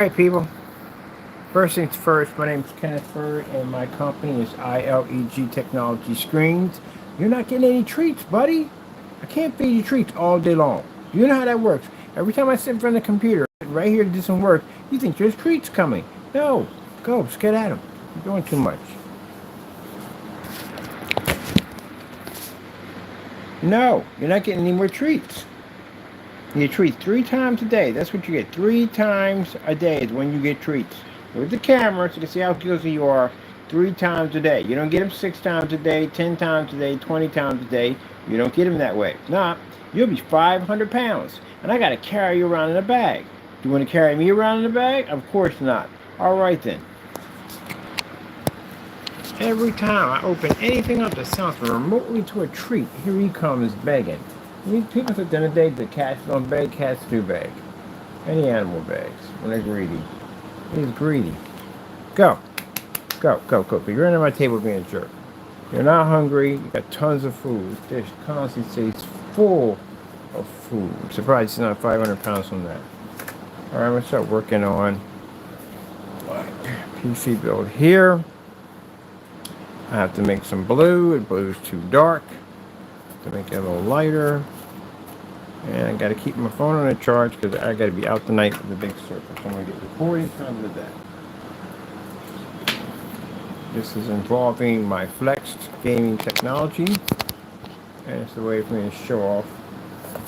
Alright, people. First things first, my name is Kenneth Furr, and my company is ILEG Technology Screens. You're not getting any treats, buddy. I can't feed you treats all day long. You know how that works. Every time I sit in front of the computer, right here to do some work, you think there's treats coming. No, go, just get at them. You're doing too much. No, you're not getting any more treats. You get treats 3 times a day. That's what you get. 3 times a day is when you get treats. With the camera, so you can see how guilty you are. 3 times a day. You don't get them 6 times a day, 10 times a day, 20 times a day. You don't get them that way. If not, you'll be 500 pounds. And I got to carry you around in a bag. Do you want to carry me around in a bag? Of course not. All right then. Every time I open anything up that sounds remotely to a treat, here he comes begging. People said the other day that cats don't beg, cats do beg. Any animal begs when they're greedy. He's greedy. Go. Go, go, go. But you're under my table being a jerk. You're not hungry. You got tons of food. This constantly stays full of food. I'm surprised it's not 500 pounds from that. All right, I'm going to start working on my PC build here. I have to make some blue. The blue's too dark. To make it a little lighter. And I got to keep my phone on a charge because I got to be out tonight with the big circle. So I'm going to get recording time with that. This is involving my Flexed gaming technology. And it's a way for me to show off.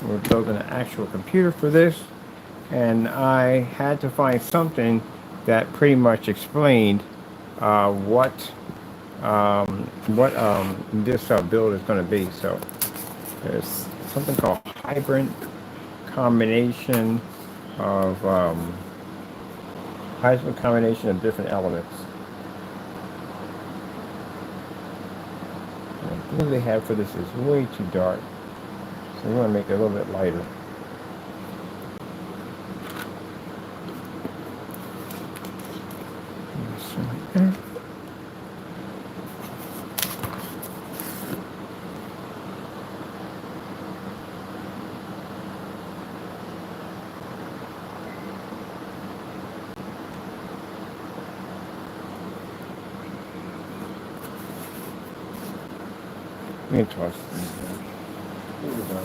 We're building an actual computer for this. And I had to find something that pretty much explained what this build is going to be. So there's something called hybrid combination of different elements. And the blue they have for this is way too dark, so we want to make it a little bit lighter. Let me toss this down. Here we go.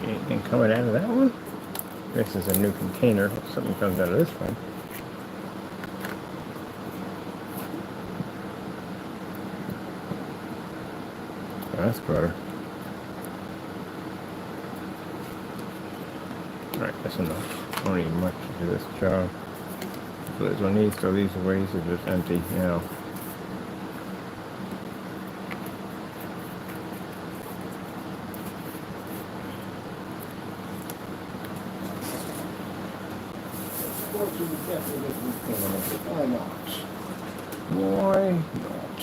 Anything coming out of that one? This is a new container. Something comes out of this one. Oh, that's better. Alright, that's enough. I don't need much to do this job. So this one needs to, these ways are just empty, you know. Why not? Why not?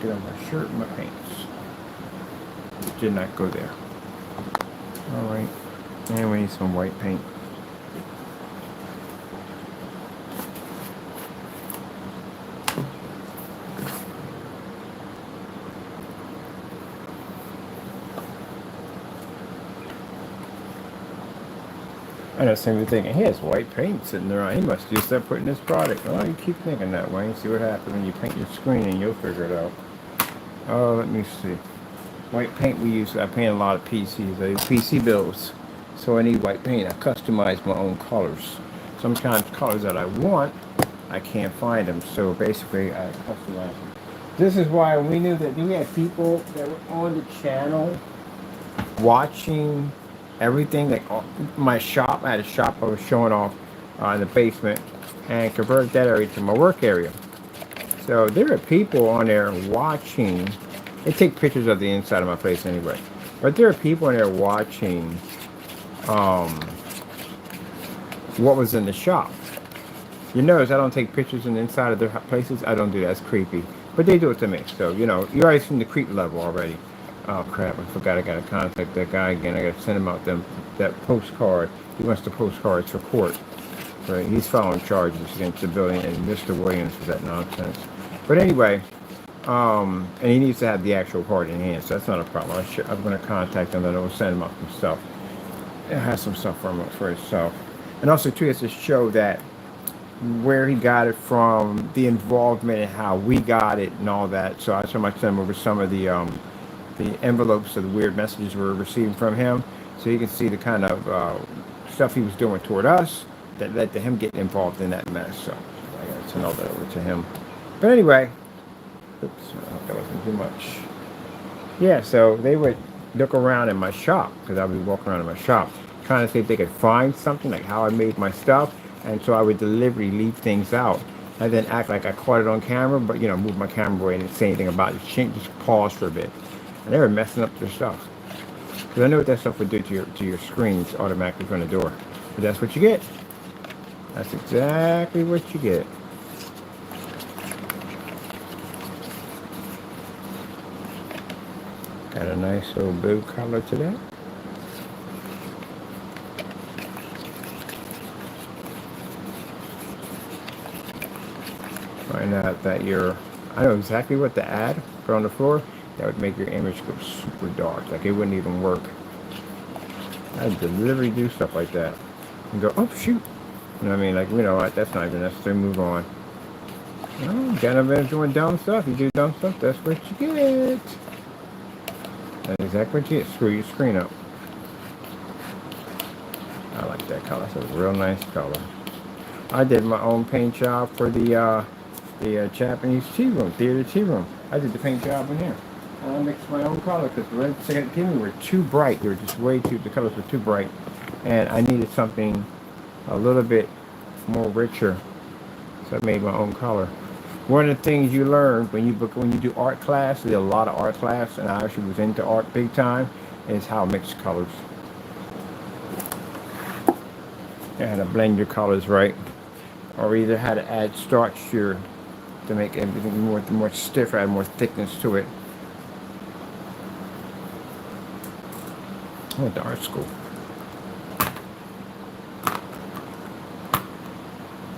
Get on my shirt and my pants. Did not go there. Alright. And we need some white paint. I know some people thinking, he has white paint sitting there. He must just start putting this product. Well, you keep thinking that way and see what happens when you paint your screen and you'll figure it out. Oh, let me see. White paint we use, I paint a lot of PCs. I do PC builds. So I need white paint. I customize my own colors. Sometimes colors that I want, I can't find them. So basically, I customize them. This is why we knew that we had people that were on the channel watching everything. Like my shop, I had a shop I was showing off in the basement. and convert that area to my work area. So there are people on there watching. They take pictures of the inside of my place anyway. But there are people on there watching um, what was in the shop. You notice I don't take pictures in the inside of their places. I don't do that. It's creepy. But they do it to me. So, you know, you already seen the creep level already. Oh, crap. I forgot I got to contact that guy again. I got to send him out that postcard. He wants the postcards for court. Right? He's filing charges against the building and Mr. Williams for that nonsense. But anyway, and he needs to have the actual card in hand. So that's not a problem. I'm going to contact him and I will send him out some stuff. It has some stuff for himself. And also, too, it's to show that where he got it from, the involvement and how we got it and all that. So I send him over some of the envelopes of the weird messages we're receiving from him, so you can see the kind of stuff he was doing toward us that led to him getting involved in that mess. So I got to send all that over to him. But anyway, oops, I hope that wasn't too much. Yeah, so they would look around in my shop, because I would be walking around in my shop trying to see if they could find something, like how I made my stuff. And so I would deliberately leave things out and then act like I caught it on camera, but, you know, move my camera away and didn't say anything about it. Just pause for a bit. And they were messing up their stuff. Because I know what that stuff would do to your screens automatically from the door. But that's what you get. That's exactly what you get. Got a nice little blue color to that. Find out that I know exactly what to add, put on the floor. That would make your image go super dark. Like it wouldn't even work. I deliberately do stuff like that. And go, oh shoot. You know what I mean? Like, you know what, that's not even necessary, move on. Well, got nothing doing dumb stuff. You do dumb stuff, that's what you get. That's exactly what you get. Screw your screen up. I like that color. It's a real nice color. I did my own paint job for the Japanese tea room, theater tea room. I did the paint job in here. And I mixed my own color because the reds they gave me were too bright. They were just the colors were too bright. And I needed something a little bit more richer. So I made my own color. One of the things you learn when you do art class, there's a lot of art class, and I actually was into art big time, is how to mix colors. And how to blend your colors right. Or either how to add starch to make everything more stiffer, add more thickness to it. I went to art school.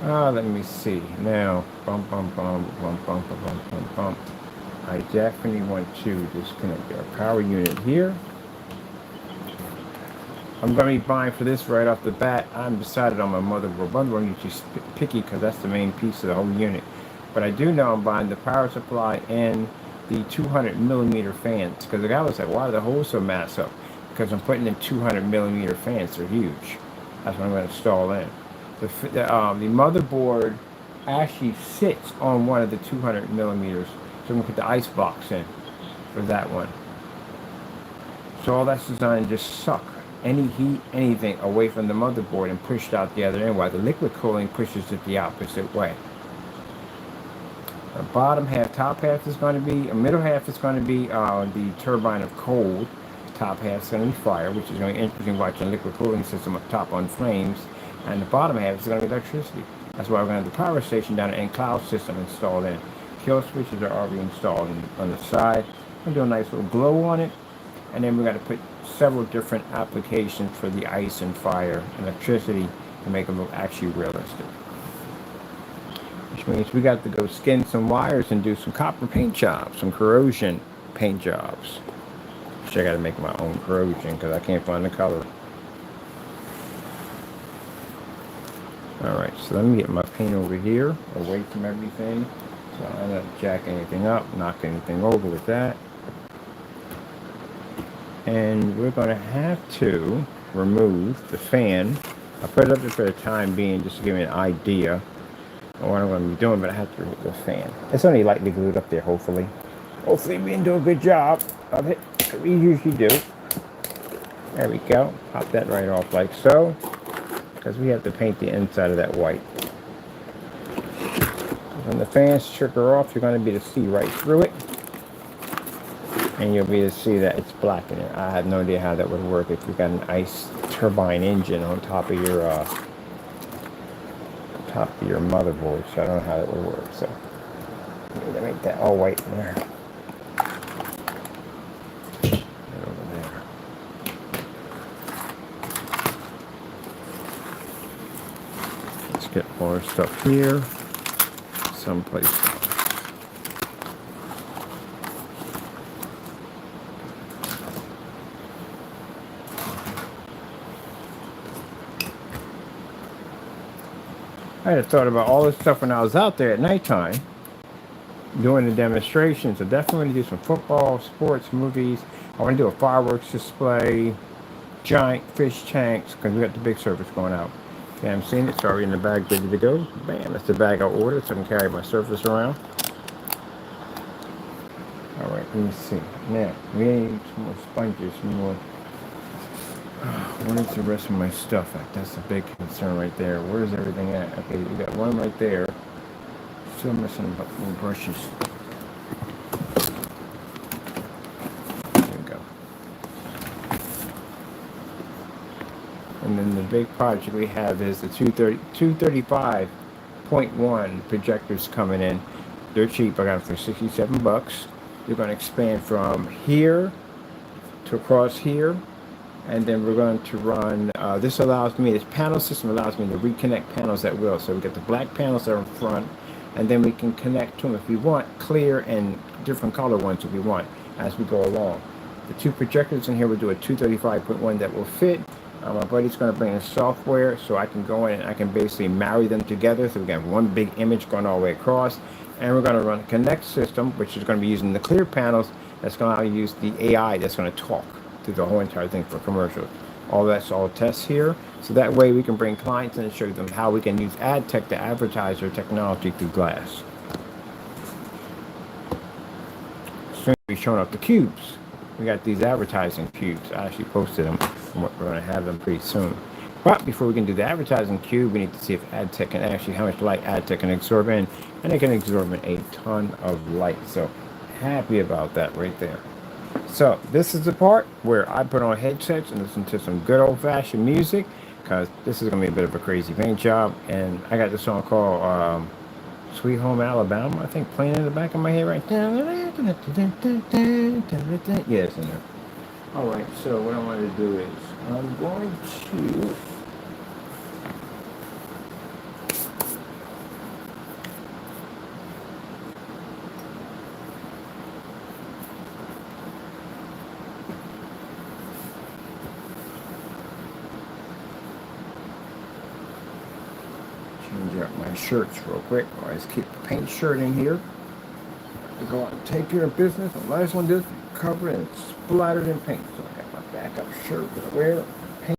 Let me see. Now, bump. I definitely want to disconnect our power unit here. I'm going to be buying for this right off the bat. I'm decided on my motherboard. Motherboard is just picky because that's the main piece of the whole unit. But I do know I'm buying the power supply and the 200 millimeter fans. Because the guy was like, why are the holes so massive? Because I'm putting in 200 millimeter fans. They're huge. That's what I'm going to install in. The motherboard actually sits on one of the 200 millimeters. So I'm going to put the ice box in for that one. So all that's designed to just suck any heat, anything away from the motherboard and push it out the other end, while the liquid cooling pushes it the opposite way. The bottom half, top half is going to be, middle half is going to be the turbine of cold. Top half is going to be fire, which is going to be interesting watching liquid cooling system up top on flames. And the bottom half is going to be electricity. That's why we're going to have the power station down there and cloud system installed in. Kill switches are already installed on the side. We'll do a nice little glow on it. And then we're going to put several different applications for the ice and fire and electricity to make them look actually realistic. Which means we got to go skin some wires and do some copper paint jobs, some corrosion paint jobs. Which I got to make my own corrosion because I can't find the color. Alright, so let me get my paint over here, away from everything. So I'm not jack anything up, knock anything over with that. And we're going to have to remove the fan. I put it up there for the time being just to give me an idea of what I'm going to be doing, but I have to remove the fan. It's only lightly glued up there, hopefully. Hopefully we can do a good job of it. We usually do. There we go. Pop that right off like so. Because we have to paint the inside of that white. When the fans trigger off, you're going to be able to see right through it. And you'll be able to see that it's black in it. I had no idea how that would work if you got an ice turbine engine on top of your motherboard. So I don't know how that would work. So I need to make that all white in there. And over there. Let's get more stuff here. Someplace. I had thought about all this stuff when I was out there at nighttime doing the demonstrations. I definitely want to do some football, sports, movies. I want to do a fireworks display, giant fish tanks, because we got the big service going out. Okay, I'm seeing it. It's already in the bag, ready to go. Bam, that's the bag I ordered, so I can carry my surface around. All right, let me see. Now, we need some more sponges, some more. Where's the rest of my stuff at? That's a big concern right there. Where's everything at? Okay, we got one right there. Still missing about more brushes. There we go. And then the big project we have is the 235.1 projectors coming in. They're cheap. I got them for $67. They're going to expand from here to across here. And then we're going to run, this panel system allows me to reconnect panels at will. So we get the black panels that are in front, and then we can connect to them if we want, clear and different color ones if we want, as we go along. The two projectors in here will do a 235.1 that will fit. My buddy's going to bring in software so I can go in and I can basically marry them together. So we got one big image going all the way across. And we're going to run a connect system, which is going to be using the clear panels. That's going to allow you to use the AI that's going to talk through the whole entire thing for commercials. All that's all tests here. So that way we can bring clients in and show them how we can use ad tech to advertise their technology through glass. Soon we'll be showing off the cubes. We got these advertising cubes. I actually posted them. We're going to have them pretty soon. But before we can do the advertising cube, we need to see if ad tech can actually, how much light ad tech can absorb in. And it can absorb in a ton of light. So happy about that right there. So this is the part where I put on headsets and listen to some good old-fashioned music, because this is going to be a bit of a crazy paint job. And I got this song called Sweet Home Alabama, I think, playing in the back of my head right now. Yeah, it's in there. All right, so what I want to do is I'm going to change out my shirts real quick. I just keep the paint shirt in here to go out and take care of business. The last one just covered and splattered in paint. So I got my backup shirt that I wear, paint.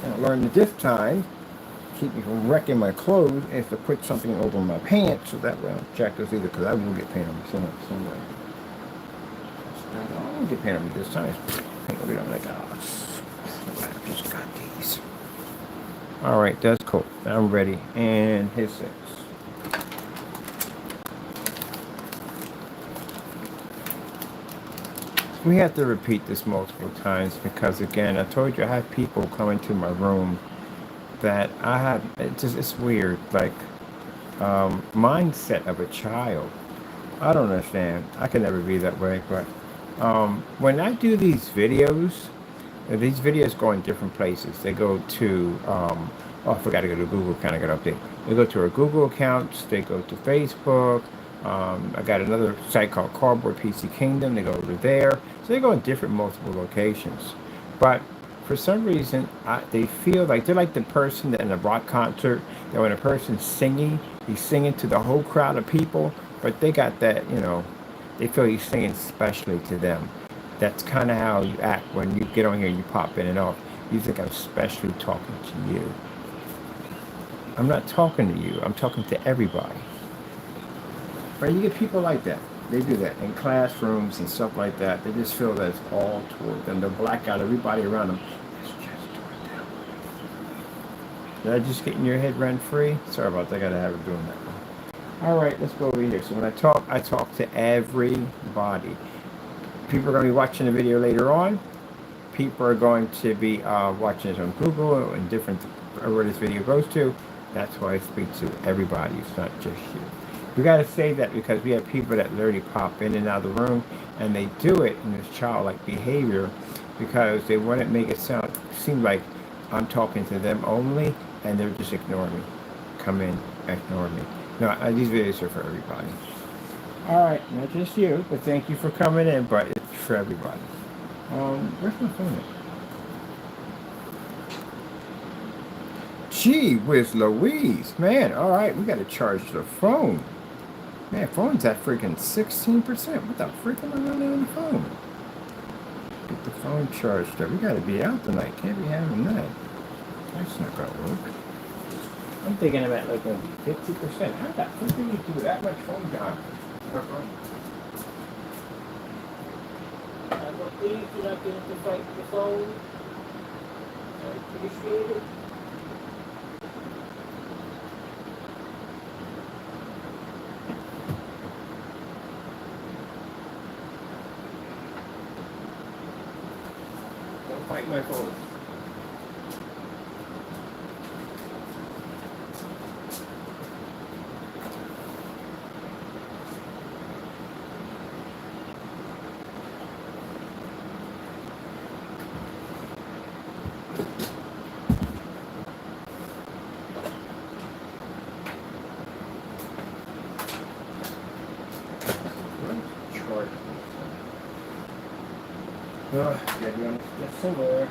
And I learned that this time, keep me from wrecking my clothes, is to put something over my pants so that way I don't check this either, because I will get paint on me somewhere. I won't get paint on me this time. Paint will be on like, I just got these. Alright, that's cool. I'm ready. And hit 6. We have to repeat this multiple times because, again, I told you I have people come into my room that I have, it's weird, like, mindset of a child. I don't understand. I can never be that way, but when I do these videos go in different places. They go to, I forgot to go to Google account. I got to update. They go to our Google accounts. They go to Facebook. I got another site called Cardboard PC Kingdom. They go over there. So they go in different multiple locations. But for some reason, they feel like they're like the person that in a rock concert, that when a person's singing, he's singing to the whole crowd of people, but they got that, they feel he's singing specially to them. That's kind of how you act when you get on here and you pop in and off. You think I'm specially talking to you. I'm not talking to you. I'm talking to everybody. Right? You get people like that. They do that in classrooms and stuff like that. They just feel that it's all toward them. They'll black out everybody around them. It's just toward them. Did I just get in your head rent free? Sorry about that. I gotta have it doing that. All right, let's go over here. So when I talk to everybody. People are going to be watching the video later on. People are going to be watching it on Google and different where this video goes to. That's why I speak to everybody. It's not just you. We got to say that because we have people that literally pop in and out of the room, and they do it in this childlike behavior because they want to make it seem like I'm talking to them only, and they're just ignoring me. Come in, ignore me. No, these videos are for everybody. All right, not just you, but thank you for coming in. But it's for everybody. Where's my phone at? Gee whiz Louise, man. All right, we got to charge the phone. Man, phone's at freaking 16%. What the freak am I running on the phone? Get the phone charged up. We got to be out tonight. Can't be having that. That's not gonna work. I'm thinking I'm at like a 50%. How the frick do you do that much phone time? Please do not get into fight with the phone. I appreciate it. Don't fight my phone. Yeah, you want to get somewhere.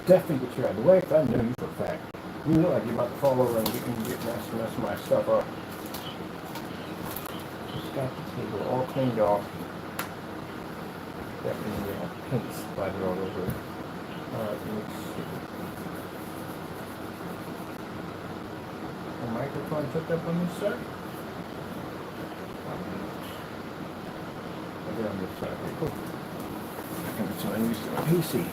Definitely get you out of the way, if I knew you for a fact. You look like you're about to fall over and get mess my stuff up. Just got the table all cleaned off. Definitely paint splattered all over it. Alright, let me see. The microphone hooked up on this side? I'll get on this side. Okay, cool. I'm so used to my PC.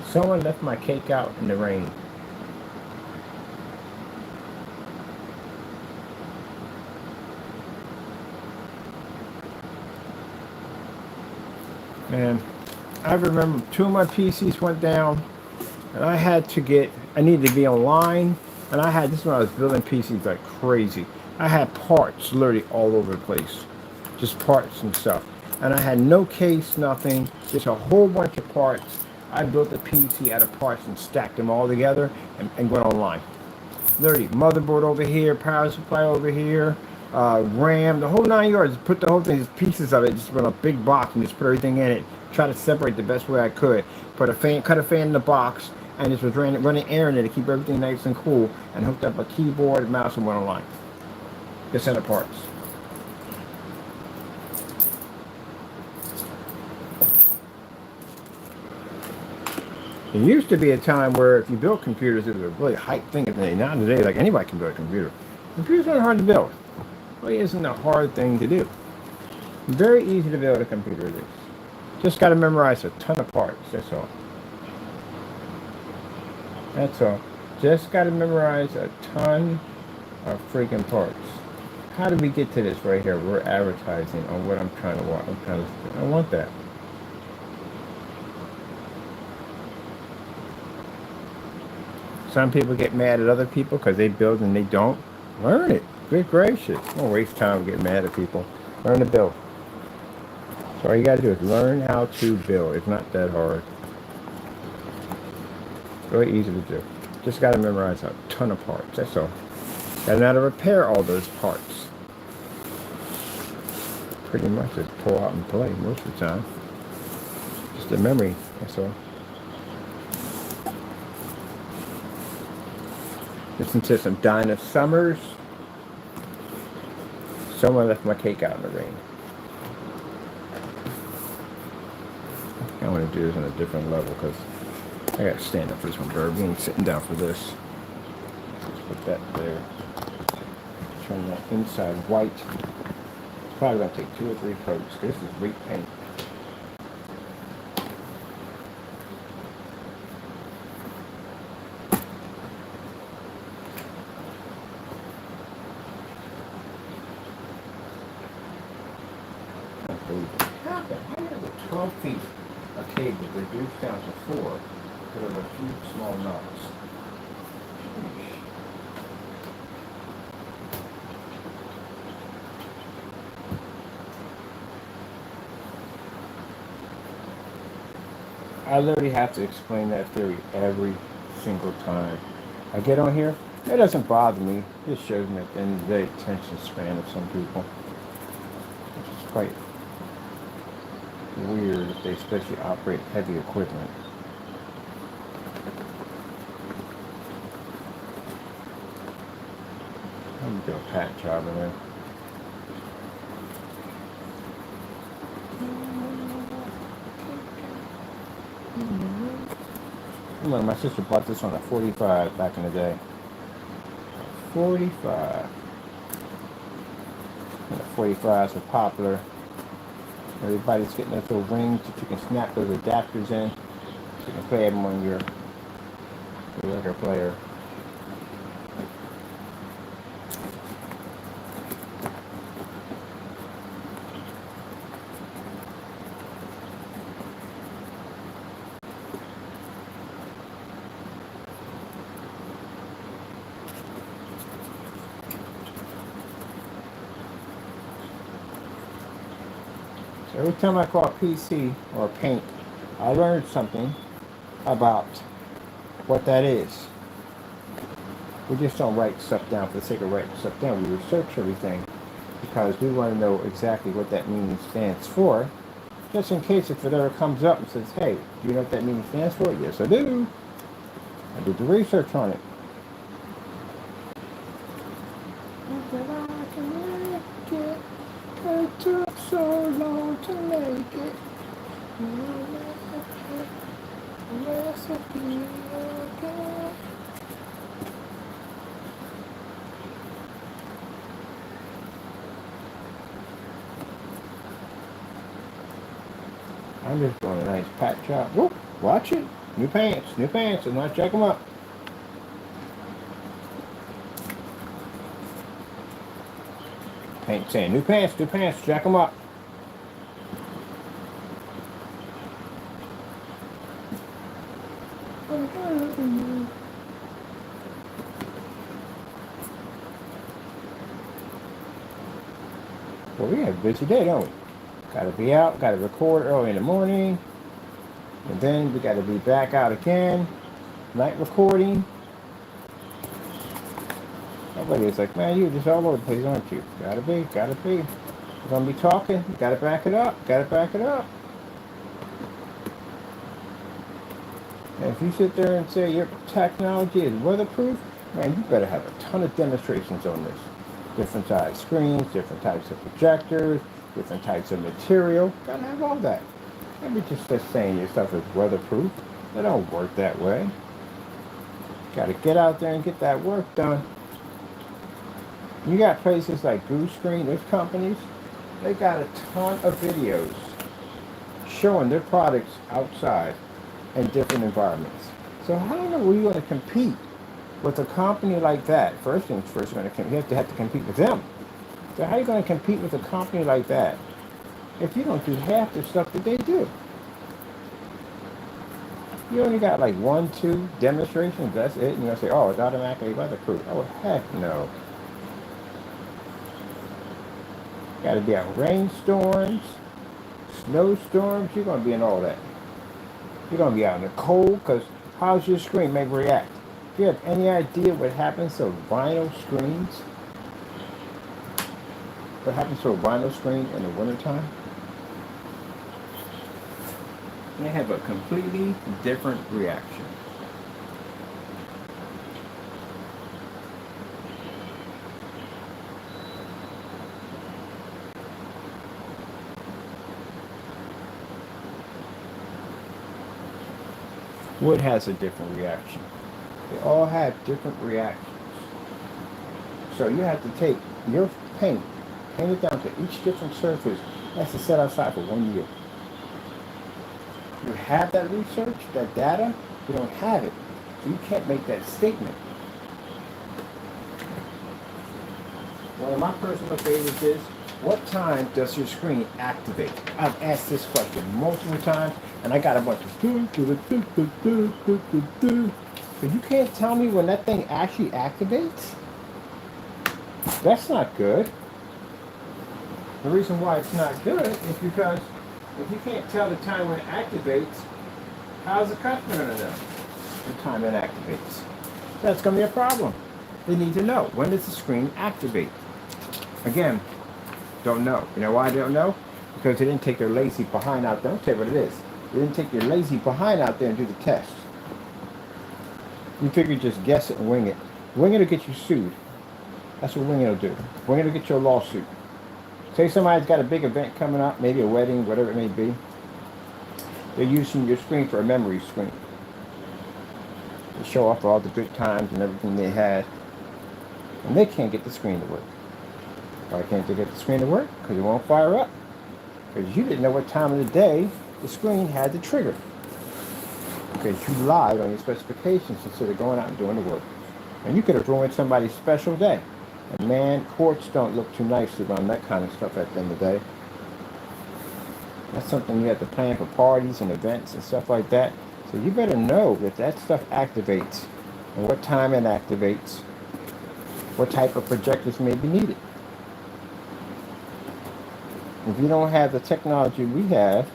Someone left my cake out in the rain. Man, I remember 2 of my PCs went down, and I needed to be online, and this is when I was building PCs like crazy. I had parts literally all over the place, just parts and stuff. And I had no case, nothing, just a whole bunch of parts. I built a PC out of parts and stacked them all together and went online. Literally, motherboard over here, power supply over here, RAM, the whole 9 yards. Put the whole thing, pieces of it, just put a big box and just put everything in it. Try to separate the best way I could. Put a fan, cut a fan in the box, and just was running air in it to keep everything nice and cool. And hooked up a keyboard, mouse, and went online. Just set of parts. There used to be a time where if you built computers, it was a really hype thing. Nowadays, like anybody can build a computer. Computers aren't hard to build. It really isn't a hard thing to do. Very easy to build a computer. It is. Just got to memorize a ton of parts. That's all. That's all. Just got to memorize a ton of freaking parts. How did we get to this right here? We're advertising on what I'm trying to watch. I want that. Some people get mad at other people because they build and they don't. Learn it. Good gracious. Don't waste time getting mad at people. Learn to build. So all you got to do is learn how to build. It's not that hard. Really easy to do. Just got to memorize a ton of parts. That's all. Got to know how to repair all those parts. Pretty much just pull out and play most of the time. Just a memory. That's all. Listen to some Dinah Summers. Someone left my cake out in the rain. I want to do this on a different level because I got to stand up for this one, Bird. We ain't sitting down for this. Let's put that there. Turn that inside white. It's probably going to take 2 or 3 coats. This is wheat paint. How did 12 feet of cable reduced down to 4 because of a few small knots? I literally have to explain that theory every single time I get on here. It doesn't bother me. It shows me at the end of the day attention span of some people. Which is quite weird if they especially operate heavy equipment. I'm gonna do a pat job in there. Remember, my sister bought this on a 45 back in the day. 45. And the 45s are popular. Everybody's getting those little rings that you can snap those adapters in. So you can play them on your record player. So every time I call a PC or paint, I learned something about what that is. We just don't write stuff down for the sake of writing stuff down. We research everything because we want to know exactly what that meaning stands for, just in case if it ever comes up and says, hey, do you know what that meaning stands for? Yes, I do. I did the research on it. It took so long to make it. I'm just doing a nice pat job. Whoop, watch it. New pants, and let's check them up. Paint saying, new pants, check them up. Well, we have a busy day, don't we? Gotta be out, gotta record early in the morning, and then we gotta be back out again, night recording. Everybody's like, man, you're just all over the place, aren't you? Gotta be. We're gonna be talking, you gotta back it up. And if you sit there and say your technology is weatherproof, man, you better have a ton of demonstrations on this. Different size screens, different types of projectors, different types of material. Gotta have all that. Don't be just saying your stuff is weatherproof. They don't work that way. Gotta get out there and get that work done. You got places like Goose Screen, those companies, they got a ton of videos showing their products outside in different environments. So how are we going to compete With a company like that, first things first, you have to compete with them. So how are you going to compete with a company like that if you don't do half the stuff that they do? You only got like 1, 2 demonstrations, that's it. And you're going to say, oh, it's automatically weatherproof. Oh, heck no. Got to be out rainstorms, snowstorms. You're going to be in all that. You're going to be out in the cold because how's your screen may react? Do you have any idea what happens to vinyl screens? What happens to a vinyl screen in the wintertime? They have a completely different reaction. Wood has a different reaction. They all have different reactions. So you have to take your paint it down to each different surface. That's to set aside for 1 year. You have that research, that data, you don't have it. So you can't make that statement. One of my personal favorites is, what time does your screen activate? I've asked this question multiple times, and I got a bunch of but you can't tell me when that thing actually activates? That's not good. The reason why it's not good is because if you can't tell the time when it activates, how's the customer going to know the time it activates? That's going to be a problem. They need to know, when does the screen activate? Again, don't know. You know why they don't know? Because they didn't take their lazy behind out there. I'll tell you what it is. They didn't take their lazy behind out there and do the test. You figure just guess it and wing it. Wing it will get you sued. That's what winging will do. Winging will get you a lawsuit. Say somebody's got a big event coming up, maybe a wedding, whatever it may be. They're using your screen for a memory screen. To show off all the good times and everything they had. And they can't get the screen to work. Why can't they get the screen to work? Because it won't fire up. Because you didn't know what time of the day the screen had the trigger. Because you lied on your specifications instead of going out and doing the work. And you could have ruined somebody's special day. And man, courts don't look too nicely around that kind of stuff at the end of the day. That's something you have to plan for parties and events and stuff like that. So you better know that that stuff activates and what time it activates, what type of projectors may be needed. If you don't have the technology we have,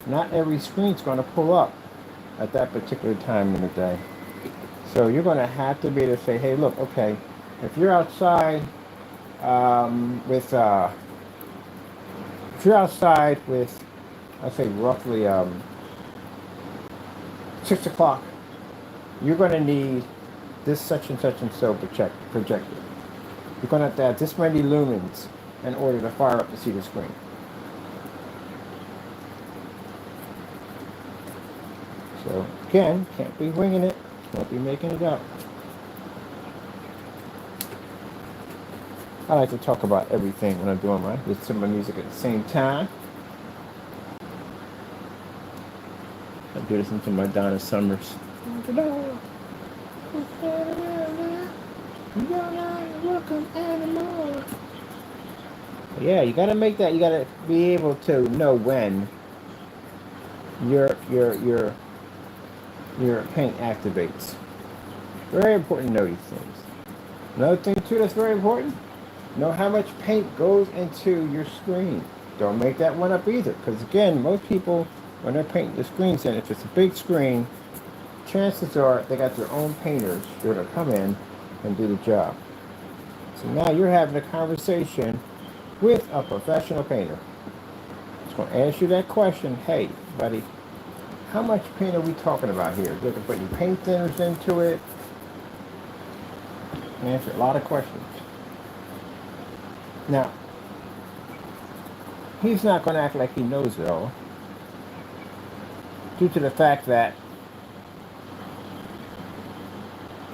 not every screen's going to pull up at that particular time in the day. So you're going to have to be able to say, hey, look, okay, if you're outside with, I'd say roughly 6 o'clock, you're going to need this such and so projector. You're going to have this many lumens in order to fire up to see the screen. So again, can't be winging it, can't be making it up. I like to talk about everything when I'm doing listen to my music at the same time. I do listen to my Donna Summers. Yeah, you gotta make that. You gotta be able to know when your paint activates. Very important to know these things. Another thing too that's very important, know how much paint goes into your screen. Don't make that one up either, because again, most people, when they're painting the screens in, if it's a big screen, chances are they got their own painters that will come in and do the job. So now you're having a conversation with a professional painter. It's going to ask you that question, hey, buddy, how much paint are we talking about here? You're putting paint thinners into it. Answer a lot of questions. Now, he's not going to act like he knows it all, due to the fact that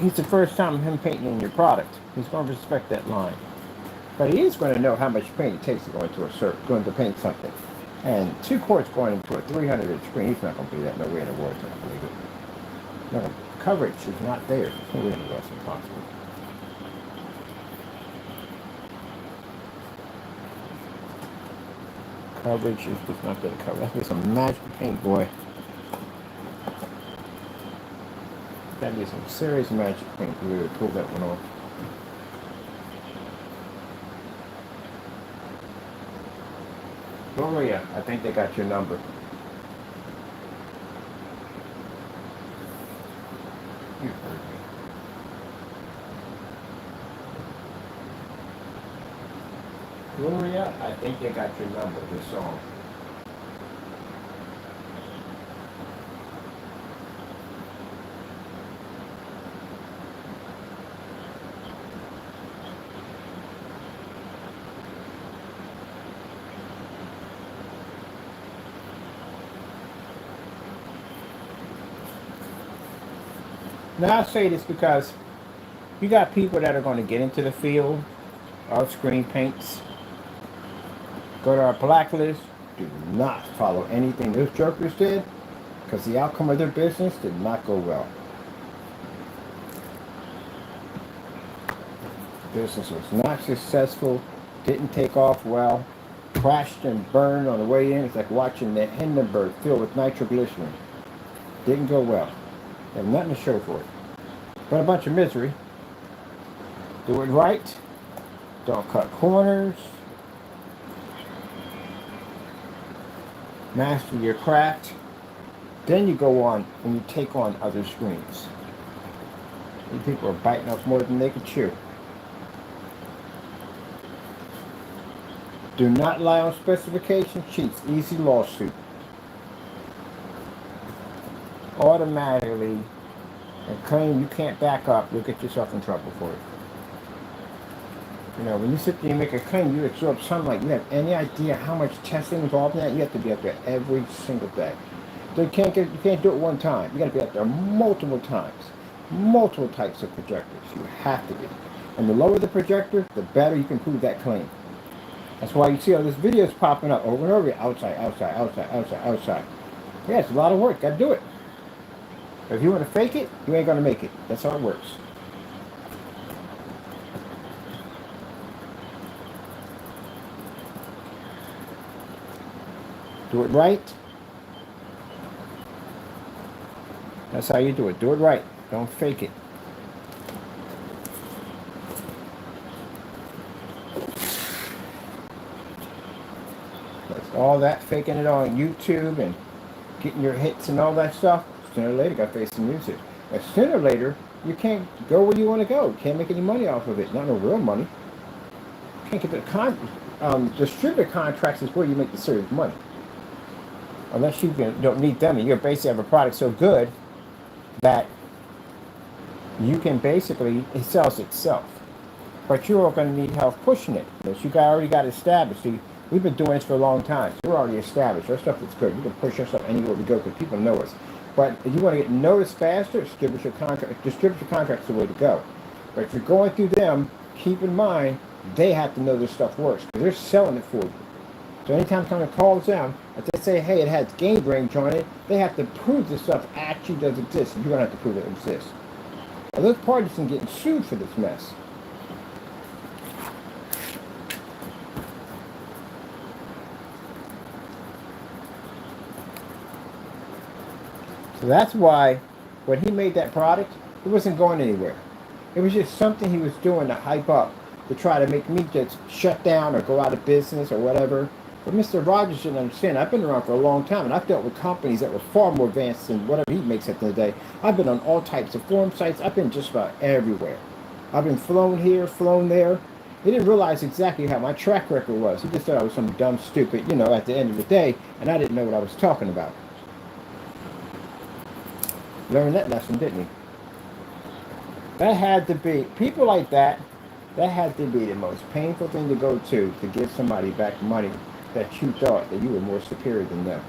he's the first time him painting in your product. He's going to respect that line. But he is going to know how much paint it takes to going to paint something. And 2 quarts going into a 300-inch screen, he's not going to do that. No way in the world he's not going to believe it. Not going to coverage is not there. Really, that's impossible. Coverage is just not there to cover. That's be some magic paint, boy. That'd be some serious magic paint to really pull that one off. Gloria, I think they got your number. You heard me. Gloria, I think they got your number, this song. Now I say this because you got people that are going to get into the field of screen paints. Go to our blacklist. Do not follow anything those jokers did, because the outcome of their business did not go well. Business was not successful, didn't take off well, crashed and burned on the way in. It's like watching the Hindenburg filled with nitroglycerin. Didn't go well. They have nothing to show for it. But a bunch of misery. Do it right. Don't cut corners. Master your craft. Then you go on and you take on other screens. These people are biting off more than they can chew. Do not lie on specification sheets. Easy lawsuit. Automatically, and claim you can't back up, you'll get yourself in trouble for it. You know, when you sit there and make a claim, you absorb sunlight. You have any idea how much testing involved in that? You have to be up there every single day. So you can't do it one time. You got to be up there multiple times. Multiple types of projectors. You have to be. And the lower the projector, the better you can prove that claim. That's why you see all these videos popping up over and over. Outside, outside, outside, outside, outside. Yeah, it's a lot of work. Got to do it. If you want to fake it, you ain't going to make it. That's how it works. Do it right. That's how you do it. Do it right. Don't fake it. That's all that faking it on YouTube and getting your hits and all that stuff. Sooner or later, got to face the music. And sooner or later, you can't go where you want to go. You can't make any money off of it. Not no real money. You can't get the distributor contracts is where you make the serious money. Unless you don't need them and you basically have a product so good that you can basically, it sells itself. But you're going to need help pushing it. Because you already got established. See, we've been doing this for a long time. So we're already established. Our stuff is good. We can push our stuff anywhere we go because people know us. But if you want to get noticed faster, distributor contract is the way to go. But if you're going through them, keep in mind, they have to know this stuff works. Because they're selling it for you. So anytime someone calls them, if they say, hey, it has game range on it, they have to prove this stuff actually does exist. You're going to have to prove it exists. Now, those parties can get sued for this mess. So that's why when he made that product, it wasn't going anywhere. It was just something he was doing to hype up, to try to make me just shut down or go out of business or whatever. But Mr. Rogers didn't understand. I've been around for a long time, and I've dealt with companies that were far more advanced than whatever he makes at the end of the day. I've been on all types of forum sites. I've been just about everywhere. I've been flown here, flown there. He didn't realize exactly how my track record was. He just thought I was some dumb, stupid, at the end of the day, and I didn't know what I was talking about. Learned that lesson, didn't he? That had to be, people like that had to be the most painful thing to go to give somebody back money that you thought that you were more superior than them.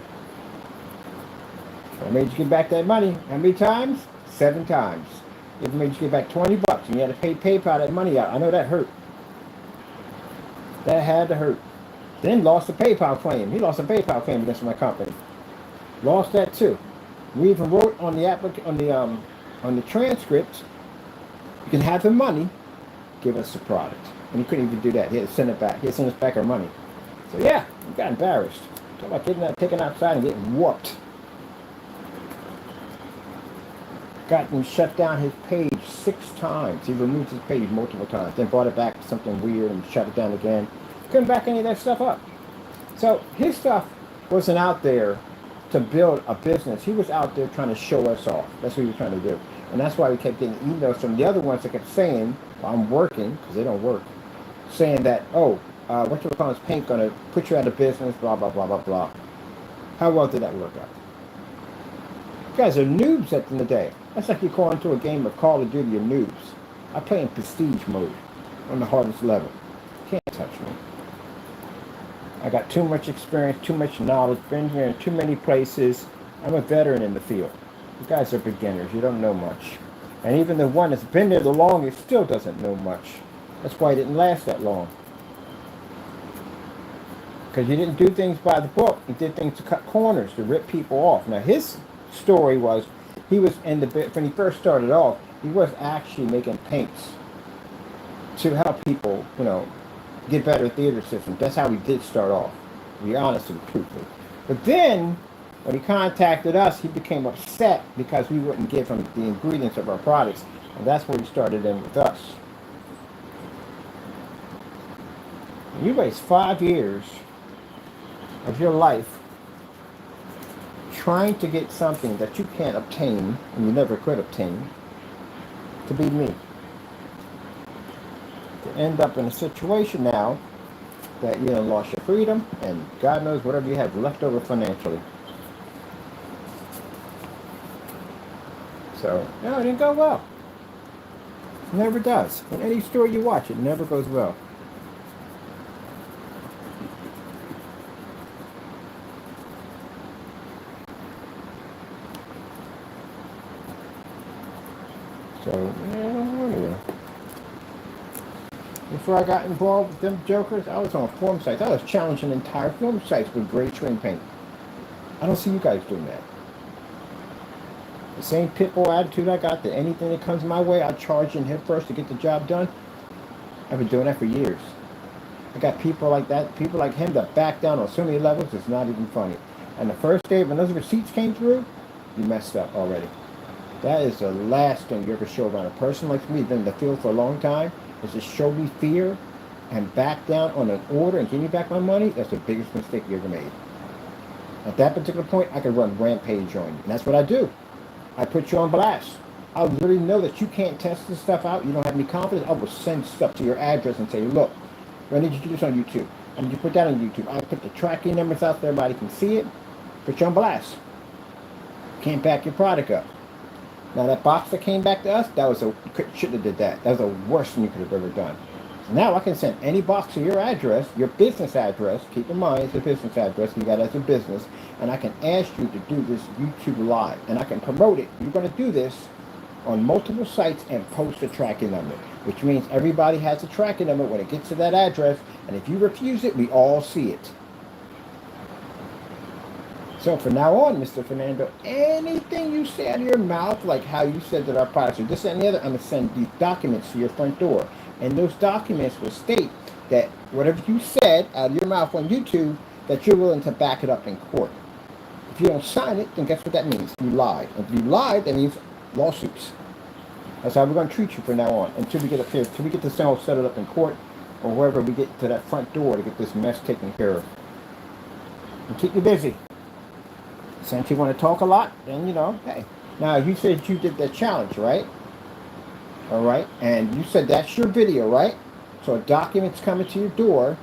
If I made you give back that money, how many times? 7 times. If I made you give back $20 and you had to pay PayPal that money out, I know that hurt. That had to hurt. Then lost a PayPal claim. He lost a PayPal claim against my company. Lost that too. We even wrote on the on the transcript, you can have the money, give us the product. And he couldn't even do that. He had to send it back. He had to send us back our money. So yeah, we got embarrassed. Talk about getting taken outside and getting whooped. Got him shut down his page 6 times. He removed his page multiple times. Then brought it back to something weird and shut it down again. Couldn't back any of that stuff up. So his stuff wasn't out there to build a business. He was out there trying to show us off. That's what he was trying to do. And that's why we kept getting emails from the other ones that kept saying, well, I'm working, because they don't work, saying that, oh, what you call is paint going to put you out of business, blah, blah, blah, blah, blah. How well did that work out? You guys are noobs at the end of the day. That's like you call into a game of Call of Duty, you're noobs. I play in prestige mode, on the hardest level. Can't touch me. I got too much experience, too much knowledge, been here in too many places. I'm a veteran in the field. You guys are beginners, you don't know much. And even the one that's been there the longest still doesn't know much. That's why it didn't last that long. Because you didn't do things by the book. You did things to cut corners, to rip people off. Now his story was, he was in the, when he first started off, he was actually making paints to help people, you know, get better theater systems. That's how he did start off, to be honest and truthful. But then, when he contacted us, he became upset because we wouldn't give him the ingredients of our products. And that's where he started in with us. You waste 5 years of your life trying to get something that you can't obtain, and you never could obtain, to be me. To end up in a situation now that you done lost your freedom, and God knows whatever you have left over financially. So, no, it didn't go well. It never does. In any story you watch, it never goes well. So, anyway. Before I got involved with them jokers, I was on film sites. I was challenging entire film sites with gray trim paint. I don't see you guys doing that. The same pitbull attitude I got, that anything that comes my way, I charge in head first to get the job done. I've been doing that for years. I got people like that, people like him that back down on so many levels, it's not even funny. And the first day when those receipts came through, you messed up already. That is the last thing you ever show around. A person like me, been in the field for a long time, is to show me fear and back down on an order and give me back my money. That's the biggest mistake you ever made. At that particular point, I could run rampage on you. And that's what I do. I put you on blast. I literally know that you can't test this stuff out. You don't have any confidence. I will send stuff to your address and say, look, I need you to do this on YouTube. I need you to put that on YouTube. I put the tracking numbers out so everybody can see it. Put you on blast. Can't back your product up. Now that box that came back to us, that was shouldn't have did that. That was the worst thing you could have ever done. So now I can send any box to your address, your business address. Keep in mind it's a business address. You got it as a business, and I can ask you to do this YouTube live, and I can promote it. You're going to do this on multiple sites and post a tracking number, which means everybody has a tracking number when it gets to that address. And if you refuse it, we all see it. So from now on, Mr. Fernando, anything you say out of your mouth, like how you said that our products are this and the other, I'm going to send these documents to your front door. And those documents will state that whatever you said out of your mouth on YouTube, that you're willing to back it up in court. If you don't sign it, then guess what that means? You lied. If you lied, that means lawsuits. That's how we're going to treat you from now on until we get up here, until we get this all set up in court or wherever we get to that front door to get this mess taken care of. And keep you busy. Since you want to talk a lot, then, you know, hey. Now, you said you did that challenge, right? All right. And you said that's your video, right? So a document's coming to your door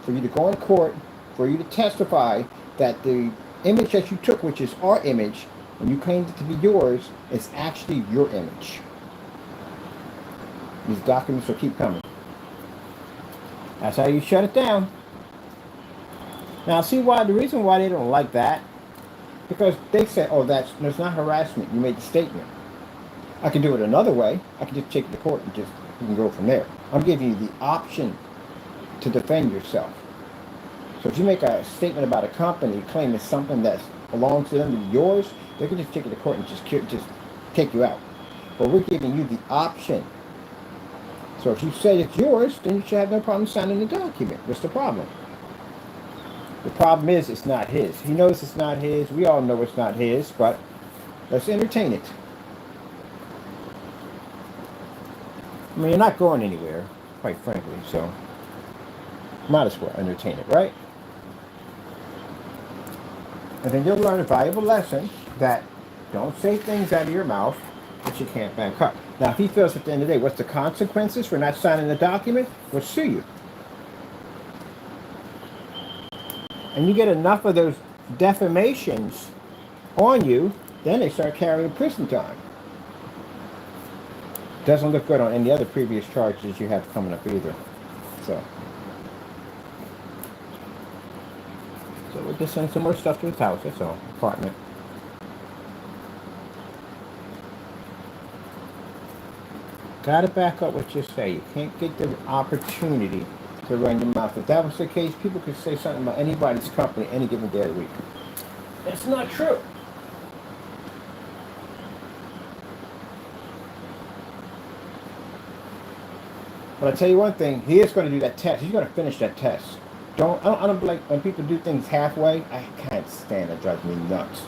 for you to go in court, for you to testify that the image that you took, which is our image, when you claimed it to be yours, is actually your image. These documents will keep coming. That's how you shut it down. Now, see why, the reason why they don't like that, because they say, oh, that's not harassment. You made the statement. I can do it another way. I can just take it to court and you can go from there. I'm giving you the option to defend yourself. So if you make a statement about a company, claim it's something that belongs to them and yours, they can just take it to court and just take you out. But we're giving you the option. So if you say it's yours, then you should have no problem signing the document. What's the problem? The problem is it's not his. He knows it's not his. We all know it's not his, but let's entertain it. I mean, you're not going anywhere, quite frankly, so might as well entertain it, right? And then you'll learn a valuable lesson that don't say things out of your mouth that you can't back up. Now, if he feels at the end of the day, what's the consequences for not signing the document? We'll sue you. And you get enough of those defamations on you, then they start carrying prison time. Doesn't look good on any other previous charges you have coming up either. So we'll just send some more stuff to his house, that's all. Apartment. Gotta back up what you say. You can't get the opportunity to run your mouth. If that was the case, people could say something about anybody's company any given day of the week. That's not true. But I tell you one thing, he is going to do that test. He's going to finish that test. I don't like when people do things halfway. I can't stand it. Drives me nuts.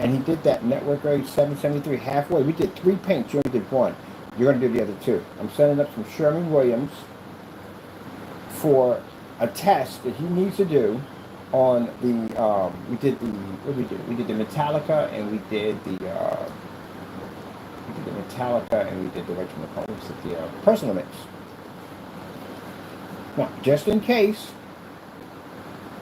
And he did that network grade 773 halfway. We did 3 paints. You only did 1. You're going to do the other 2. I'm setting up some Sherwin-Williams for a test that he needs to do on the, we did the Metallica and we did the personal mix. Now, just in case,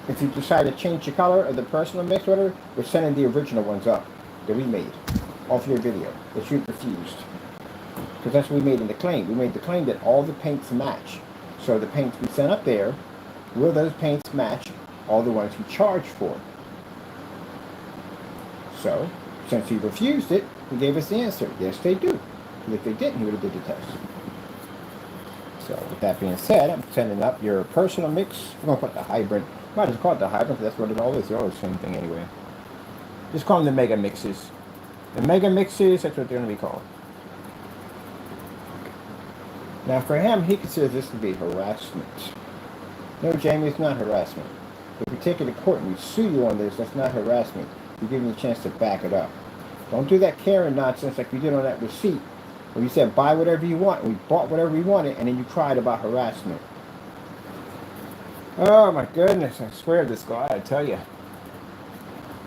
if you decide to change the color of the personal mix order, we're sending the original ones up that we made off your video that you refused. Because that's what we made in the claim. We made the claim that all the paints match. So the paints we sent up there, will those paints match all the ones we charged for? So, since he refused it, he gave us the answer. Yes, they do. And if they didn't, he would have did the test. So, with that being said, I'm sending up your personal mix. We're going to put the hybrid. Might as well call it the hybrid, because that's what it all is. They're all the same thing anyway. Just call them the mega mixes. The mega mixes, that's what they're going to be called. Now, for him, he considers this to be harassment. No, Jamie, it's not harassment. If we take it to court and we sue you on this, that's not harassment. We give you a chance to back it up. Don't do that Karen nonsense like you did on that receipt, where you said buy whatever you want, and we bought whatever we wanted, and then you cried about harassment. Oh my goodness, I swear to this guy, I tell you.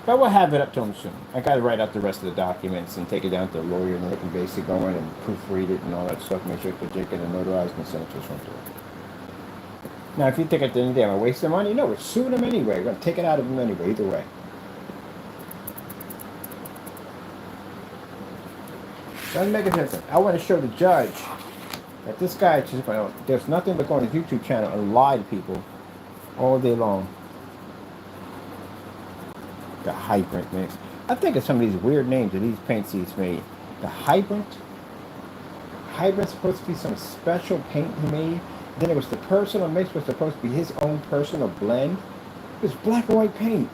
But we'll have it up to him soon. I got to write out the rest of the documents and take it down to the lawyer, and they can basically go in and proofread it and all that stuff, make sure that they get it notarized and sent to us from there. Now, if you think at the end of the day I'm going to waste their money, no, we're suing them anyway. We're going to take it out of them anyway, either way. Doesn't make a difference. I want to show the judge that this guy, there's nothing but going to his YouTube channel and lie to people all day long. The Hydrant mix. I think of some of these weird names that these paints he's made. The Hydrant. Hydrant's supposed to be some special paint he made. Then it was the personal mix was supposed to be his own personal blend. It was black and white paint.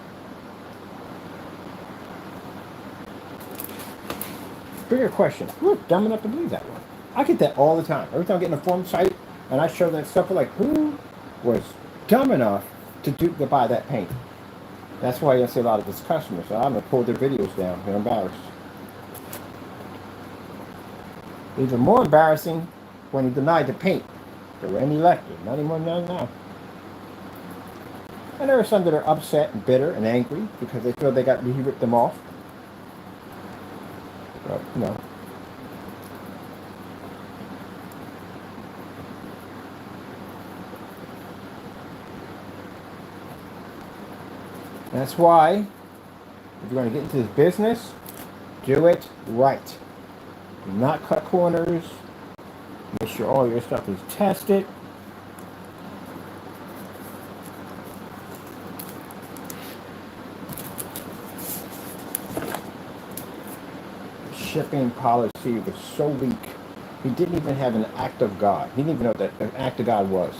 Bigger question. We're dumb enough to believe that one. I get that all the time. Every time I get in a forum site and I show that stuff, we're like, who was dumb enough to buy that paint? That's why I see a lot of his customers. So I'm going to pull their videos down. They're embarrassed. Even more embarrassing when he denied the paint to Randy Lecter. Not anymore now. And there are some that are upset and bitter and angry because they feel he ripped them off. But, you know. That's why, if you're going to get into this business, do it right. Do not cut corners. Make sure all your stuff is tested. The shipping policy was so weak. He didn't even have an act of God. He didn't even know what an act of God was.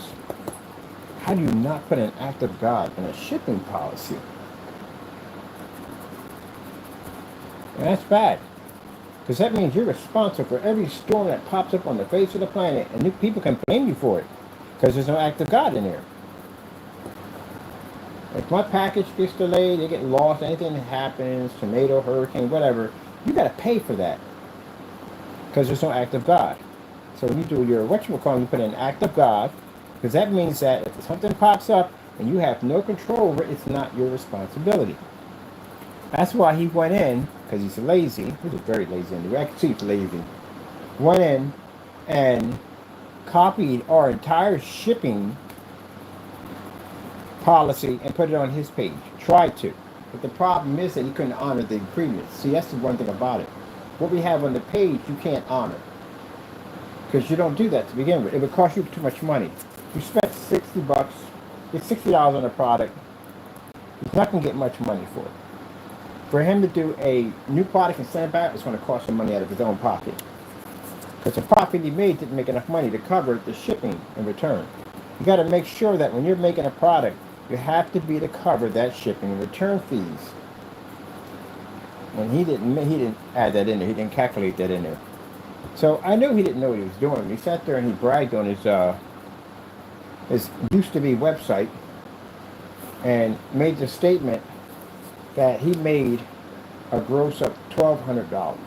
How do you not put an act of God in a shipping policy? And that's bad. Because that means you're responsible for every storm that pops up on the face of the planet, and new people can blame you for it because there's no act of God in there. If my package gets delayed, they get lost, anything that happens, tornado, hurricane, whatever, you got to pay for that because there's no act of God. So when you do your whatchamacallit, you put in an act of God, because that means that if something pops up and you have no control over it, it's not your responsibility. That's why he went in, because he's lazy. He's a very lazy individual. I can see he's lazy. Went in and copied our entire shipping policy and put it on his page. Tried to. But the problem is that he couldn't honor the agreements. See, that's the one thing about it. What we have on the page, you can't honor. Because you don't do that to begin with. It would cost you too much money. You spent $60, get $60 on a product. He's not going to get much money for it. For him to do a new product and send it back, it's going to cost him money out of his own pocket. Because the profit he made didn't make enough money to cover the shipping and return. You got to make sure that when you're making a product, you have to be to cover that shipping and return fees. And he didn't add that in there. He didn't calculate that in there. So I knew he didn't know what he was doing. He sat there and he bragged on his used-to-be website and made the statement that he made a gross of $1,200.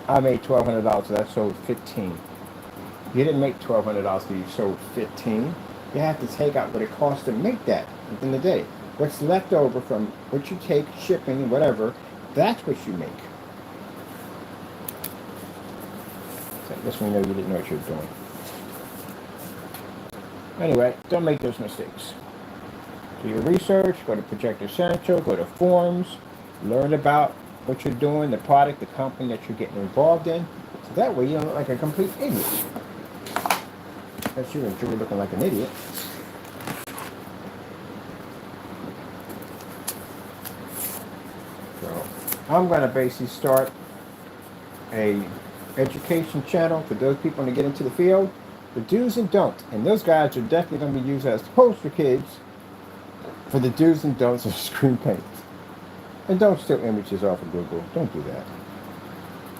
I made $1,200, so that sold 15. You didn't make $1,200, so you sold 15. You have to take out what it costs to make that at the end of the day. What's left over from what you take, shipping, and whatever, that's what you make. So I guess we know you didn't know what you were doing. Anyway, don't make those mistakes. Do your research, go to Project Essential, go to forums, learn about what you're doing, the product, the company that you're getting involved in. So that way you don't look like a complete idiot. Unless you enjoy looking like an idiot. So I'm going to basically start a education channel for those people to get into the field. The do's and don'ts. And those guys are definitely going to be used as poster kids for the do's and don'ts of screen paint. And don't steal images off of Google. Don't do that.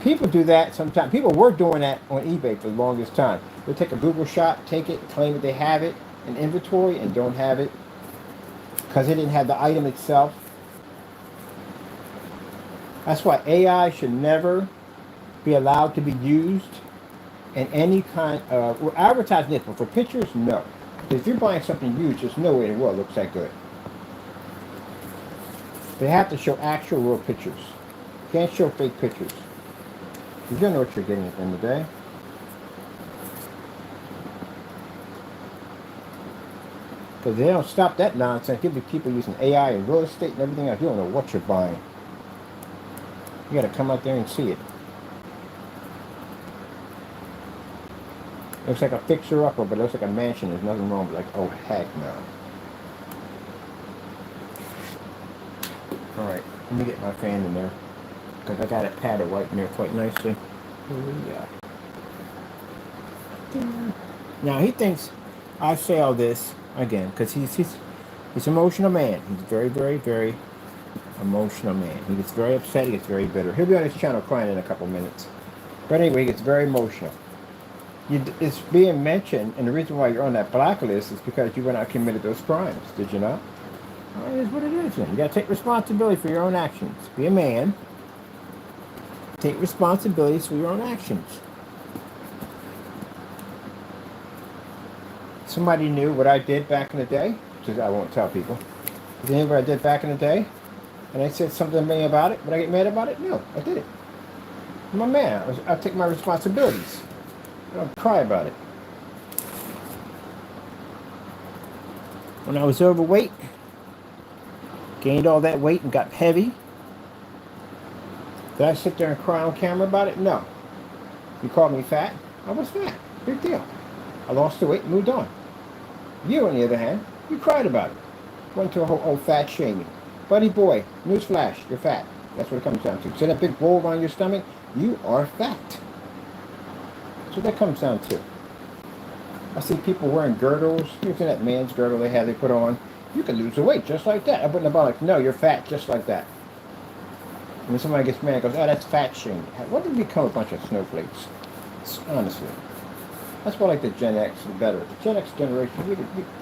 People do that sometimes. People were doing that on eBay for the longest time. They'll take a Google shot, take it, claim that they have it in inventory and don't have it because they didn't have the item itself. That's why AI should never be allowed to be used in any kind of advertising it, but for pictures, no. Because if you're buying something used, there's no way in the world it looks that good. They have to show actual real pictures. You can't show fake pictures. You don't know what you're getting at the end of the day. Because they don't stop that nonsense. Give the people using AI and real estate and everything else. You don't know what you're buying. You got to come out there and see it. Looks like a fixer-upper, but it looks like a mansion. There's nothing wrong with it. Like, oh, heck no. Alright, let me get my fan in there. Because I got it padded right in there quite nicely. Yeah. Now, he thinks I say all this, again, because he's an emotional man. He's a very, very, very emotional man. He gets very upset. He gets very bitter. He'll be on his channel crying in a couple minutes. But anyway, he gets very emotional. It's being mentioned, and the reason why you're on that blacklist is because you went out and committed those crimes, did you not? Well, it is what it is. You got to take responsibility for your own actions. Be a man. Take responsibilities for your own actions. Somebody knew what I did back in the day, which I won't tell people. Did they know what I did back in the day? And they said something to me about it. Would I get mad about it? No, I did it. I'm a man. I take my responsibilities. I don't cry about it. When I was overweight, gained all that weight and got heavy, did I sit there and cry on camera about it? No. You called me fat? I was fat. Big deal. I lost the weight and moved on. You, on the other hand, you cried about it. Went to a whole fat shaming. Buddy boy, newsflash, you're fat. That's what it comes down to. See that big roll around your stomach? You are fat. That's what that comes down to. I see people wearing girdles. You see that man's girdle they put on? You can lose the weight just like that. I put in the bottom like, no, you're fat just like that. When somebody gets mad, goes, "Oh, that's fat shaming." What did we become a bunch of snowflakes? Honestly, that's why I like the Gen X better. The Gen X generation,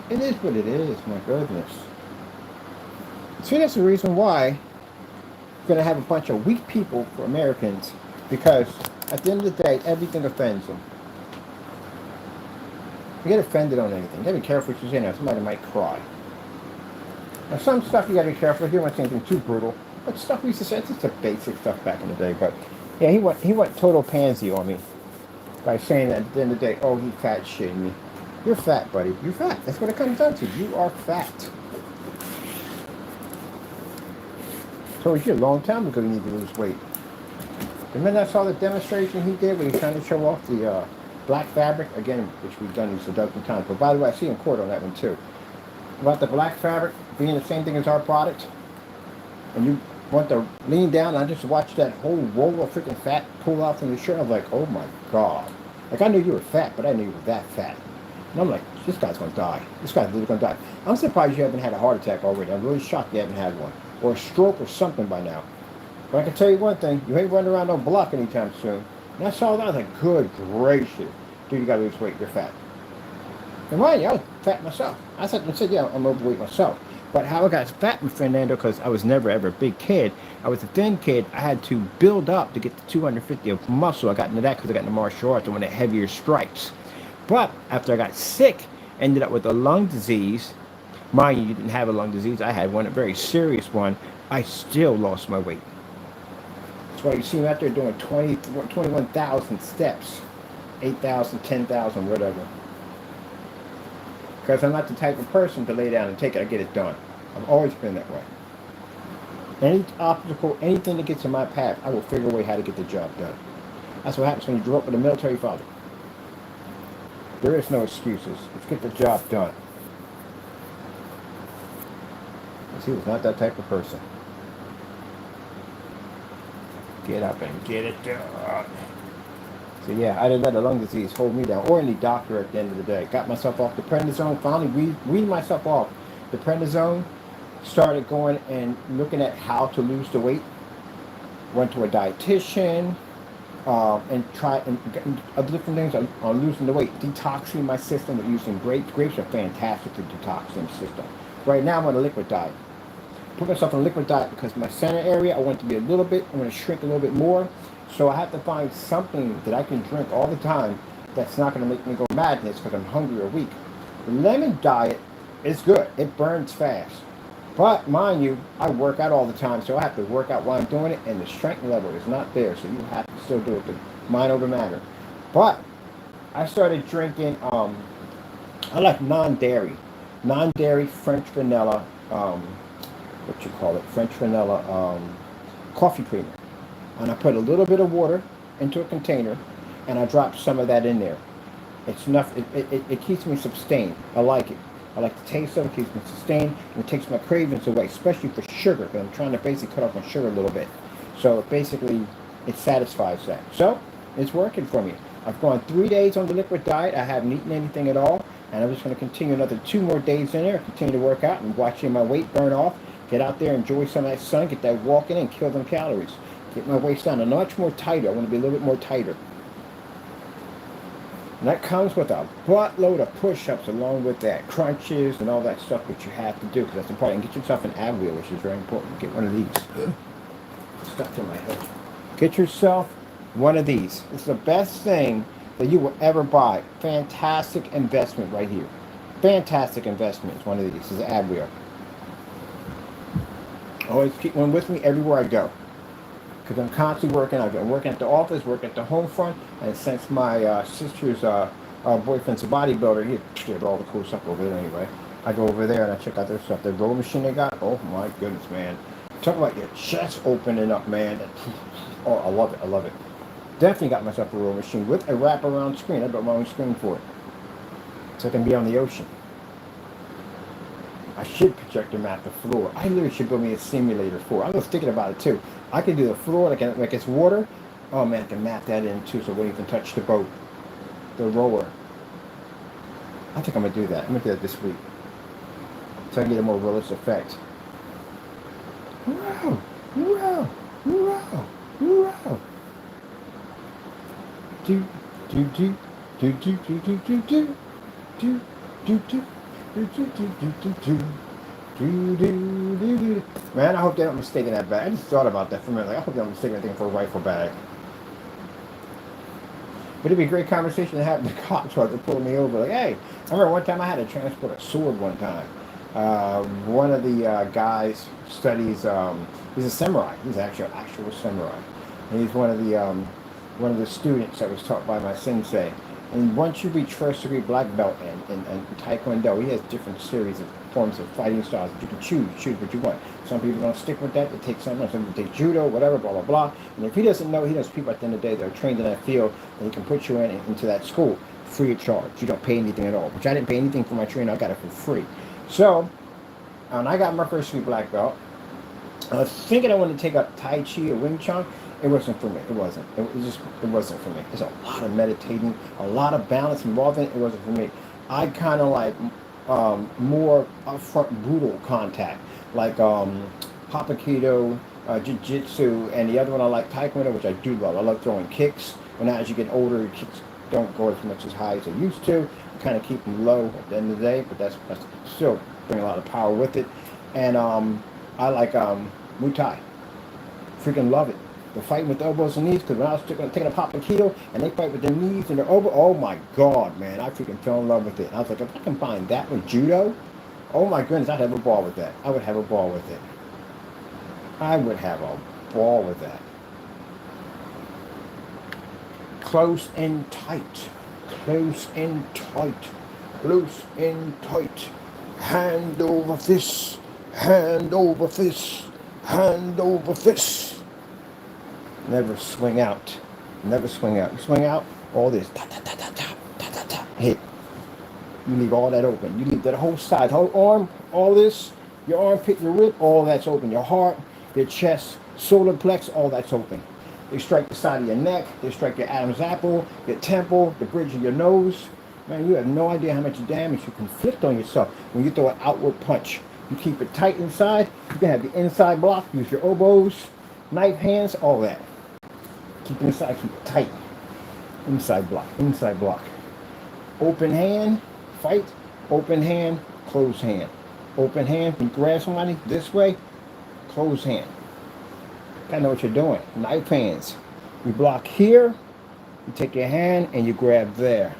it is what it is. My goodness. See, that's the reason why we're going to have a bunch of weak people for Americans, because at the end of the day, everything offends them. You get offended on anything. You got to be careful what you say now. Somebody might cry. Now, some stuff you got to be careful. You don't want to say anything too brutal. But stuff we used to say, it's just the basic stuff back in the day. But yeah, he went total pansy on me by saying that at the end of the day, oh, he fat shamed me. You're fat, buddy. You're fat. That's what it comes down to. You are fat. Told you a long time ago you need to lose weight. The minute I saw the demonstration he did when he trying to show off the black fabric, again, which we've done this a dozen times. But by the way, I see in court on that one too. About the black fabric being the same thing as our product, and you want to lean down and I just watched that whole roll of freaking fat pull out from the shirt. I was like, oh my God. Like, I knew you were fat, but I knew you were that fat. And I'm like, this guy's going to die. This guy's literally going to die. I'm surprised you haven't had a heart attack already. I'm really shocked you haven't had one. Or a stroke or something by now. But I can tell you one thing. You ain't running around no block anytime soon. And I saw that. I was like, good gracious. Dude, you got to lose weight. You're fat. And mind you, I was fat myself. I said, yeah, I'm overweight myself. But how I got fat, Fernando, because I was never ever a big kid. I was a thin kid. I had to build up to get to 250 of muscle. I got into that because I got into martial arts and went at heavier stripes. But after I got sick, ended up with a lung disease. Mind you, you didn't have a lung disease. I had one, a very serious one. I still lost my weight. That's why you see me out there doing 21,000 steps, 8,000, 10,000, whatever. Because I'm not the type of person to lay down and take it. I get it done. I've always been that way. Any obstacle, anything that gets in my path, I will figure a way how to get the job done. That's what happens when you grow up with a military father. There is no excuses. Let's get the job done. Because he was not that type of person. Get up and get it done. So yeah, I didn't let a lung disease hold me down, or any doctor at the end of the day. Got myself off the prednisone, finally weaned myself off the prednisone, started going and looking at how to lose the weight. Went to a dietitian, and tried other different things on losing the weight. Detoxing my system with using grapes. Grapes are fantastic to detox the system. Right now I'm on a liquid diet. Put myself on a liquid diet because my center area, I want to be I want to shrink a little bit more. So I have to find something that I can drink all the time that's not going to make me go madness because I'm hungry or weak. The lemon diet is good. It burns fast. But mind you, I work out all the time, so I have to work out while I'm doing it, and the strength level is not there, so you have to still do it. The mind over matter. But I started drinking, I like non-dairy French vanilla, French vanilla coffee creamer. And I put a little bit of water into a container, and I drop some of that in there. It's enough. It keeps me sustained. I like it. I like the taste of it. Keeps me sustained, and it takes my cravings away, especially for sugar, because I'm trying to basically cut off my sugar a little bit. So basically, it satisfies that. So it's working for me. I've gone 3 days on the liquid diet. I haven't eaten anything at all, and I'm just going to continue another 2 more days in there. Continue to work out and watching my weight burn off. Get out there, enjoy some of that sun, get that walking in, and kill them calories. Get my waist down. I'm much more tighter. I want to be a little bit more tighter. And that comes with a buttload of push-ups along with that, crunches and all that stuff that you have to do, because that's important. And get yourself an ab wheel, which is very important. Get one of these. Stuck in my head. Get yourself one of these. It's the best thing that you will ever buy. Fantastic investment right here. Fantastic investment is one of these. This is an ab wheel. Always keep one with me everywhere I go. Because I'm constantly working. I've been working at the office, working at the home front, and since my sister's boyfriend's a bodybuilder, he did all the cool stuff over there anyway. I go over there and I check out their stuff. Their row machine they got, oh my goodness, man. Talk about your chest opening up, man. Oh, I love it, I love it. Definitely got myself a row machine with a wraparound screen. I built my own screen for it. So I can be on the ocean. I should project them at the floor. I literally should build me a simulator for it. I was thinking about it too. I can do the floor like it's water. Oh man, I can map that in too so it won't even touch the boat. The rower. I think I'm going to do that. I'm going to do that this week. So I can get a more realistic effect. Wow. Wow. Hoorah! Hoorah! Do, do, do, do, do, do, do, do, do, do, do, do, do, do, do, do, do, do. Do, do, do, do. Man, I hope they don't mistake that bag. I just thought about that for a minute. Like, I hope they don't mistake anything for a rifle bag. But it'd be a great conversation to have with the cops while they're pulling me over. Like, hey, I remember one time I had to transport a sword one time. One of the guys studies. He's a samurai. He's actually an actual samurai, and he's one of the students that was taught by my sensei. And once you reach first degree black belt in Taekwondo, he has different series of forms of fighting styles that you can choose what you want. Some people don't stick with that, they take something else, some people take judo, whatever, blah, blah, blah. And if he doesn't know, he knows people at the end of the day that are trained in that field, and he can put you into that school free of charge. You don't pay anything at all, which I didn't pay anything for my training, I got it for free. So, when I got my first degree black belt, I was thinking I wanted to take up Tai Chi or Wing Chun. It wasn't for me. It wasn't. It wasn't for me. There's a lot of meditating, a lot of balance involved in it. It wasn't for me. I kind of like more upfront, brutal contact, like Hapkido, Jiu-Jitsu, and the other one I like Taekwondo, which I do love. I love throwing kicks. But now as you get older, your kicks don't go as much as high as they used to. You kind of keep them low at the end of the day, but that's still bring a lot of power with it. And I like Muay Thai. Freaking love it. The fighting with elbows and knees, because when I was taking a pop and keto and they fight with their knees and their elbow, oh my God, man, I freaking fell in love with it. And I was like, if I can find that with judo, oh my goodness, I'd have a ball with that. I would have a ball with it. I would have a ball with that. Close and tight. Close and tight. Close and tight. Hand over fist. Hand over fist. Hand over fist. Never swing out. Never swing out. You swing out, all this. Ta, ta, ta, ta, ta, ta, ta, ta, hit. You leave all that open. You leave that whole side, whole arm, all this, your armpit, your rib, all that's open. Your heart, your chest, solar plex, all that's open. They strike the side of your neck. They strike your Adam's apple, your temple, the bridge of your nose. Man, you have no idea how much damage you can inflict on yourself when you throw an outward punch. You keep it tight inside. You can have the inside block. Use your elbows, knife hands, all that. Keep it inside, keep it tight. Inside block, inside block. Open hand, fight. Open hand, close hand. Open hand, you grab somebody this way, close hand. Gotta know what you're doing. Knife hands. You block here, you take your hand and you grab there.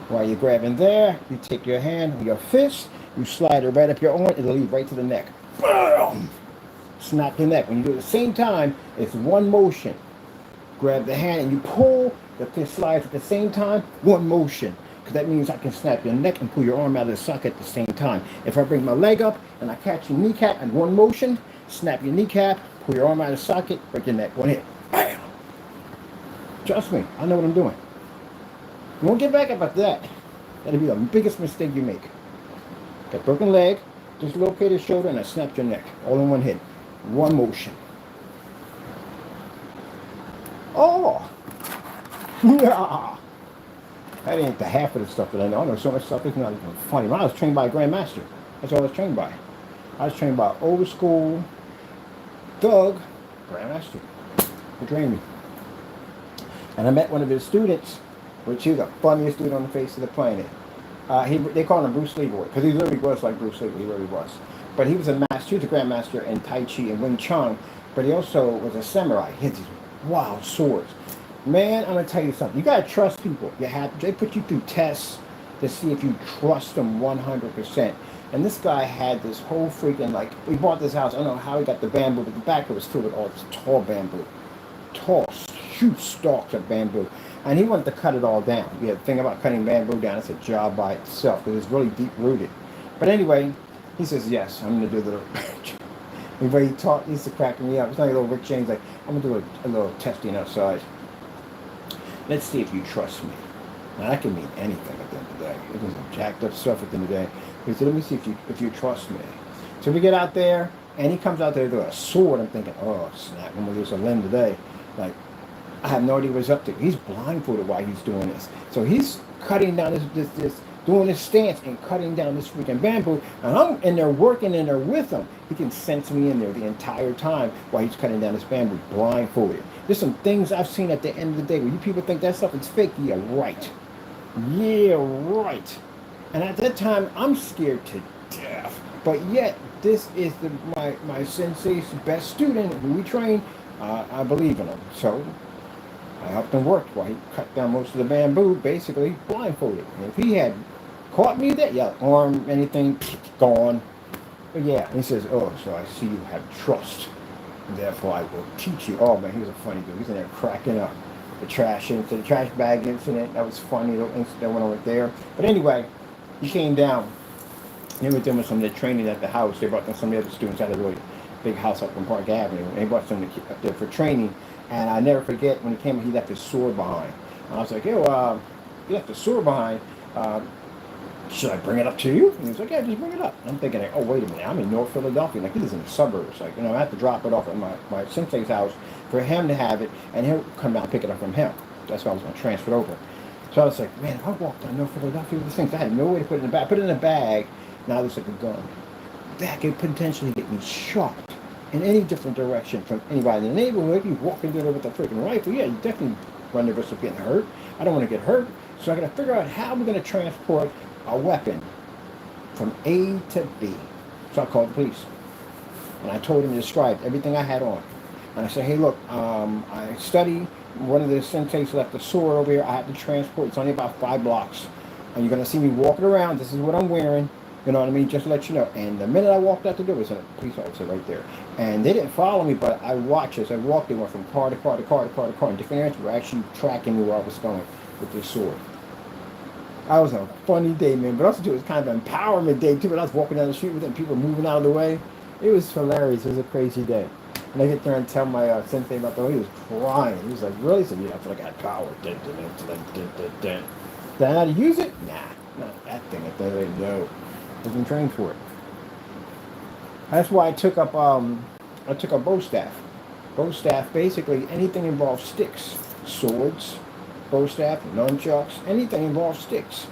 While you're grabbing there, you take your hand with your fist, you slide it right up your arm, it'll lead right to the neck. Boom! Snap your neck. When you do it at the same time, it's one motion. Grab the hand and you pull, the fist slides at the same time, one motion. Because that means I can snap your neck and pull your arm out of the socket at the same time. If I bring my leg up and I catch your kneecap in one motion, snap your kneecap, pull your arm out of the socket, break your neck. One hit. Bam! Trust me, I know what I'm doing. You won't get back up after that. That'll be the biggest mistake you make. Got broken leg, dislocated shoulder, and I snapped your neck. All in one hit. One motion. Oh! Yeah! That ain't the half of the stuff that I know. I know so much stuff, it's not even funny. When I was trained by a grandmaster, that's all I was trained by. I was trained by old school thug grandmaster who trained me. And I met one of his students, which he was the funniest dude on the face of the planet. They call him Bruce Lee boy, because he literally was like Bruce Lee. He really was. But he was a master. He was a grandmaster in Tai Chi and Wing Chun. But he also was a samurai. He had these wild swords. Man, I'm gonna tell you something. You gotta trust people. They put you through tests to see if you trust them 100%. And this guy had this whole freaking, like, we bought this house. I don't know how he got the bamboo, but the back it was filled with all this tall bamboo, tall, huge stalks of bamboo. And he wanted to cut it all down. Yeah, the thing about cutting bamboo down, it's a job by itself because it's really deep rooted. But anyway, he says, yes, I'm going to do the but he used to crack me up. It's like a little Rick James, like, I'm going to do a little testing outside. Let's see if you trust me. Now, that can mean anything at the end of the day. It was jacked up stuff at the end of the day. He said, let me see if you trust me. So we get out there, and he comes out there with a sword. I'm thinking, oh, snap, I'm going to lose a limb today. Like, I have no idea what he's up to. He's blindfolded while he's doing this. So he's cutting down this doing this stance and cutting down this freaking bamboo. And I'm in there working in there with him. He can sense me in there the entire time while he's cutting down this bamboo blindfolded. There's some things I've seen at the end of the day where you people think that stuff is fake. Yeah, right. Yeah, right. And at that time, I'm scared to death. But yet, this is my sensei's best student who we train. I believe in him. So I helped him work while he cut down most of the bamboo, basically blindfolded. And if he had caught me there, yeah, arm, anything, gone. But yeah, he says, oh, so I see you have trust. Therefore, I will teach you. Oh, man, he was a funny dude. He's in there cracking up. The trash incident, the trash bag incident, that was funny, the incident that went on right there. But anyway, he came down. They were doing some of the training at the house. They brought them, some of the other students had a really big house up on Park Avenue. And they brought some up there for training. And I never forget when he came, he left his sword behind. And I was like, yo, you left the sword behind. Should I bring it up to you? And he was like, yeah, just bring it up. And I'm thinking, like, oh, wait a minute, I'm in North Philadelphia. Like, he lives in the suburbs. Like, I have to drop it off at my sensei's house for him to have it, and he'll come down and pick it up from him. That's why I was going to transfer it over. So I was like, man, if I walked down North Philadelphia with this thing, I had no way to put it in the bag. I put it in the bag, now it looks like a gun. That could potentially get me shot in any different direction from anybody in the neighborhood. You walk into there with a freaking rifle, yeah, you definitely run the risk of getting hurt. I don't want to get hurt, so I got to figure out how I'm going to transport a weapon from A to B. So I called the police. And I told him to describe everything I had on. And I said, hey, look, I study. One of the senseis left a sword over here. I have to transport. It's only about 5 blocks. And you're going to see me walking around. This is what I'm wearing. You know what I mean? Just to let you know. And the minute I walked out the door, there was a police officer right there. And they didn't follow me, but I watched as I walked. They went from car to car to car to car to car. And different areas were actually tracking me where I was going with this sword. I was a funny day, man, but also too, it was kind of an empowerment day too. But I was walking down the street with them, people moving out of the way. It was hilarious. It was a crazy day. And I get there and tell my sensei about the way he was crying. He was like, really? He said, yeah, I feel like I had power. Did I know how to use it? Nah, not that thing. I didn't know. I wasn't trained for it. That's why I took up a bow staff. Bow staff, basically anything involves sticks, swords, bow staff, nunchucks, anything involves sticks.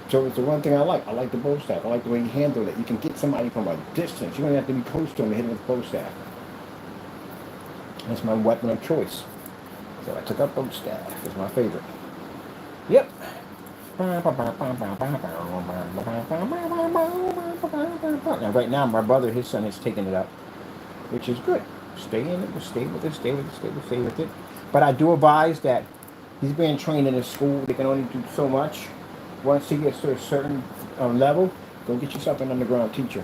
So it's the one thing I like. I like the bow staff. I like the way you handle it. You can get somebody from a distance. You don't have to be close to them to hit them with a bow staff. That's my weapon of choice. So I took up bow staff. It's my favorite. Yep. Now right now my brother, his son is taking it up, which is good. Stay in it, stay with it, stay with it, stay with it, stay with it. But I do advise that he's being trained in a school. They can only do so much. Once he gets to a certain level, go get yourself an underground teacher.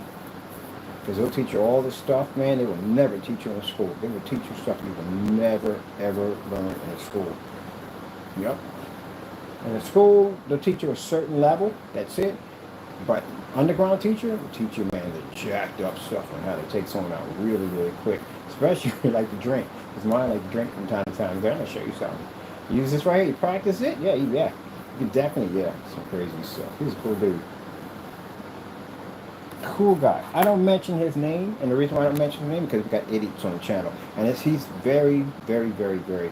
Because they'll teach you all this stuff, man. They will never teach you in school. They will teach you stuff you will never, ever learn in a school. Yep. In a school, they'll teach you a certain level. That's it. But underground teacher will teach you, man, the jacked up stuff on how to take someone out really, really quick. Especially if you like to drink. Because mine like to drink from time to time. They're going to show you something. Use this right here. You practice it? Yeah. You can definitely, some crazy stuff. He's a cool dude. Cool guy. I don't mention his name, and the reason why I don't mention his name is because we got idiots on the channel. And he's very, very, very, very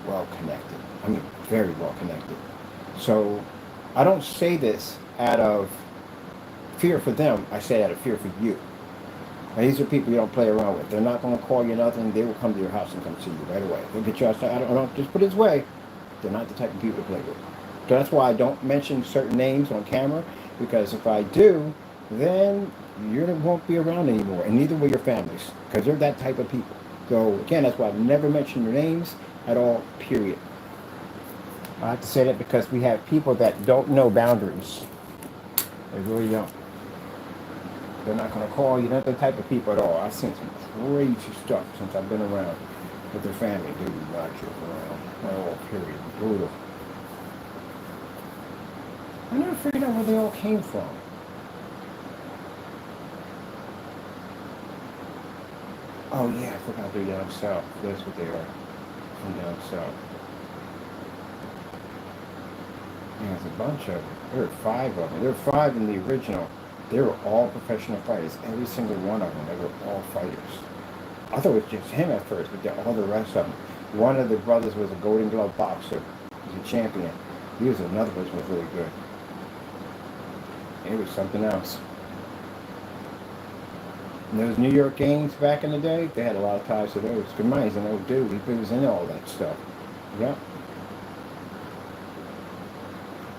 well connected. I mean, very well connected. So, I don't say this out of fear for them. I say out of fear for you. And these are people you don't play around with. They're not going to call you nothing. They will come to your house and come see you right away. They'll get you outside. I don't just put it this way. They're not the type of people to play with. So that's why I don't mention certain names on camera, because if I do, then you won't be around anymore, and neither will your families, because they're that type of people. So again, that's why I've never mentioned your names at all, period. I have to say that because we have people that don't know boundaries. They really don't. They're not going to call you. They're not the type of people at all. I've seen some crazy stuff since I've been around with their family. They do not joke around at all, period. Brutal. I never figured out where they all came from. Oh yeah, I forgot they're down south. That's what they are. From down south. Yeah, there's a bunch of them. There were 5 of them. There were 5 in the original. They were all professional fighters. Every single one of them. They were all fighters. I thought it was just him at first, but all the rest of them. One of the brothers was a Golden Glove boxer. He was a champion. He was another person who was really good. it was something else. And those New York games back in the day, they had a lot of ties to those. Good money's an old dude. He was into all that stuff. Yep.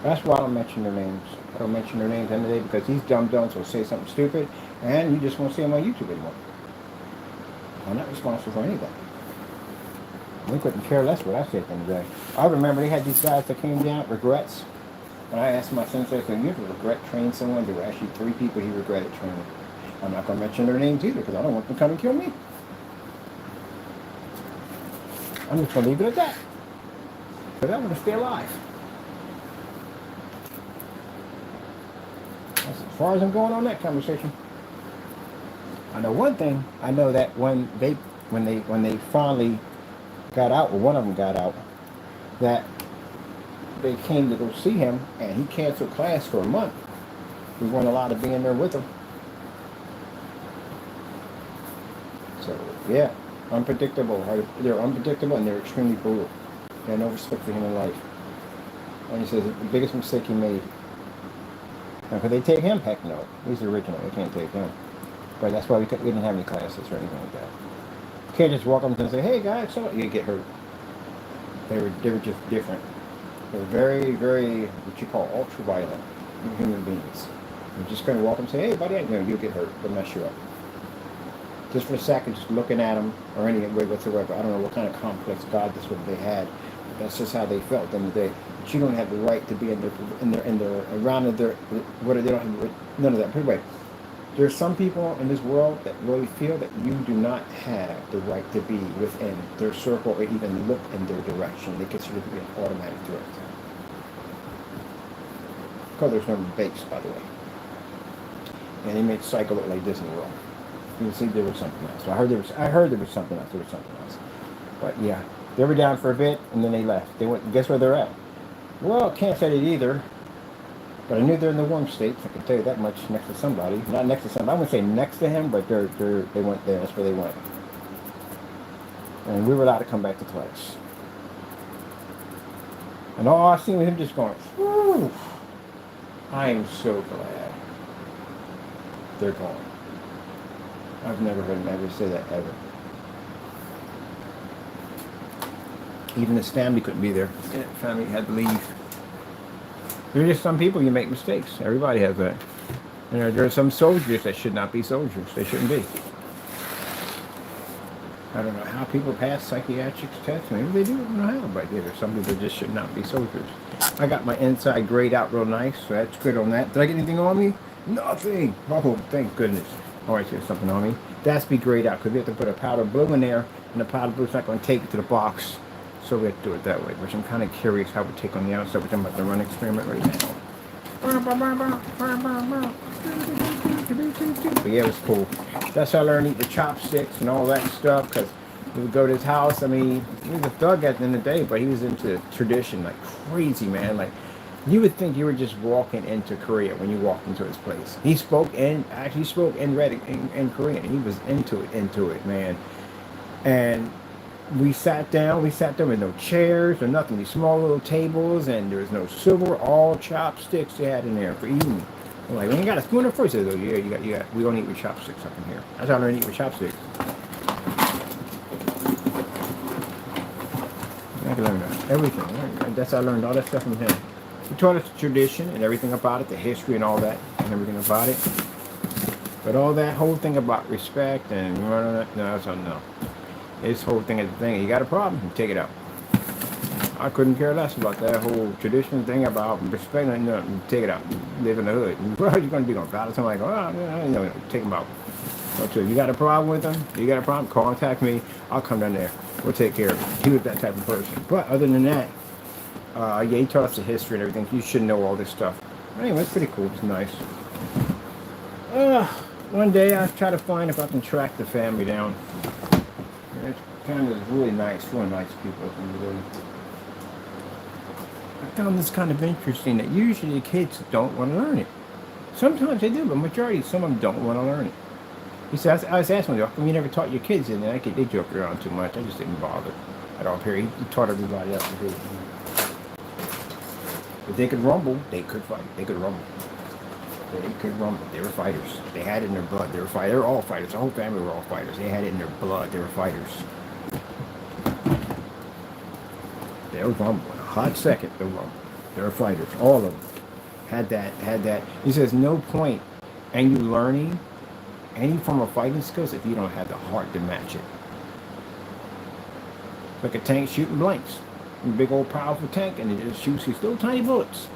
That's why I don't mention their names. I don't mention their names in the day because these dumb dumbs will say something stupid and you just won't see them on YouTube anymore. I'm not responsible for anything. We couldn't care less what I said in the day. I remember they had these guys that came down, regrets. When I asked my sensei, I said, you ever regret training someone? There were actually 3 people he regretted training. I'm not going to mention their names either because I don't want them to come and kill me. I'm just going to leave it at that. Because I want to stay alive. That's as far as I'm going on that conversation. I know one thing. I know that when they finally got out, or one of them got out, that they came to go see him, and he canceled class for a month. We weren't allowed to be in there with him. So, yeah, unpredictable. They're unpredictable, and they're extremely brutal. They have no respect for human life. And he says the biggest mistake he made. Now, could they take him? Heck no. He's the original. They can't take him. But that's why we didn't have any classes or anything like that. You can't just walk up and say, hey, guys, so you get hurt. They were just different. They were very, very, what you call ultra-violent human beings. You're just going to walk up and say, hey, buddy, you'll get hurt. They'll mess you up. Just for a second, just looking at them or any way whatsoever. I don't know what kind of complex God this what they had. But that's just how they felt in the day. But you don't have the right to be in their around their what they don't have none of that. Put it away. There's some people in this world that really feel that you do not have the right to be within their circle or even look in their direction. They consider it to be an automatic threat. Because there's no base, by the way. And they made Psycho look like Disney World. You can see there was something else. So I heard there was something else. But yeah, they were down for a bit and then they left. They went. Guess where they're at? Well, can't say it either. But I knew they're in the warm states. I can tell you that much. Next to somebody, not next to somebody. I wouldn't say next to him, but they went there. That's where they went. And we were allowed to come back to class. And all I seen was him just going, whew, I am so glad they're gone. I've never heard him ever say that ever. Even his family couldn't be there. His family had to leave. There are just some people you make mistakes. Everybody has that. And there are some soldiers that should not be soldiers. They shouldn't be. I don't know how people pass psychiatric tests. Maybe they do. I don't know how. But yeah, there's some people that just should not be soldiers. I got my inside grayed out real nice, so that's good on that. Did I get anything on me? Nothing. Oh, thank goodness. Always there's something on me. That's be grayed out because we have to put a powder blue in there, and the powder blue's not going to take it to the box. So we have to do it that way, which I'm kind of curious how we take on the outside, which I'm about to run an experiment right now. But yeah, it was cool. That's how I learned to eat the chopsticks and all that stuff, because we would go to his house. I mean, he was a thug at the end of the day, but he was into tradition like crazy, man. Like, you would think you were just walking into Korea when you walked into his place. He spoke and actually spoke and read in Korean. He was into it, man. And we sat there with no chairs or nothing. These small little tables, and there was no silver, all chopsticks they had in there for eating. I'm like, we ain't got a spoon or fork. He said, oh, yeah, you got. We don't eat with chopsticks up in here. That's how I learned to eat with chopsticks. I can learn everything. That's how I learned all that stuff from him. He taught us the tradition and everything about it, the history and all that, and everything about it. But all that whole thing about respect and no. This whole thing is the thing. You got a problem, you take it out. I couldn't care less about that whole tradition thing about respect. No, take it out. Live in the hood. What are you going to be going to battle something like, oh, take them out. So you got a problem with them? You got a problem? Contact me. I'll come down there. We'll take care of it. He was that type of person. But other than that, yeah, he taught us the history and everything. You should know all this stuff. Anyway, it's pretty cool. It's nice. One day I try to find if I can track the family down. It's kind of really nice people. I found this kind of interesting that usually the kids don't want to learn it. Sometimes they do, but majority, some of them don't want to learn it. He says, I was asking him, how come you never taught your kids? And they joke around too much. I just didn't bother at all. He taught everybody else to do it. If they could rumble, they could fight. They could rumble. They could rumble. They were fighters. They had it in their blood. They were fighters. They were all fighters. The whole family were all fighters. They had it in their blood. They were fighters. They were rumble. In a hot second, they were rumble. They were fighters. All of them had that. He says, no point in you learning any form of fighting skills if you don't have the heart to match it. Like a tank shooting blanks. A big old powerful tank, and it just shoots these little tiny bullets.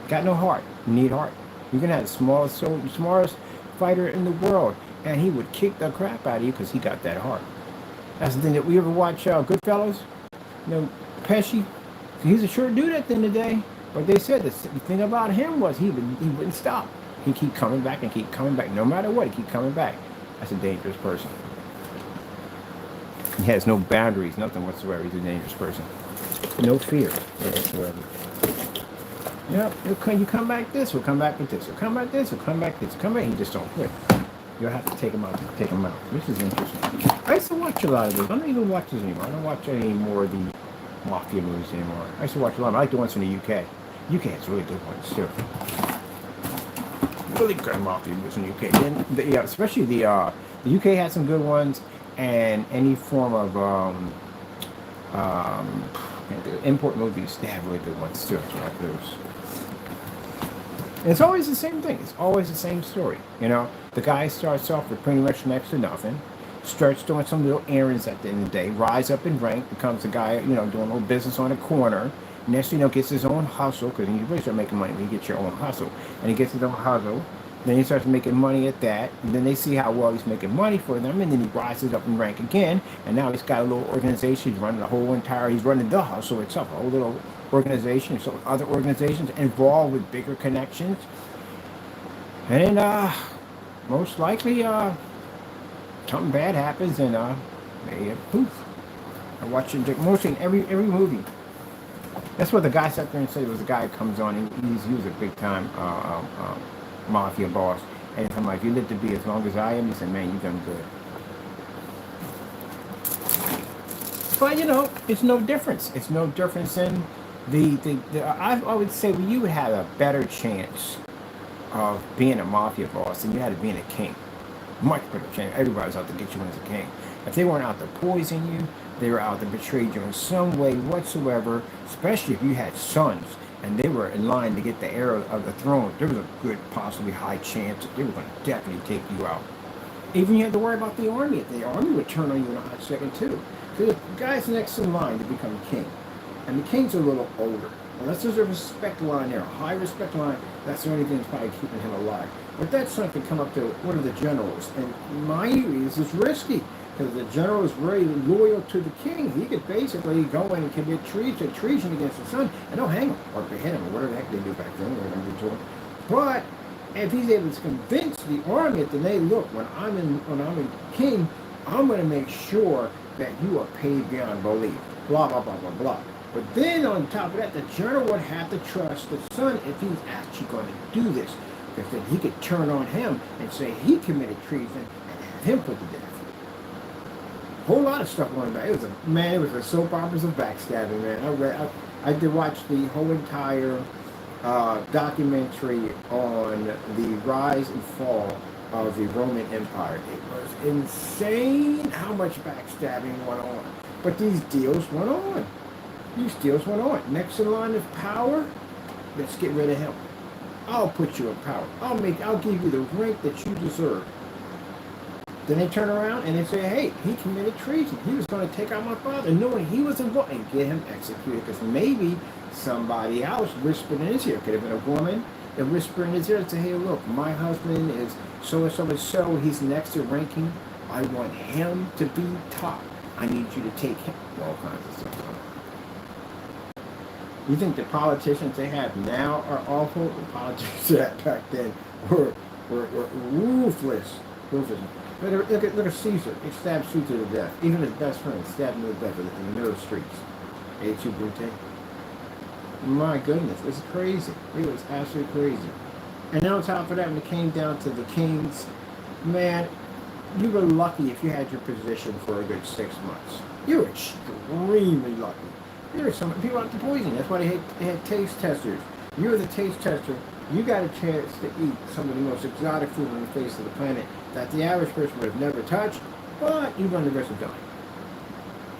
Got no heart. You need heart. You can have the smartest fighter in the world, and he would kick the crap out of you because he got that heart. That's the thing that we ever watch Goodfellas. You know, Pesci. He's a short dude at the end of the day, but they said the thing about him was he wouldn't stop. He keep coming back and keep coming back. No matter what, he keep coming back. That's a dangerous person. He has no boundaries, nothing whatsoever. He's a dangerous person. No fear whatsoever. Yep, you come back this, we'll come back with this. We'll come back this, we'll come back this. Come back, he just don't quit. You'll have to take him out. This is interesting. I used to watch a lot of those. I don't even watch this anymore. I don't watch any more of the mafia movies anymore. I used to watch a lot. I like the ones from the UK. UK has really good ones too. Really good mafia movies in the UK. And yeah, especially the UK has some good ones, and any form of import movies, they have really good ones too. Like those. And it's always the same thing. It's always the same story. You know, the guy starts off with pretty much next to nothing, starts doing some little errands at the end of the day, rise up in rank, becomes a guy, you know, doing a little business on a corner. Next, you know, gets his own hustle, because you really start making money when you get your own hustle. And he gets his own hustle. Then he starts making money at that. And then they see how well he's making money for them. And then he rises up in rank again. And now he's got a little organization. He's running he's running the hustle itself, a whole little organization. So other organizations involved with bigger connections. And most likely something bad happens, and they poof. I watch it mostly in every movie. That's what the guy sat there and said. Was the guy who comes on, and he was a big time mafia boss. And I'm like, you live to be as long as I am. He said, man, you done good. But you know, it's no difference. It's no difference in I would say you would have a better chance of being a mafia boss than you had of being a king. Much better chance. Everybody's out to get you as a king. If they weren't out to poison you, they were out to betray you in some way whatsoever, especially if you had sons and they were in line to get the heir of the throne. There was a good, possibly high chance that they were going to definitely take you out. Even you had to worry about the army. The army would turn on you in a hot second too. So the guy's next in line to become king. And the king's a little older. Unless there's a respect line there, a high respect line, that's the only thing that's probably keeping him alive. But that son could come up to one of the generals. And mind you, this is risky, because the general is very loyal to the king. He could basically go in and commit treason against the son, and they'll hang him or behead him or whatever the heck they do back then. They're going to do to him. But if he's able to convince the army that, hey, look, when I'm in king, I'm going to make sure that you are paid beyond belief. Blah, blah, blah, blah, blah. But then on top of that, the general would have to trust the son if he's actually going to do this. Because then he could turn on him and say he committed treason and have him put to death. A whole lot of stuff going back. It was a soap operas of backstabbing, man. I did watch the whole entire documentary on the rise and fall of the Roman Empire. It was insane how much backstabbing went on. But these deals went on. Next in line of power, let's get rid of him. I'll put you in power. I'll give you the rank that you deserve. Then they turn around and they say, hey, he committed treason. He was going to take out my father, knowing he was involved, and get him executed. Because maybe somebody else whispered in his ear. Could have been a woman that whispered in his ear and said, hey, look, my husband is so-and-so and so. He's next in ranking. I want him to be top. I need you to take him. All kinds of stuff. You think the politicians they have now are awful? The politicians they had back then were ruthless. Look at Caesar. He stabbed Caesar to death. Even his best friend stabbed him to death in the middle of the streets. Et tu, Brute? My goodness, it's crazy. It was absolutely crazy. And then on top of that, when it came down to the kings, man, you were lucky if you had your position for a good 6 months. You were extremely lucky. There were some people out to poison. That's why they had taste testers. You were the taste tester You got a chance to eat some of the most exotic food on the face of the planet that the average person would have never touched, but you run the risk of dying.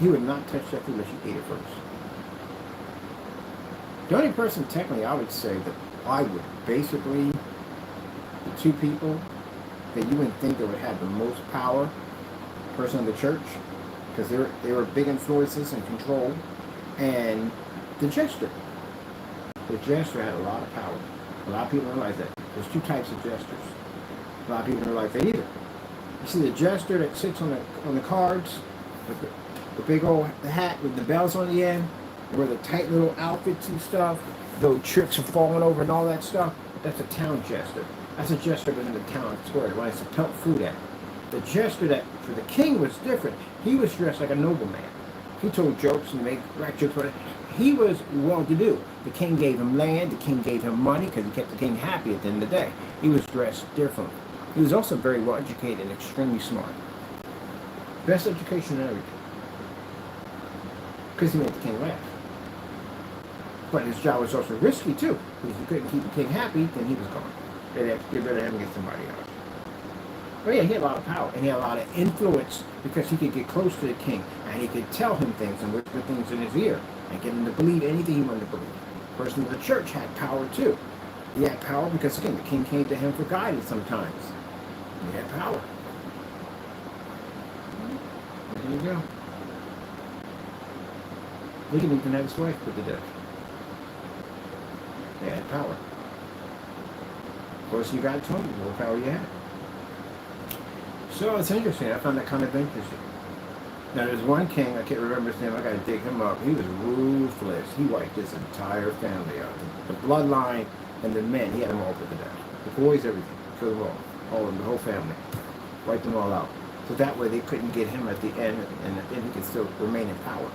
You would not touch that food unless you ate it first. The only person, technically, I would say that I would basically, the two people that you would think that would have the most power, person of the church, because they were big influences and control, and the jester. The jester had a lot of power. A lot of people don't realize that. There's two types of jesters. A lot of people don't realize that either. You see the jester that sits on the cards, with the big old hat with the bells on the end, where the tight little outfits and stuff, those tricks are falling over and all that stuff. That's a town jester. That's a jester within the town square. When it's to pelt food at. The jester that for the king was different. He was dressed like a nobleman. He told jokes and made crack jokes. He was well-to-do. The king gave him land. The king gave him money because he kept the king happy at the end of the day. He was dressed differently. He was also very well-educated and extremely smart. Best education in everything. Because he made the king laugh. But his job was also risky too. Because if he couldn't keep the king happy, then he was gone. They'd have to get rid of him and get somebody else. But yeah, he had a lot of power and he had a lot of influence because he could get close to the king and he could tell him things and whisper things in his ear and get him to believe anything he wanted to believe. The person of the church had power too. He had power because again, the king came to him for guidance sometimes. He had power. There you go. He could even have his wife put to death. They had power. Of course, you got told you what power you had. So it's interesting. I found that kind of interesting. Now there's one king, I can't remember his name, I gotta dig him up. He was ruthless. He wiped his entire family out. The bloodline and the men, he had them all put to death. The boys, everything. Killed them all of them, the whole family. Wiped them all out. So that way they couldn't get him at the end, and then he could still remain in power.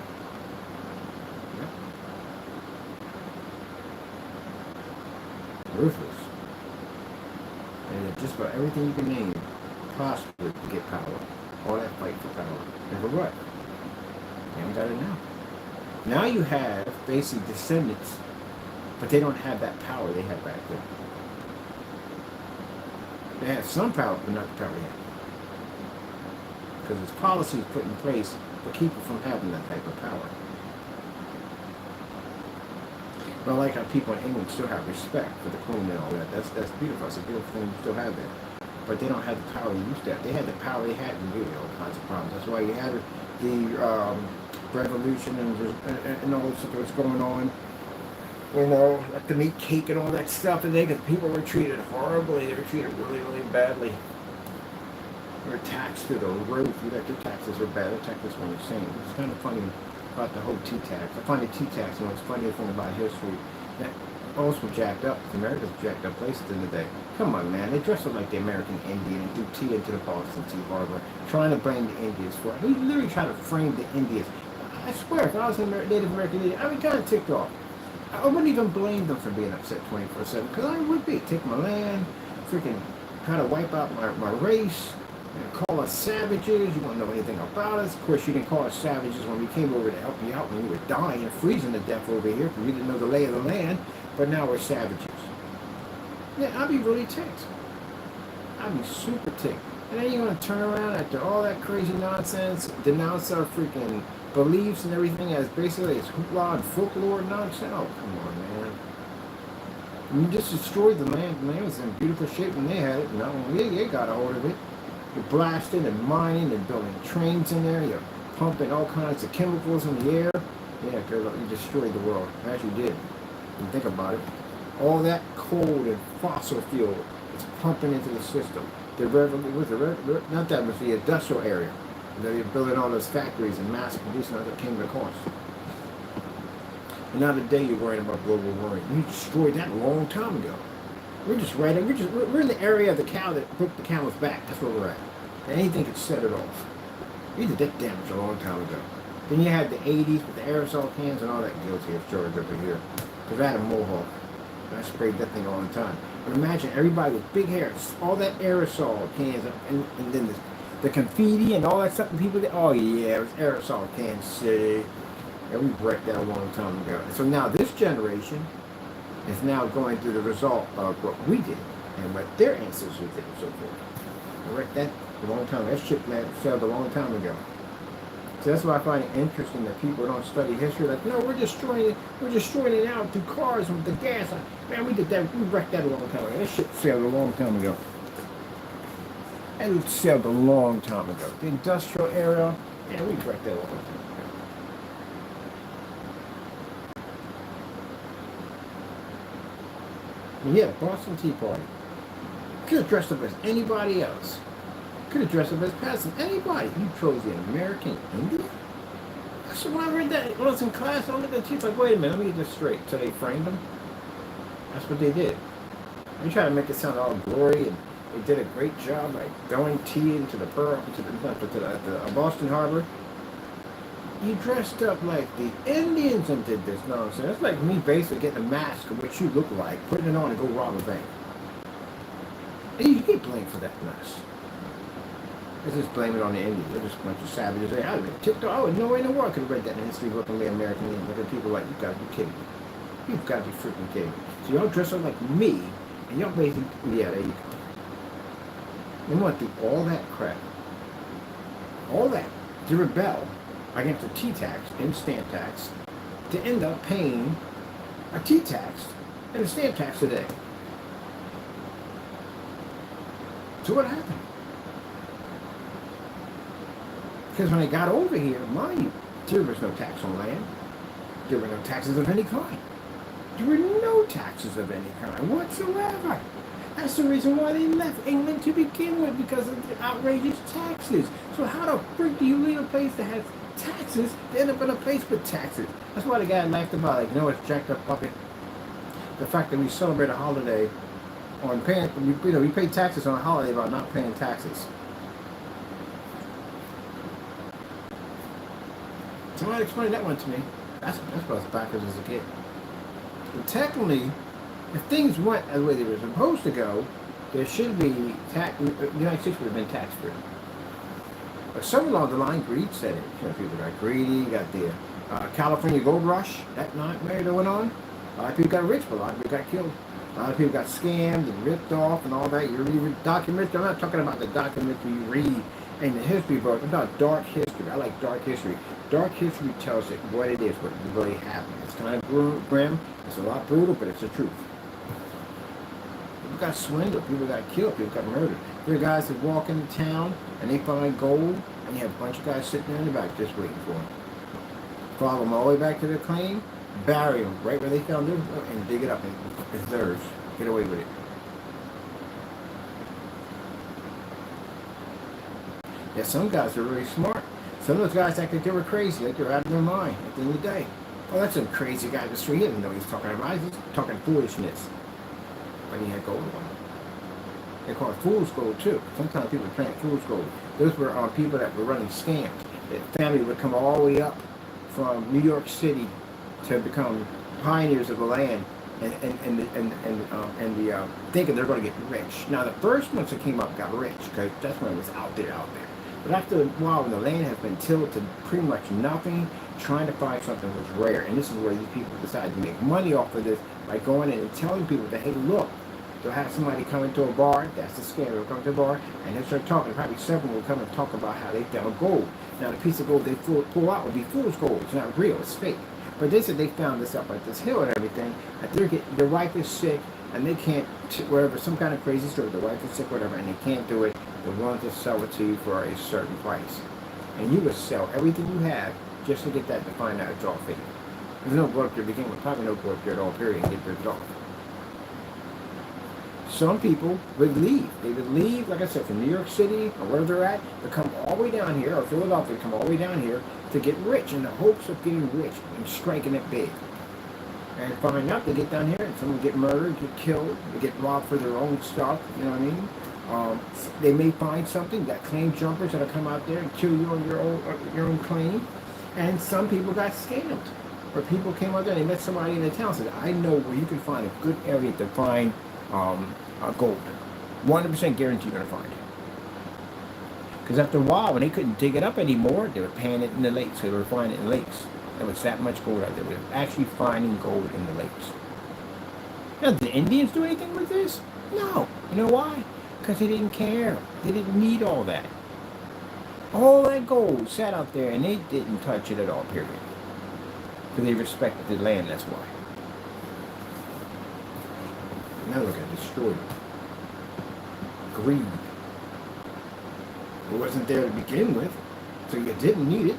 Yeah. Ruthless. And just about everything you can name prospered to get power. All that fight for power. And for what? You haven't got it now. Now you have basically descendants, but they don't have that power they had back then. They have some power, but not the power they had. Because there's policies put in place to keep you from having that type of power. But I like how people in England still have respect for the Queen and all that. That's beautiful. It's a beautiful thing you still have there. But they don't have the power they used to have. They had the power they had in really all kinds of problems. That's why you had the revolution and all the stuff that was going on. You know, like the meat cake and all that stuff. And people were treated horribly. They were treated really, really badly. They were taxed through the roof. You got your taxes are bad. Their taxes were insane. It's kind of funny about the whole tea tax. I find the tea tax, what's funny thing about history, that also jacked up. America's jacked up place at the end of the day. Come on, man. They dress up like the American Indian and do tea into the Boston Tea Harbor, trying to blame the Indians for it. We literally try to frame the Indians. I swear, if I was a Native American Indian, I'd be kind of ticked off. I wouldn't even blame them for being upset 24/7, because I would be. Take my land, freaking try to wipe out my race, and call us savages. You won't know anything about us. Of course, you didn't call us savages when we came over to help you out when you were dying and freezing to death over here because you didn't know the lay of the land. But now we're savages. Yeah, I'd be really ticked. I'd be super ticked. And then you're going to turn around after all that crazy nonsense, denounce our freaking beliefs and everything as basically it's hoopla and folklore nonsense. Oh, come on, man. You just destroyed the land. The land was in beautiful shape when they had it. No, they got a hold of it. You're blasting and mining and building trains in there. You're pumping all kinds of chemicals in the air. Yeah, girl, you destroyed the world. As you did. And think about it. All that coal and fossil fuel is pumping into the system. Not that much, the industrial area. They're building all those factories and mass producing all that came to cost. And now today you're worrying about global warming. You destroyed that a long time ago. We're in the area of the cow that broke the camel's back. That's where we're at. And anything could set it off. We did that damage a long time ago. Then you had the 80s with the aerosol cans and all that guilty of George over here. Because I had a mohawk. And I sprayed that thing all the time. But imagine everybody with big hair, all that aerosol cans, and then the confetti and all that stuff. And people, oh yeah, it was aerosol cans. See, and we wrecked that a long time ago. And so now this generation, is now going through the result of what we did and what their ancestors did and so forth. I read that a long time. That ship sailed a long time ago. So that's why I find it interesting that people don't study history. Like, no, we're destroying it. We're destroying it out through cars with the gas. Man, we did that. We wrecked that a long time ago. That ship sailed a long time ago. And it sailed a long time ago. The industrial era, yeah, we wrecked that a long time ago. And yeah, Boston Tea Party. Could have dressed up as anybody else. Could have dressed up as peasant. Anybody. You chose the American Indian? So when I read that when I was in class, I looked at the chief like, wait a minute, let me get this straight. So they framed him? That's what they did. They tried to make it sound all glory, and they did a great job by throwing tea into the Boston Harbor. You dressed up like the Indians and did this nonsense. That's like me basically getting a mask of what you look like, putting it on and go rob a bank. And you get blamed for that mess. Let's just blame it on the Indians. They're just a bunch of savages. I would have tipped off. I would no way in the world could have read that in the history book on the American Indian. Look at people like, you gotta be kidding me. You've got to be freaking kidding me. So y'all dress up like me, and y'all basically, yeah, there you go. They went through all that crap. All that to rebel against the tea tax and stamp tax to end up paying a tea tax and a stamp tax today. So what happened? Because when they got over here, mind you, there was no tax on land. There were no taxes of any kind. There were no taxes of any kind whatsoever. That's the reason why they left England to begin with, because of the outrageous taxes. So how the frick do you leave a place that has taxes to end up in a place with taxes? That's why the guy laughed about, like, you know what's jacked up puppet? The fact that we celebrate a holiday on paying, we pay taxes on a holiday about not paying taxes. Somebody explained that one to me. That's what I was backwards as a kid. But technically, if things went the way they were supposed to go, there should be the United States would have been tax-free. But somewhere along the line, greed set in. You know, people got greedy. You got the California gold rush, that nightmare that went on. A lot of people got rich, but a lot of people got killed. A lot of people got scammed and ripped off and all that. You read documentary. I'm not talking about the documentary you read in the history book. I'm about dark history. I like dark history. Dark history tells it what it is, what really happened. It's kind of grim. It's a lot brutal, but it's the truth. People got swindled. People got killed. People got murdered. There are guys that walk into town and they find gold, and you have a bunch of guys sitting there in the back just waiting for them. Follow them all the way back to their claim, bury them right where they found them, and dig it up. And it's theirs. Get away with it. Yeah, some guys are really smart. Some of those guys act like they were crazy, like they're out of their mind at the end of the day. Oh, that's a crazy guy in the street. He didn't know what he was talking about. He's talking foolishness. But he had gold on him. They call it fool's gold too. Sometimes people plant fool's gold. Those were people that were running scams. The family would come all the way up from New York City to become pioneers of the land and thinking they're going to get rich. Now the first ones that came up got rich because that's when it was out there. But after a while, when the land has been tilled to pretty much nothing, trying to find something was rare. And this is where these people decide to make money off of this by going in and telling people that, hey, look, they'll have somebody come into a bar. That's the scam. They'll come to a bar and they'll start talking. Probably several will come and talk about how they found gold. Now, the piece of gold they pull out will be fool's gold. It's not real. It's fake. But they said they found this up at this hill and everything. That their wife is sick and they can't, whatever, some kind of crazy story. The wife is sick, whatever, and they can't do it. They're willing to sell it to you for a certain price. And you would sell everything you have just to get that to find out it's all fake. There's no go up there to begin with. Probably no go up there at all, period, and get ripped off. Some people would leave. They would leave, like I said, from New York City or wherever they're at, to come all the way down here, or Philadelphia, come all the way down here to get rich in the hopes of getting rich and striking it big. And find out they get down here and someone get murdered, get killed, they get robbed for their own stuff, you know what I mean? They may find something, got claim jumpers that'll come out there and kill you on your own claim. And some people got scammed. Or people came out there and they met somebody in the town and said, I know where you can find a good area to find gold. 100% guarantee you're going to find it. Because after a while, when they couldn't dig it up anymore, they were paying it in the lakes. They were finding it in lakes. There was that much gold out there. They were actually finding gold in the lakes. Now, did the Indians do anything with this? No. You know why? Because they didn't care. They didn't need all that. All that gold sat out there and they didn't touch it at all, period. Because they respected the land, that's why. Now look at it, destroyed it. Greed. It wasn't there to begin with, so you didn't need it.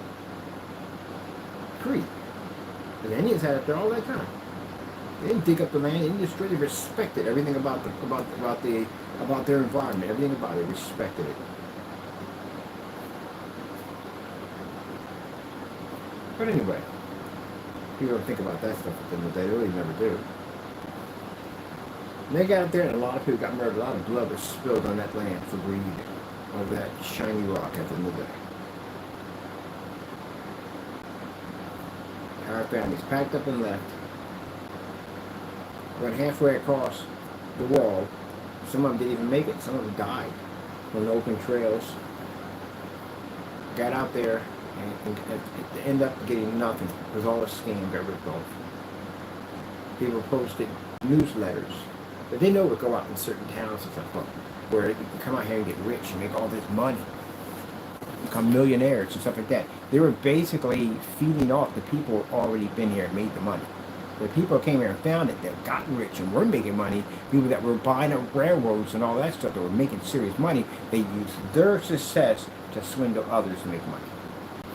Greed. The Indians had it there all that time. They didn't dig up the land, they didn't destroy it, they respected everything about their environment, everything about it, respected it. But anyway, people don't think about that stuff at the end of the day, they really never do. And they got out there and a lot of people got murdered, a lot of blood was spilled on that land for greed over that shiny rock at the end of the day. Our families packed up and left. Went halfway across the wall. Some of them didn't even make it. Some of them died on the open trails. Got out there and ended up getting nothing. It was all a scam, got ripped off. People posted newsletters. But they know it would go out in certain towns and stuff where you can come out here and get rich and make all this money. Become millionaires and stuff like that. They were basically feeding off the people who already been here and made the money. The people who came here and found it, that got rich and were making money, people that were buying up railroads and all that stuff, that were making serious money, they used their success to swindle others to make money.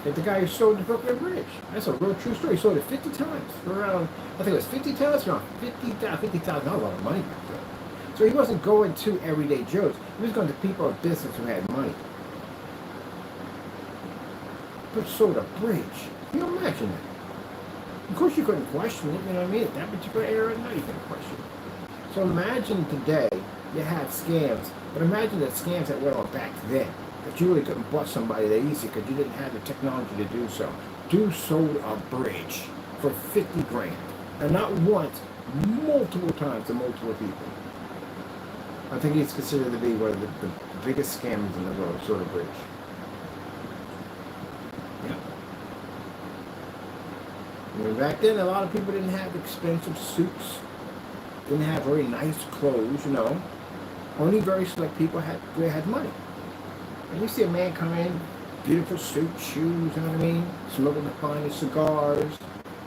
Like the guy who sold the Brooklyn Bridge. That's a real true story. He sold it 50 times for around, I think it was 50 times, around $50,000, a lot of money back then. So he wasn't going to everyday Joes. He was going to people of business who had money. But sold a bridge. Can you imagine that? Of course you couldn't question it, you know what I mean? At that particular era, no, you couldn't question it. So imagine today, you have scams, but imagine the scams that went on back then, that you really couldn't bust somebody that easy because you didn't have the technology to do so. Dude sold a bridge for 50 grand. And not once, multiple times to multiple people. I think he's considered to be one of the biggest scammers in the world, sold a bridge. Back then, a lot of people didn't have expensive suits, didn't have very nice clothes, you know. Only very select people had money. And you see a man come in, beautiful suit, shoes, you know what I mean, smoking the finest cigars,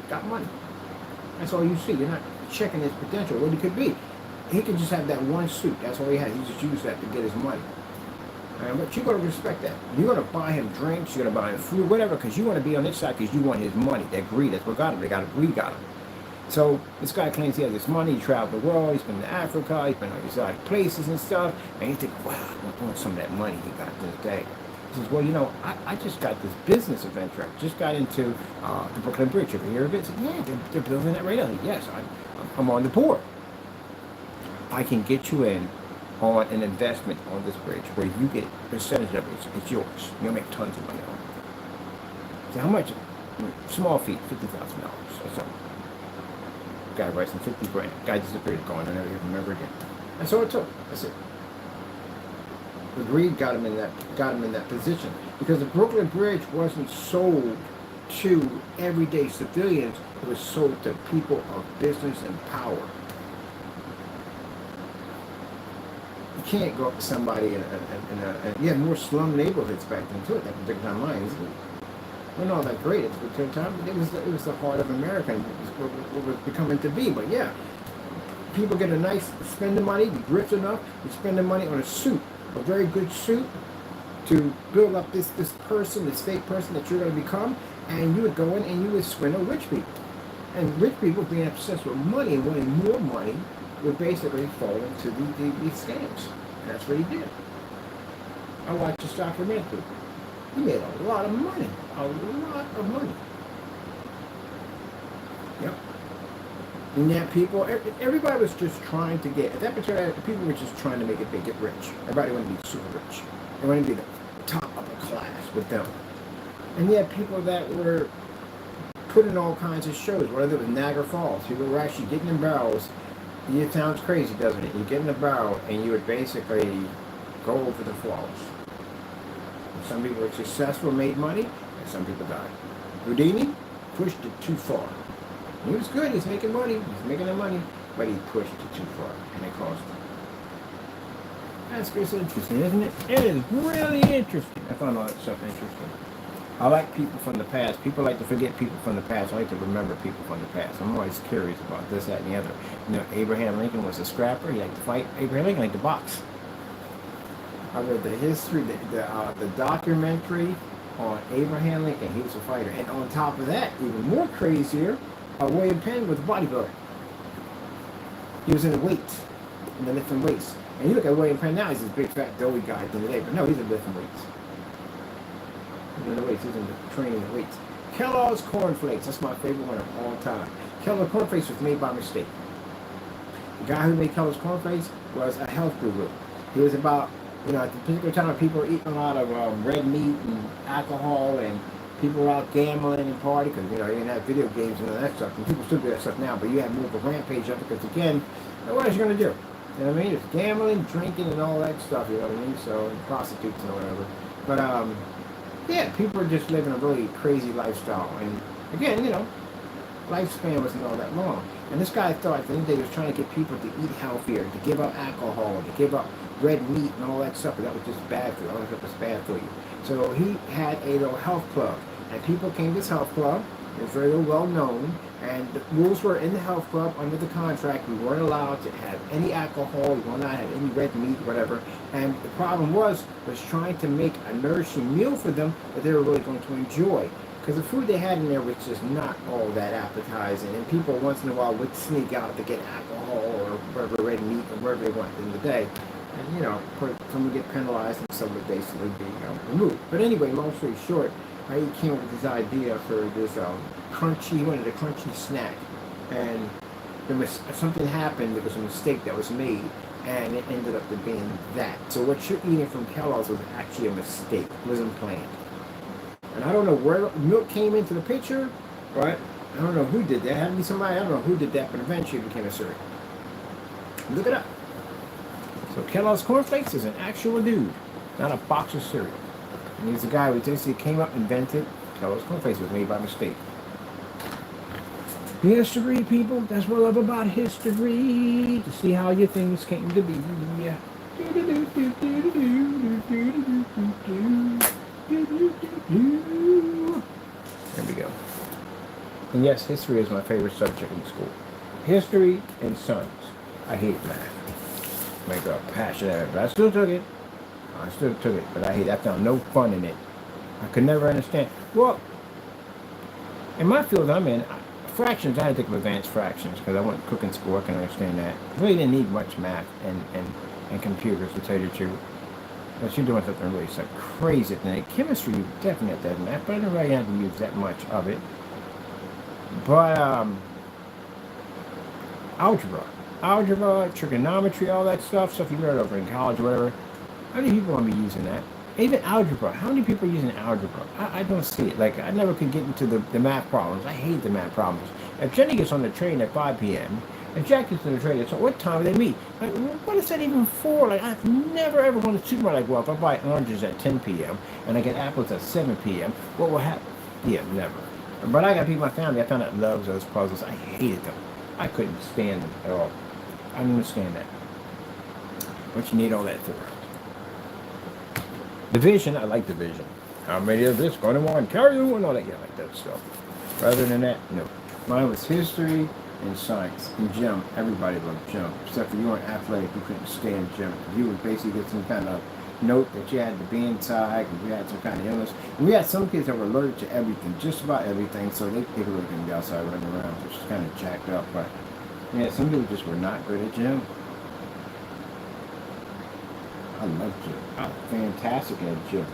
got money. That's all you see. You're not checking his potential, what he could be. He could just have that one suit. That's all he had. He just used that to get his money. But you're going to respect that. You're going to buy him drinks, you're going to buy him food, whatever, because you want to be on his side because you want his money. That greed, that's what got him. They got greed got him. So this guy claims he has this money, he traveled the world, he's been to Africa, he's been on exotic places and stuff, and you think, wow, I want some of that money he got this day. He says, well, you know, I just got this business adventure. I just got into the Brooklyn Bridge. Ever hear of it? I said, yeah, they're building that right now. Yes, I'm on the board. I can get you in on an investment on this bridge where you get a percentage of it, it's yours. You'll make tons of money on it. So how much? Small fee, $50,000 or something. Guy writes him 50 grand. Guy disappeared, gone, I never even remember again. That's all it took. That's it. The greed got him in that position. Because the Brooklyn Bridge wasn't sold to everyday civilians, it was sold to people of business and power. You can't go up to somebody in you had more slum neighborhoods back then too at that particular time. It wasn't all that great at the particular time. It was the heart of America, what was becoming to be. But yeah, people get a nice spending money, you rich enough, you spend the money on a suit, a very good suit, to build up this person, this fake person that you're going to become, and you would go in and you would swindle rich people. And rich people being obsessed with money and wanting more money would basically fall into these scams. And that's what he did. I watched this documentary. He made a lot of money. A lot of money. Yep. And yet people, everybody was just trying to get, at that particular time, people were just trying to make it big, get rich. Everybody wanted to be super rich. They wanted to be the top upper class with them. And yet people that were put in all kinds of shows, whether it was Niagara Falls, people were actually getting in barrels. It sounds crazy, doesn't it? You get in a barrel and you would basically go over the falls. Some people were successful, made money, and some people died. Houdini pushed it too far. He was good, he's making money, he's making the money, but he pushed it too far, and it cost him. That's just interesting, isn't it? It is really interesting. I found all that stuff interesting. I like people from the past. People like to forget people from the past. I like to remember people from the past. I'm always curious about this, that, and the other. You know, Abraham Lincoln was a scrapper. He liked to fight. Abraham Lincoln liked to box. I read the history, the documentary on Abraham Lincoln. He was a fighter. And on top of that, even more crazier, William Penn was a bodybuilder. He was in the weights, in the lifting weights. And you look at William Penn now, he's this big fat doughy guy at the end of the day. But no, he's in lifting weights. He's in the weights. He's in the training the weights. Kellogg's Corn Flakes. That's my favorite one of all time. Kellogg's Corn Flakes was made by mistake. The guy who made Kellogg's Corn Flakes was a health guru. He was about, you know, at the particular time people were eating a lot of red meat and alcohol, and people were out gambling and partying because, you know, you didn't have video games and all that stuff. And people still do that stuff now, but you have more of a rampage of it because, again, what else are you going to do? You know what I mean? It's gambling, drinking, and all that stuff, you know what I mean? So, and prostitutes and whatever. But, yeah, people are just living a really crazy lifestyle. And, again, you know, lifespan wasn't all that long. And this guy thought at the end of the day he was trying to get people to eat healthier, to give up alcohol, to give up red meat and all that stuff, but that was just bad for you. All that stuff was bad for you. So he had a little health club, and people came to this health club. It was very well known, and the rules were in the health club under the contract. We weren't allowed to have any alcohol. We weren't allowed to have any red meat, whatever. And the problem was trying to make a nourishing meal for them that they were really going to enjoy. Because the food they had in there was just not all that appetizing, and people once in a while would sneak out to get alcohol or whatever, red meat or whatever they wanted in the day. And, you know, some would get penalized and some would basically be removed. But anyway, long story short, he came up with this idea for this he wanted a crunchy snack. And there was something happened, there was a mistake that was made, and it ended up being that. So what you're eating from Kellogg's was actually a mistake, it wasn't planned. And I don't know where milk came into the picture, but I don't know who did that. It had to be somebody, I don't know who did that, but eventually it became a cereal. Look it up. So Kellogg's Corn Flakes is an actual dude, not a box of cereal. And he's the guy who basically came up, invented Kellogg's Corn Flakes. Was made by mistake. History, people. That's what I love about history. To see how your things came to be. There we go. And yes, history is my favorite subject in school. History and science. I hate math. Make a passion at it, but I still took it. But I found no fun in it. I could never understand. Well, in my field I'm in, fractions, I had to take advanced fractions because I went to cooking school. I can understand that. Really didn't need much math and computers, to tell you the truth. But you're doing something really so crazy. And chemistry, you definitely have to have math, but I didn't really have to use that much of it. But algebra, trigonometry, all that stuff you learn over in college or whatever. How many people want to be using that? Even algebra. How many people are using algebra? I don't see it. Like, I never could get into the math problems. I hate the math problems. If Jenny gets on the train at 5 p.m., if Jack gets on the train, so what time do they meet? Like, what is that even for? Like, I've never ever gone to the supermarket. Like, well, if I buy oranges at 10 p.m. and I get apples at 7 p.m., what will happen? Yeah, never. But I got people in my family I found out loves those puzzles. I hated them. I couldn't stand them at all. I don't understand that. What you need all that for? Division, I like division. How many of this? Going to one, carry one, all that. Yeah, I like that stuff. Rather than that, no. Mine was history and science. And gym, everybody loved gym. Except for you weren't athletic, you couldn't stand gym. You would basically get some kind of note that you had to be inside, because you had some kind of illness. And we had some kids that were allergic to everything, just about everything, so they really couldn't be outside running around, which is kind of jacked up. But yeah, some people just were not good at gym. I love gym. I'm fantastic at gym.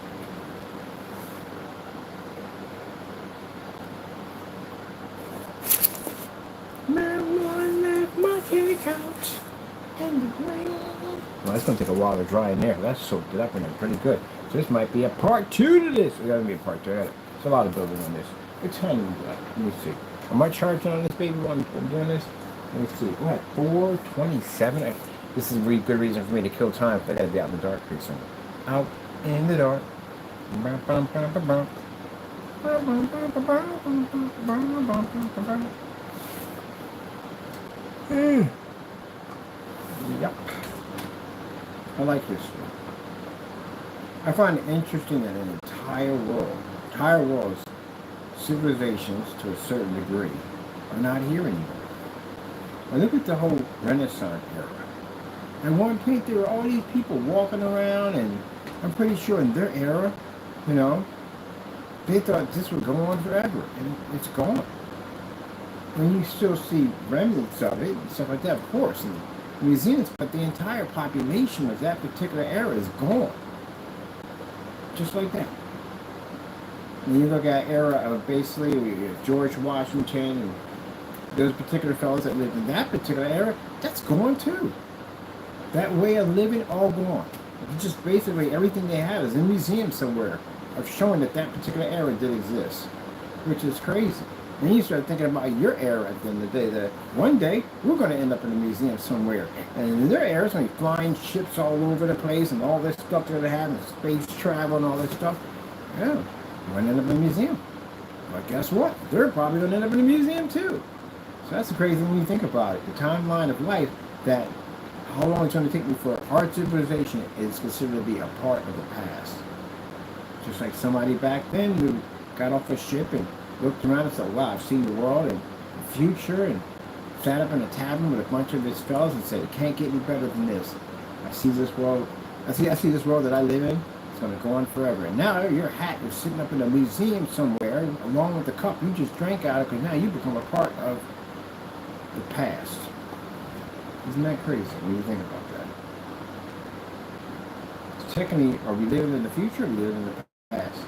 Marijuana left my kitty couch and the rain. Well, it's going to take a while to dry in there. That's soaked it up and it's pretty good. So this might be a part 2 to this. It's got to be a part 2. There's a lot of building on this. What time is that? Let me see. Am I charging on this baby while I'm doing this? Let me see. What? 4:27? This is a really good reason for me to kill time, but I'd be out in the dark pretty soon. Out in the dark. Yep. I like history. I find it interesting that an entire world's civilizations to a certain degree are not here anymore. I look at the whole Renaissance era. At one point, there were all these people walking around, and I'm pretty sure in their era, you know, they thought this would go on forever, and it's gone. And you still see remnants of it and stuff like that, of course, in museums, but the entire population of that particular era is gone. Just like that. When you look at era of basically George Washington and those particular fellows that lived in that particular era, that's gone too. That way of living, all gone. It's just basically everything they have is in a museum somewhere of showing that that particular era did exist, which is crazy. And you start thinking about your era at the end of the day, that one day we're going to end up in a museum somewhere. And in their era, it's going to be flying ships all over the place and all this stuff that they have, and space travel and all this stuff. Yeah, we're going to end up in a museum. But guess what? They're probably going to end up in a museum too. So that's the crazy when you think about it. The timeline of life, that how long it's going to take me for our civilization is considered to be a part of the past. Just like somebody back then who got off a ship and looked around and said, wow, I've seen the world and the future, and sat up in a tavern with a bunch of his fellas and said, it can't get any better than this. I see this world that I live in. It's going to go on forever. And now your hat is sitting up in a museum somewhere along with the cup you just drank out of, because now you become a part of the past. Isn't that crazy when you think about that? Technically, are we living in the future or are we living in the past?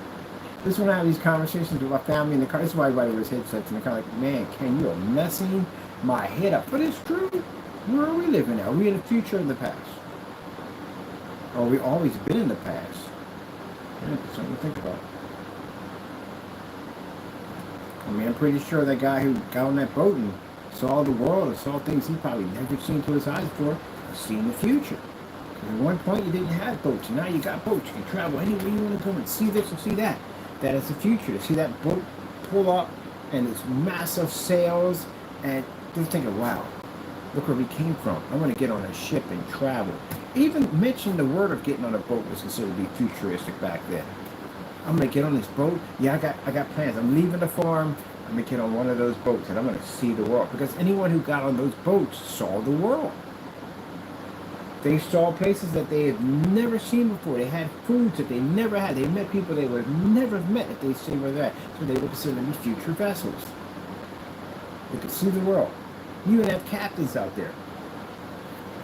This is when I have these conversations with my family in the car. This is why everybody wears headsets in the car. Like, man, Ken, you are messing my head up. But it's true. Where are we living now? Are we in the future or in the past? Or have we always been in the past? Yeah, that's something to think about. I mean, I'm pretty sure that guy who got on that boat and saw the world and saw things he probably never seen to his eyes before, seen the future. Because at one point you didn't have boats, and now you got boats. You can travel anywhere you want to go and see this and see that. That is the future. To see that boat pull up and its massive sails, and just thinking, wow, look where we came from. I want to get on a ship and travel. Even mention the word of getting on a boat was considered to be futuristic back then. I'm going to get on this boat. Yeah, I got plans. I'm leaving the farm. I'm going to get on one of those boats, and I'm going to see the world. Because anyone who got on those boats saw the world. They saw places that they had never seen before. They had foods that they never had. They met people they would have never met if they stayed where they're at. So they were considered to be future vessels. They could see the world. You would have captains out there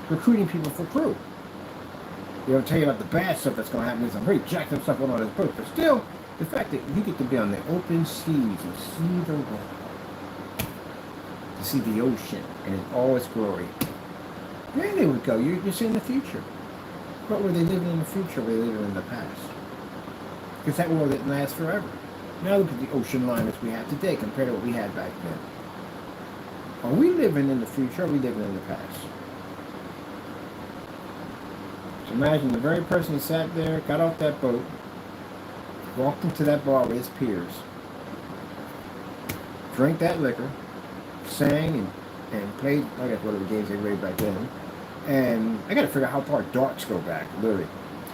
recruiting people for crew. They don't tell you about the bad stuff that's going to happen. There's some very jacked up stuff going on this boat. But still, the fact that you get to be on the open seas and see the world, to see the ocean and in all its glory. There they would go. You're seeing the future. But were they living in the future or were they living in the past? Because that world didn't last forever. Now look at the ocean liners we have today compared to what we had back then. Are we living in the future or are we living in the past? So imagine the very person who sat there, got off that boat, walked into that bar with his peers, drank that liquor, sang and played, I guess, whatever games they played back then. And I got to figure out how far darts go back, literally.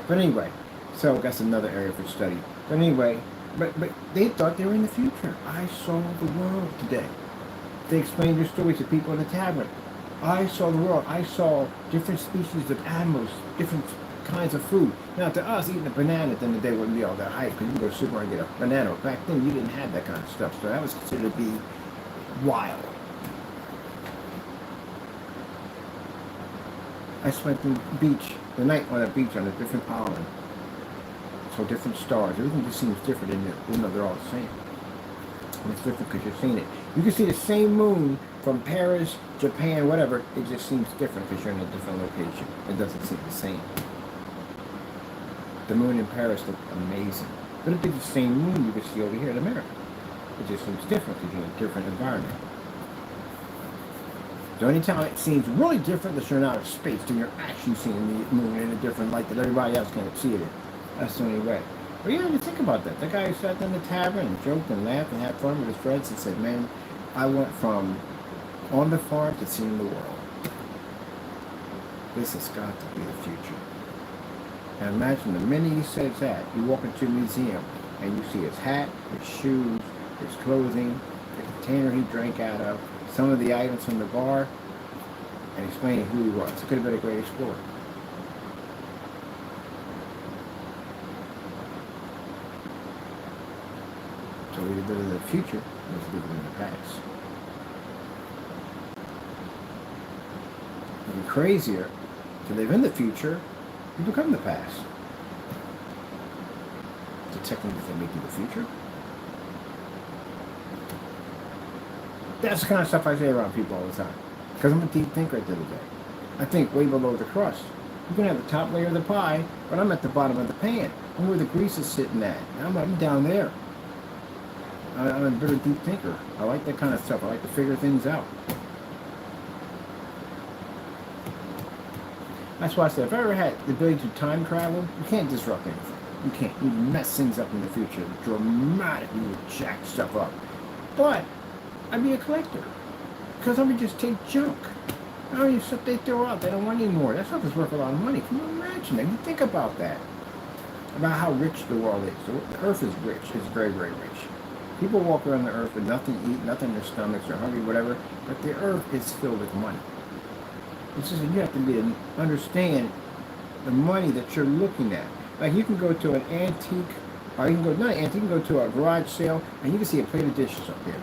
But anyway, so that's another area for study. But anyway, but they thought they were in the future. I saw the world today. They explained their stories to people in the tavern. I saw the world. I saw different species of animals, different kinds of food. Now, to us, eating a banana at the end of the day wouldn't be all that hype, because you can go to the supermarket and get a banana. Back then, you didn't have that kind of stuff, so that was considered to be wild. I spent the night on a beach on a different island. So different stars. Everything just seems different in there, even though they're all the same. And it's different because you're seeing it. You can see the same moon from Paris, Japan, whatever. It just seems different because you're in a different location. It doesn't seem the same. The moon in Paris looked amazing. But it'd be the same moon you could see over here in America. It just seems different because you're in a different environment. The only time it seems really different is you're in outer space, then you're actually seeing the moon in a different light that everybody else can't see it in. That's the only way. But yeah, you think about that. The guy who sat in the tavern and joked and laughed and had fun with his friends and said, man, I went from on the farm to seeing the world. This has got to be the future. And imagine the minute he says that, you walk into a museum and you see his hat, his shoes, his clothing, the container he drank out of, some of the items from the bar, and explaining who he was. It could have been a great explorer. So we live in the future, let's live in the past. It'd be crazier to live in the future and become the past. So technically they make you the future. That's the kind of stuff I say around people all the time. Because I'm a deep thinker at the end of the day. I think way below the crust. You can have the top layer of the pie, but I'm at the bottom of the pan. I'm where the grease is sitting at. I'm down there. I'm a very deep thinker. I like that kind of stuff. I like to figure things out. That's why I said, if I ever had the ability to time travel, you can't disrupt anything. You can't. You mess things up in the future. Dramatically jack stuff up. But I'd be a collector. Because I would just take junk. I mean, stuff they throw out, they don't want anymore. That stuff is worth a lot of money. Can you imagine that? You think about that. About how rich the world is. The earth is rich. It's very, very rich. People walk around the earth with nothing to eat, nothing in their stomachs, they're hungry, whatever. But the earth is filled with money. It's just that you have to understand the money that you're looking at. Like you can go to an antique, or you can go, not an antique, you can go to a garage sale, and you can see a plate of dishes up there.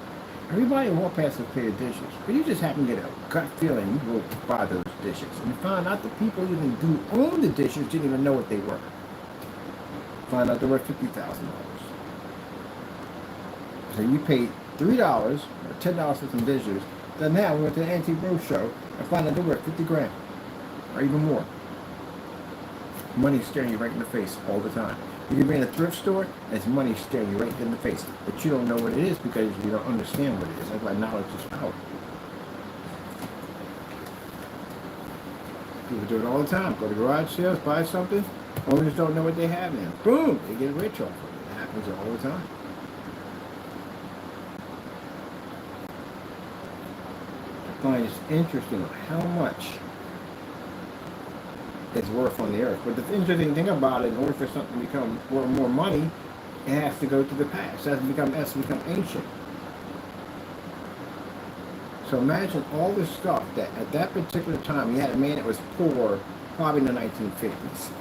Everybody will walk past a plate of dishes, but you just happen to get a gut feeling you will buy those dishes. And you find out the people even do own the dishes didn't even know what they were. Find out they were $50,000. So you paid $3 or $10 for some dishes. Then now we went to the Antique Roadshow and find out they were 50 grand or even more. Money staring you right in the face all the time. You can be in a thrift store and it's money staring you right in the face, but you don't know what it is because you don't understand what it is. That's why knowledge is power. People do it all the time. Go to garage sales, buy something. Owners don't know what they have in. Boom! They get rich off of it. It happens all the time. I find it's interesting how much it's worth on the earth. But the interesting thing about it, in order for something to become worth more money, it has to go to the past. It has to become ancient. So imagine all the stuff that at that particular time, you had a man that was poor, probably in the 1950s.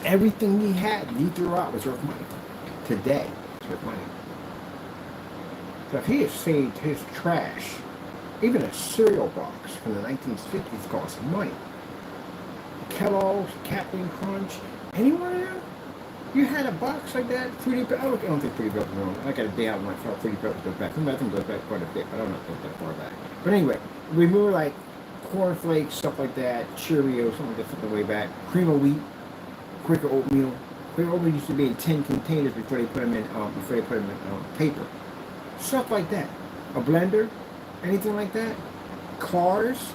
Everything he had, he threw out was worth money. Today, it's worth money. So if he had saved his trash, even a cereal box from the 1950s cost money. Kellogg's, Captain Crunch, anyone there? You had a box like that? Fruity Pebbles? I don't think Fruity Pebbles was wrong. I got a day out when I felt Fruity Pebbles goes back. I think it goes back quite a bit, but I don't think that far back. But anyway, we moved like Corn Flakes, stuff like that, Cheerios, something like that, something way back. Cream of Wheat, Quaker Oatmeal. Quaker Oatmeal used to be in tin containers before they put them in paper. Stuff like that. A blender, anything like that. Cars,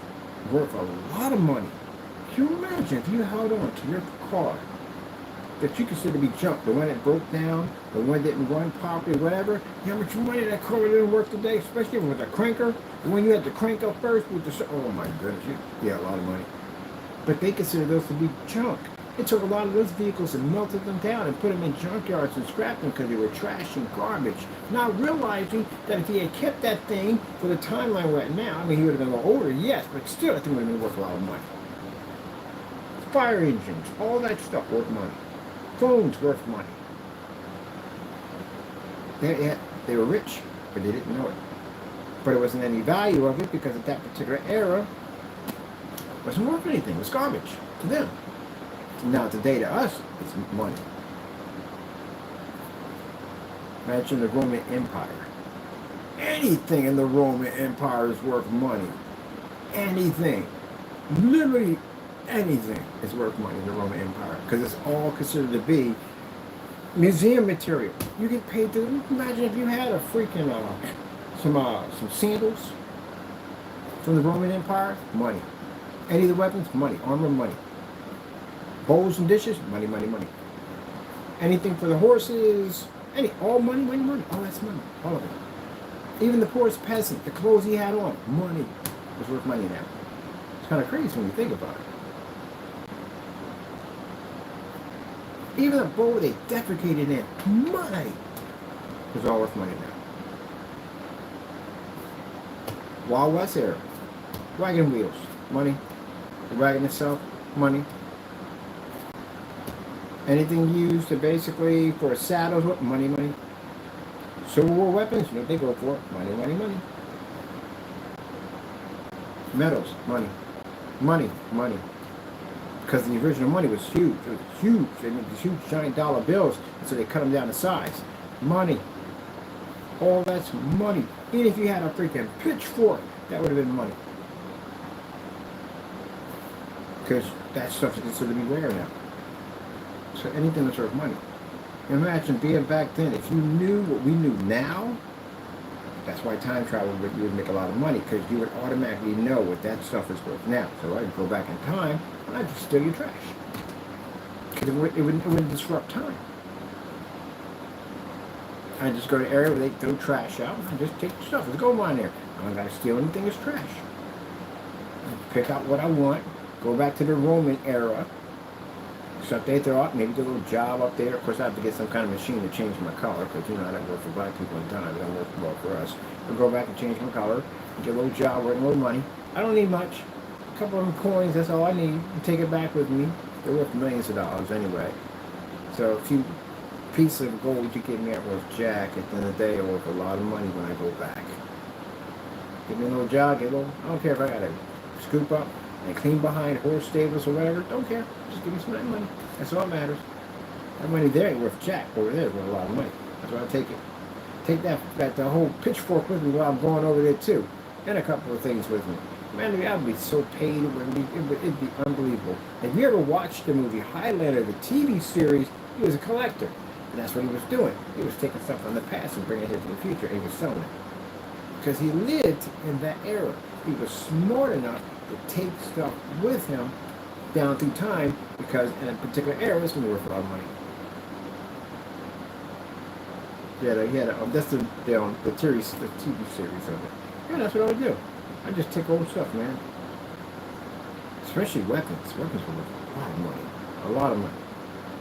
worth a lot of money. Can you imagine if you held on to your car that you consider to be junk, the one that broke down, the one that didn't run properly, whatever, you know how much money that car didn't work today, especially with a cranker, the one you had to crank up first with the, oh my goodness, yeah, a lot of money. But they consider those to be junk. It took a lot of those vehicles and melted them down and put them in junkyards and scrapped them because they were trash and garbage. Not realizing that if he had kept that thing for the timeline we're at now, I mean, he would have been a little older, yes, but still, that thing would have been worth a lot of money. Fire engines, all that stuff worth money. Phones worth money. They were rich, but they didn't know it. But it wasn't any value of it because at that particular era, it wasn't worth anything. It was garbage to them. Now today to us, it's money. Imagine the Roman Empire. Anything in the Roman Empire is worth money. Anything. Literally anything is worth money in the Roman Empire because it's all considered to be museum material. You get paid to, imagine if you had a freaking, some sandals from the Roman Empire, money. Any of the weapons, money. Armor, money. Bowls and dishes, money, money, money. Anything for the horses, all money, money, money. All that's money, all of it. Even the poorest peasant, the clothes he had on, money. Was worth money now. It's kind of crazy when you think about it. Even a bowl they defecated in, money, is all worth money now. Wild West era, wagon wheels, money. The wagon itself, money. Anything used to basically for saddles, money, money. Civil War weapons, you know what they go for? Money, money, money. Metals, money. Money, money. Because the original money was huge. It was huge. They made these huge giant dollar bills, so they cut them down to size. Money. All that's money. Even if you had a freaking pitchfork, that would have been money. Because that stuff is considered to be rare now. So anything that's worth money. Imagine being back then, if you knew what we knew now, that's why time travel, you would make a lot of money, because you would automatically know what that stuff is worth now. So I'd go back in time, and I'd just steal your trash. Because it wouldn't disrupt time. I'd just go to an area where they throw trash out, and just take the stuff. There's gold mine there. I don't got to steal anything that's trash. I'd pick out what I want, go back to the Roman era, stuff they throw out, maybe do a little job up there. Of course, I have to get some kind of machine to change my color, because you know I don't work for black people in time. They don't work well for us. I'll go back and change my color, get a little job, work a little money. I don't need much. A couple of them coins, that's all I need. And take it back with me. They're worth millions of dollars anyway. So a few pieces of gold you give me at worth jack, at the end of the day, are worth a lot of money when I go back. Give me a little job, get a little, I don't care if I gotta scoop up and clean behind horse stables or whatever, don't care. Just give me some of that money. That's all that matters. That money there ain't worth jack. Over there is worth a lot of money. That's why I take it. Take that the whole pitchfork with me while I'm going over there too. And a couple of things with me. Man, I'd be so paid, it'd be unbelievable. If you ever watched the movie Highlander, the TV series, he was a collector. And that's what he was doing. He was taking stuff from the past and bringing it into the future, and he was selling it. Because he lived in that era. He was smart enough to take stuff with him down through time, because in a particular era, it's going to be worth a lot of money. That's the TV series of it. Yeah, that's what I would do. I just take old stuff, man. Especially weapons. Weapons were worth a lot of money. A lot of money.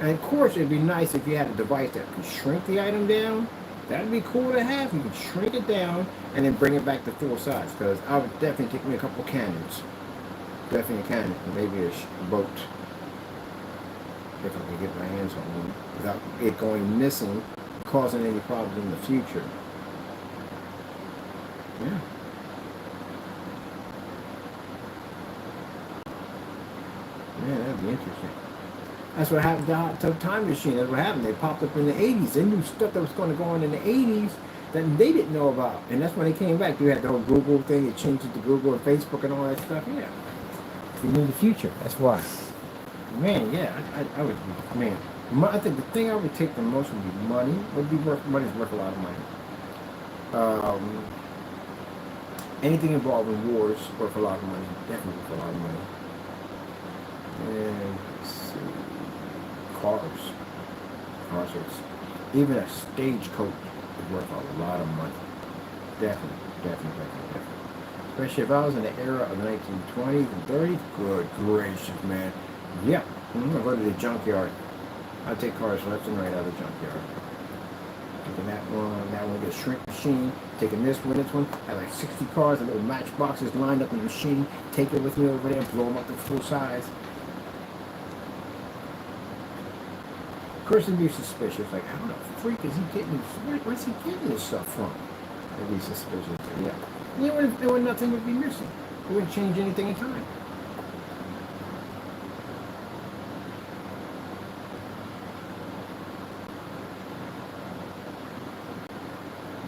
And of course, it'd be nice if you had a device that could shrink the item down. That'd be cool to have. You could shrink it down and then bring it back to full size. Because I would definitely take me a couple of cannons. Definitely a cannon. Maybe a boat. If I could get my hands on one without it going missing, causing any problems in the future. Yeah. Yeah, that'd be interesting. That's what happened to Hot Tub Time Machine. That's what happened. They popped up in the 80s. They knew stuff that was going to go on in the 80s that they didn't know about. And that's when they came back. You had the whole Google thing. They changed it to Google and Facebook and all that stuff. Yeah. We knew the future. That's why. Man, yeah. I would, man. I think the thing I would take the most would be money. Money's worth a lot of money. Anything involving wars worth a lot of money. Definitely worth a lot of money. And let's see, cars, even a stagecoach is worth a lot of money. Definitely. Especially if I was in the era of the 1920s and 30s. Good gracious, man. Yeah, I'm gonna go to the junkyard. I'll take cars left and right out of the junkyard. Taking that one, get a shrink machine. Taking this one, I have like 60 cars and little matchboxes lined up in the machine. Take it with me over there, blow them up to full size. Of course, it'd be suspicious. Like, how the freak is he getting? Where's he getting this stuff from? It'd be suspicious. Yeah. There would nothing would be missing. It wouldn't change anything in time.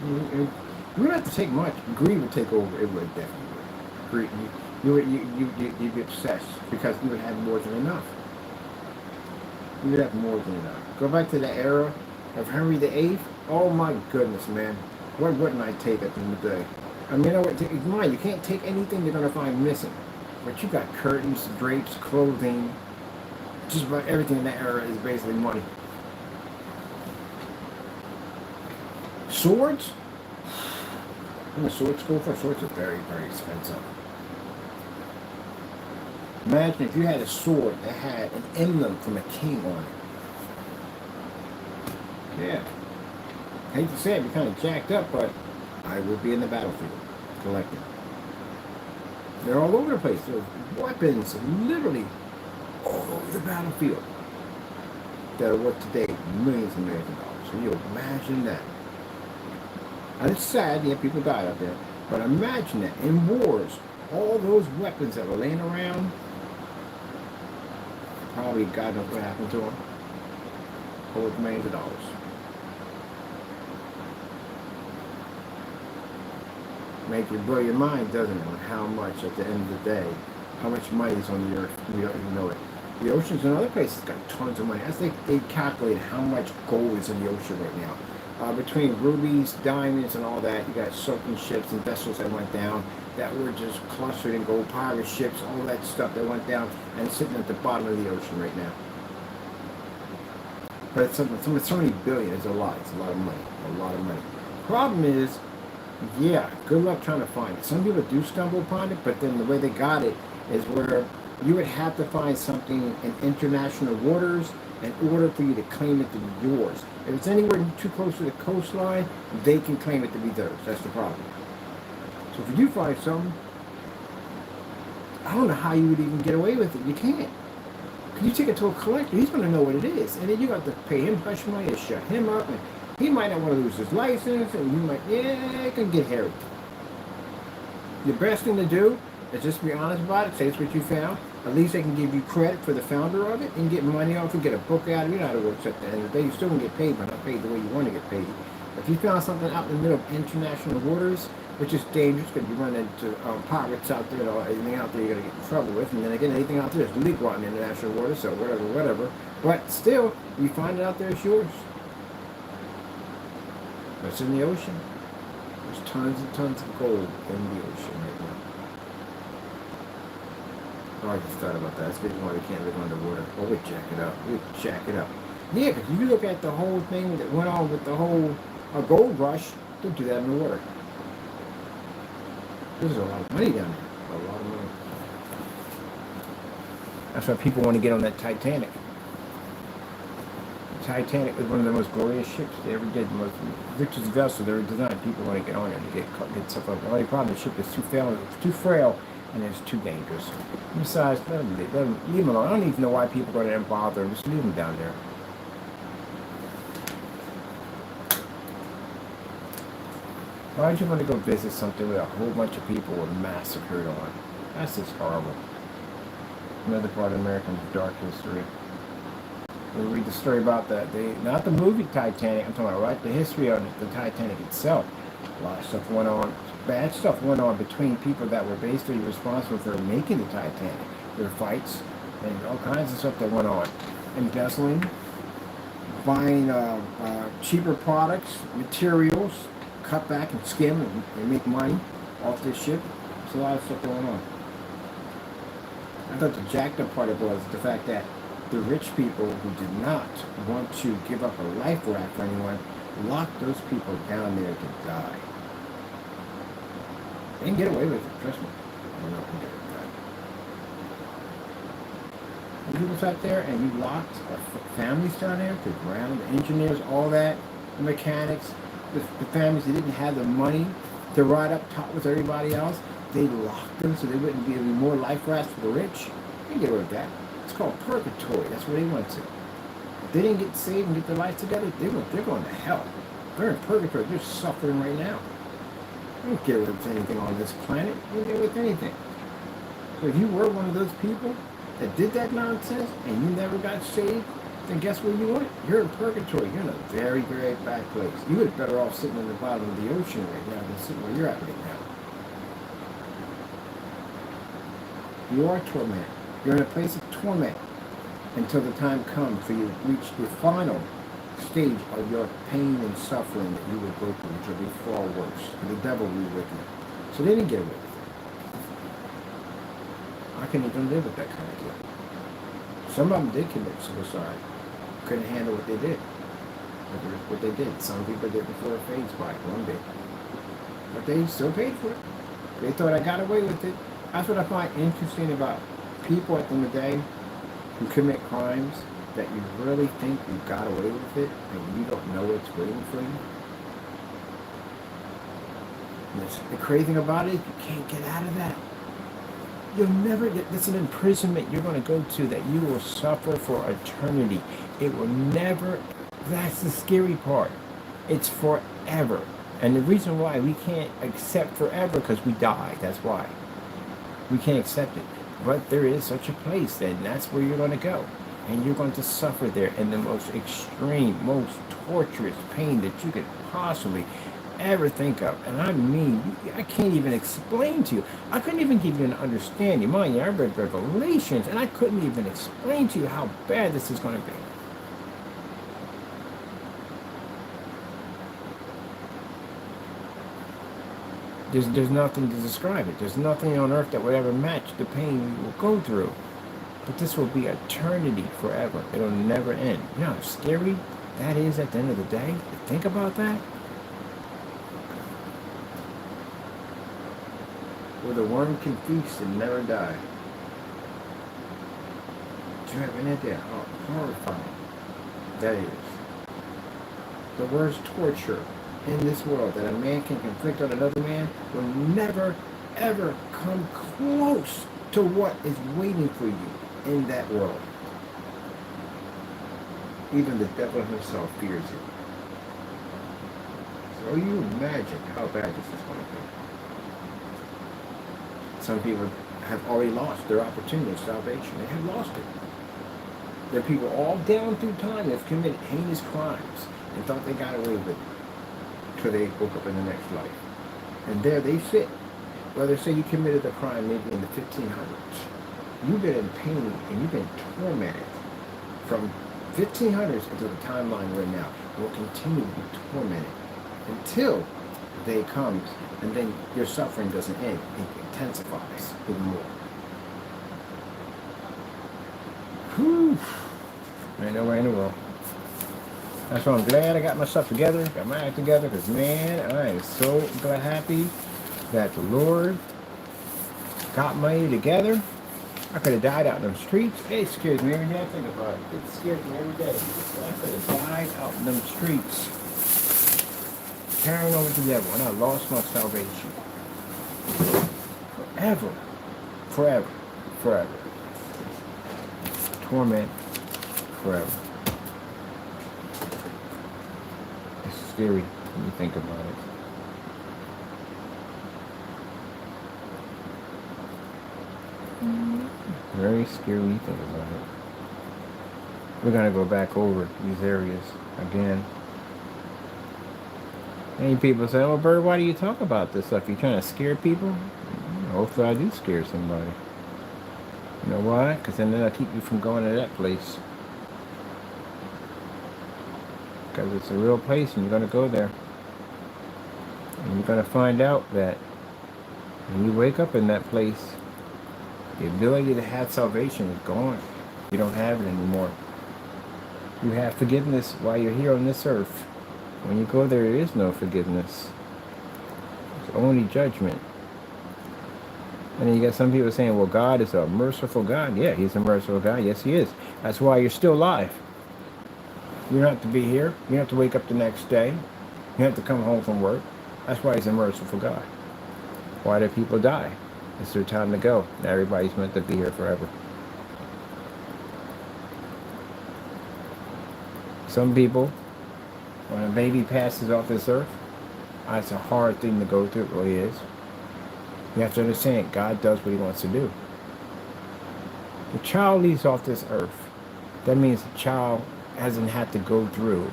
You wouldn't have to take much. Greed would take over. It would definitely. Greed. You'd be obsessed because you would have more than enough. You would have more than enough. Go back to the era of Henry VIII. Oh my goodness, man. What wouldn't I take at the end of the day? I mean, you can't take anything you're going to find missing. But you got curtains, drapes, clothing. Just about everything in that era is basically money. Swords? I'm a sword school for swords are very, very expensive. Imagine if you had a sword that had an emblem from a king on it. Yeah. I hate to say it, be kind of jacked up, but I would be in the battlefield collecting. They're all over the place. There's weapons literally all over the battlefield that are worth today millions and millions of dollars. Can you imagine that? And it's sad, yeah, people died out there. But imagine that in wars, all those weapons that were laying around, probably God knows what happened to them, worth millions of dollars. Make you blow your mind, doesn't it, on how much at the end of the day, how much money is on the earth. We don't even know it. The oceans and other places got tons of money. As they calculate how much gold is in the ocean right now. Between rubies, diamonds, and all that, you got sunken ships and vessels that went down that were just clustered in gold, pirate ships, all that stuff that went down and sitting at the bottom of the ocean right now. But it's so many billion. It's a lot. It's a lot of money. A lot of money. Problem is, yeah, good luck trying to find it. Some people do stumble upon it, but then the way they got it is where you would have to find something in international waters in order for you to claim it to be yours. If it's anywhere too close to the coastline, they can claim it to be theirs. That's the problem. So if you do find something, I don't know how you would even get away with it. You can't. Because you take it to a collector, he's going to know what it is. And then you got to pay him hush money to shut him up. And he might not want to lose his license, and you might, yeah, it can get hairy. The best thing to do is just be honest about it, say it's what you found. At least they can give you credit for the founder of it and get money off and get a book out of it. You know how it works at the end of the day. You still can get paid, but not paid the way you want to get paid. If you found something out in the middle of international waters, which is dangerous because you run into pirates out there or anything out there you're going to get in trouble with. And then again, anything out there is legal out in international waters, so whatever. But still, you find it out there, it's yours. But it's in the ocean. There's tons and tons of gold in the ocean right now. Oh, I just thought about that. That's the reason why we can't live underwater. Oh, we'd jack it up. We'd jack it up. Yeah, because you look at the whole thing that went on with the whole gold rush, don't do that in the water. There's a lot of money down there. A lot of money. That's why people want to get on that Titanic. The Titanic was one of the most glorious ships they ever did. The most richest vessel they ever designed. People want to get on it and get stuff up. The only problem, the ship is too frail, and it's too dangerous. Besides, leave them alone. I don't even know why people go there and bother them. Just leave them down there. Why would you want to go visit something where a whole bunch of people were massacred on? That's just horrible. Another part of American dark history. We read the story about that. Not the movie Titanic, I'm talking about, right? The history of the Titanic itself. A lot of stuff went on. Bad stuff went on between people that were basically responsible for making the Titanic. There were fights and all kinds of stuff that went on. Embezzling, buying cheaper products, materials, cut back and skim and make money off this ship. There's a lot of stuff going on. I thought the jacked up part of it was the fact that the rich people who did not want to give up a life raft for anyone locked those people down there to die. They didn't get away with it, trust me. They're not going to get away with that. When people sat there and you locked families down there to ground, the engineers, all that, the mechanics, the families that didn't have the money to ride up top with everybody else, they locked them so they wouldn't be more life rafts for the rich. They didn't get away with that. It's called purgatory. That's where they went to. If they didn't get saved and get their life together, they're going to hell. They're in purgatory. They're suffering right now. They don't get away with anything on this planet. They don't get away with anything. So if you were one of those people that did that nonsense and you never got saved, then guess where you went? You're in purgatory. You're in a very, very bad place. You would be better off sitting in the bottom of the ocean right now than sitting where you're at right now. You are tormented. You're in a place of torment until the time comes for you to reach the final stage of your pain and suffering that you will go through, which will be far worse. The devil will be with you. So they didn't get away with it. I couldn't even live with that kind of guilt. Some of them did commit suicide. Couldn't handle what they did. What they did. Some people did before a phase spike one day. But they still paid for it. They thought I got away with it. That's what I find interesting about people at the end of the day who commit crimes that you really think you got away with it and you don't know what's waiting for you. The crazy thing about it is you can't get out of that. You'll never get, that's an imprisonment you're going to go to that you will suffer for eternity. It will never, that's the scary part. It's forever. And the reason why we can't accept forever because we die. That's why. We can't accept it. But there is such a place, and that's where you're going to go. And you're going to suffer there in the most extreme, most torturous pain that you could possibly ever think of. And I mean, I can't even explain to you. I couldn't even give you an understanding. Mind you, I read Revelations, and I couldn't even explain to you how bad this is going to be. There's nothing to describe it. There's nothing on earth that would ever match the pain you will go through. But this will be eternity forever. It'll never end. You know how scary that is at the end of the day? Think about that. Where the worm can feast and never die. Do you have any idea how horrifying that is? The worst torture in this world that a man can inflict on another man will never, ever come close to what is waiting for you in that world. Even the devil himself fears it. So you imagine how bad this is going to be. Some people have already lost their opportunity of salvation. They have lost it. There are people all down through time that have committed heinous crimes and thought they got away with it until they woke up in the next life. And there they sit. Whether say you committed a crime maybe in the 1500s. You've been in pain and you've been tormented from 1500s until the timeline we're in now. You will continue to be tormented until the day comes, and then your suffering doesn't end. It intensifies even more. Whew. Ain't no way in the world. That's why I'm glad I got myself together, got my act together, because man, I am so glad, happy that the Lord got me together. I could have died out in them streets. It scares me every day I think about it. It scares me every day. I could have died out in them streets, carrying over the devil, and I lost my salvation. Forever. Forever. Forever. Torment. Forever. It's scary when you think about it. Very scary when you think about it. We're going to go back over these areas again. Many people say, oh, Bird, why do you talk about this stuff? You trying to scare people? Hopefully I do scare somebody. You know why? Because then that'll keep you from going to that place. Because it's a real place and you're going to go there. And you're going to find out that when you wake up in that place, the ability to have salvation is gone. You don't have it anymore. You have forgiveness while you're here on this earth. When you go there is no forgiveness. It's only judgment. And then you got some people saying, well, God is a merciful God. Yeah, he's a merciful God. Yes, he is. That's why you're still alive. You don't have to be here. You don't have to wake up the next day. You don't have to come home from work. That's why he's a merciful God. Why do people die? It's their time to go. Now everybody's meant to be here forever. Some people, when a baby passes off this earth, it's a hard thing to go through. It really is. You have to understand, God does what he wants to do. The child leaves off this earth. That means the child hasn't had to go through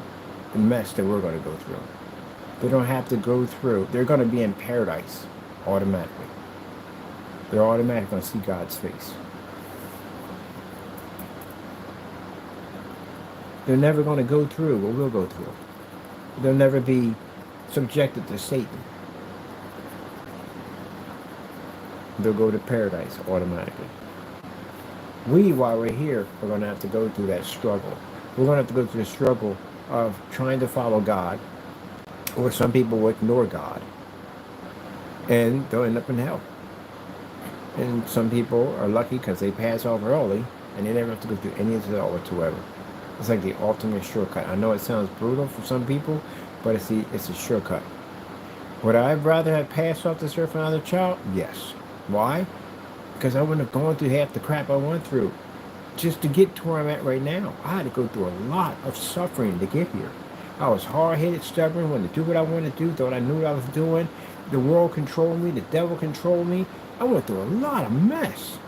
the mess that we're going to go through. They don't have to go through. They're going to be in paradise automatically. They're automatically going to see God's face. They're never going to go through what we'll go through. They'll never be subjected to Satan. They'll go to paradise automatically. We, while we're here, are going to have to go through that struggle. We're going to have to go through the struggle of trying to follow God, or some people will ignore God, and they'll end up in hell. And some people are lucky because they pass off early and they never have to go through any of that whatsoever. It's like the ultimate shortcut. I know it sounds brutal for some people, but it's a shortcut. Would I rather have passed off this earth for another child? Yes. Why? Because I wouldn't have gone through half the crap I went through just to get to where I'm at right now. I had to go through a lot of suffering to get here. I was hard-headed, stubborn, wanted to do what I wanted to do, thought I knew what I was doing. The world controlled me, the devil controlled me. I went through a lot of mess.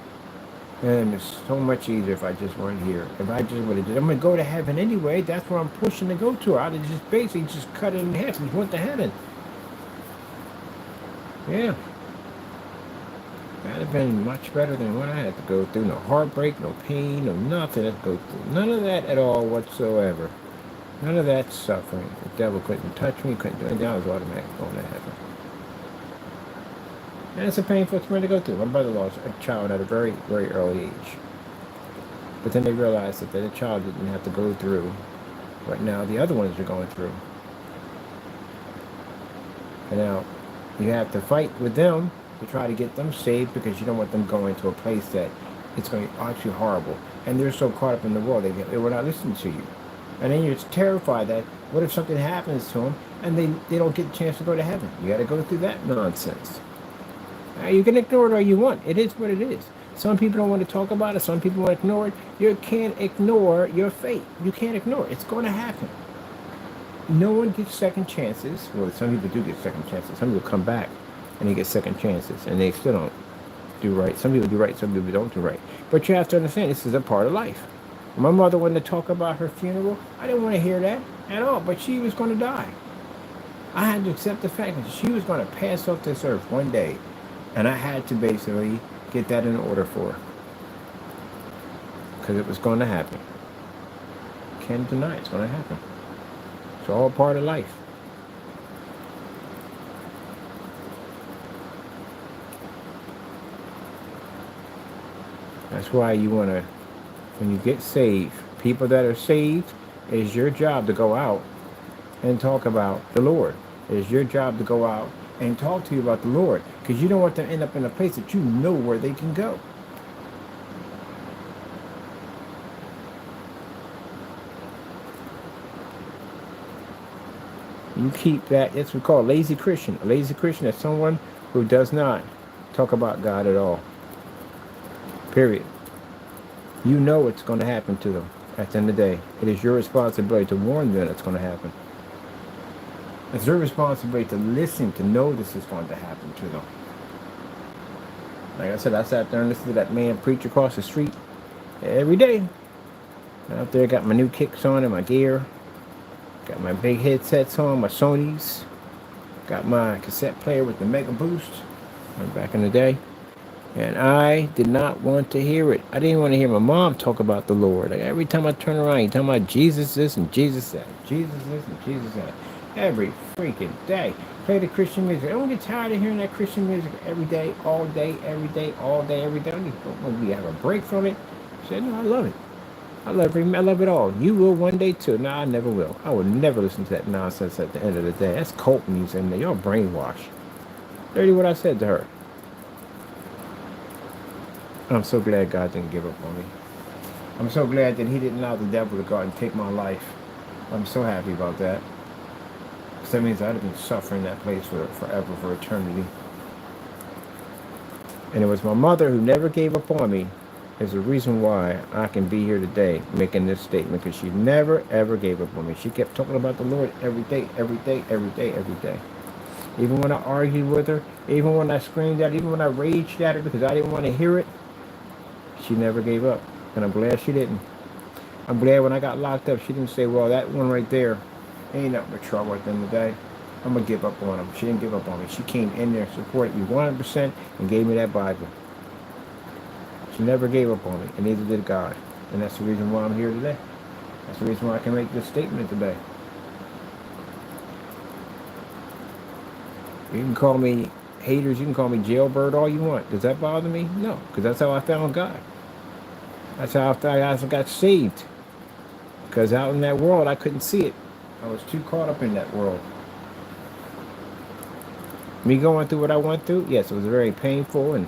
And it's so much easier if I just weren't here. If I just would have, I'm going to go to heaven anyway. That's where I'm pushing to go to. I'd have just basically just cut it in half and went to heaven. Yeah. That'd have been much better than what I had to go through. No heartbreak, no pain, no nothing to go through. None of that at all whatsoever. None of that suffering. The devil couldn't touch me, couldn't do anything. I was automatically going to heaven. And it's a painful experience to go through. My brother lost a child at a very, very early age. But then they realized that the child didn't have to go through what now the other ones are going through. And now you have to fight with them to try to get them saved because you don't want them going to a place that it's going to be actually horrible. And they're so caught up in the world, they will not listen to you. And then you're terrified that what if something happens to them and they don't get a chance to go to heaven? You got to go through that nonsense. Now, you can ignore it all you want. It is what it is. Some people don't want to talk about it. Some people want to ignore it. You can't ignore your fate. You can't ignore it. It's going to happen. No one gets second chances. Well, some people do get second chances. Some people come back and they get second chances and they still don't do right. Some people do right. Some people don't do right. But you have to understand this is a part of life. My mother wanted to talk about her funeral. I didn't want to hear that at all. But she was going to die. I had to accept the fact that she was going to pass off this earth one day. And I had to basically get that in order for her. Because it was going to happen. Can't deny it's going to happen. It's all part of life. That's why you want to, when you get saved, people that are saved, it's your job to go out and talk about the Lord. It's your job to go out and talk to you about the Lord, because you don't want them to end up in a place that you know where they can go. You keep that. That's what we call a lazy Christian. A lazy Christian is someone who does not talk about God at all. Period. You know what's going to happen to them at the end of the day. It is your responsibility to warn them it's going to happen. It's your responsibility to listen, to know this is going to happen to them. Like I said, I sat there and listened to that man preach across the street every day. Out there, got my new kicks on and my gear. Got my big headsets on, my Sonys. Got my cassette player with the Mega Boost from back in the day. And I did not want to hear it. I didn't want to hear my mom talk about the Lord. Like every time I turn around, you talking about Jesus this and Jesus that. Jesus this and Jesus that. Every freaking day. Play the Christian music. I don't get tired of hearing that Christian music every day, all day, every day, all day, every day. I don't want to have a break from it. I said, no, I love it. I love it all. You will one day too. No, I never will. I will never listen to that nonsense at the end of the day. That's cult music. You're brainwashed. Literally what I said to her. I'm so glad God didn't give up on me. I'm so glad that he didn't allow the devil to go out and take my life. I'm so happy about that. Because that means I'd have been suffering that place for forever, for eternity. And it was my mother who never gave up on me is the reason why I can be here today making this statement, because she never, ever gave up on me. She kept talking about the Lord every day, every day, every day, every day. Even when I argued with her, even when I screamed at her, even when I raged at her because I didn't want to hear it, she never gave up. And I'm glad she didn't. I'm glad when I got locked up, she didn't say, well, that one right there ain't nothing but trouble at the end of the day. I'm going to give up on him. She didn't give up on me. She came in there, supported me 100%, and gave me that Bible. She never gave up on me, and neither did God. And that's the reason why I'm here today. That's the reason why I can make this statement today. You can call me haters, you can call me jailbird all you want. Does that bother me? No, because that's how I found God. That's how I got saved. Because out in that world, I couldn't see it. I was too caught up in that world. Me going through what I went through, yes, it was very painful, and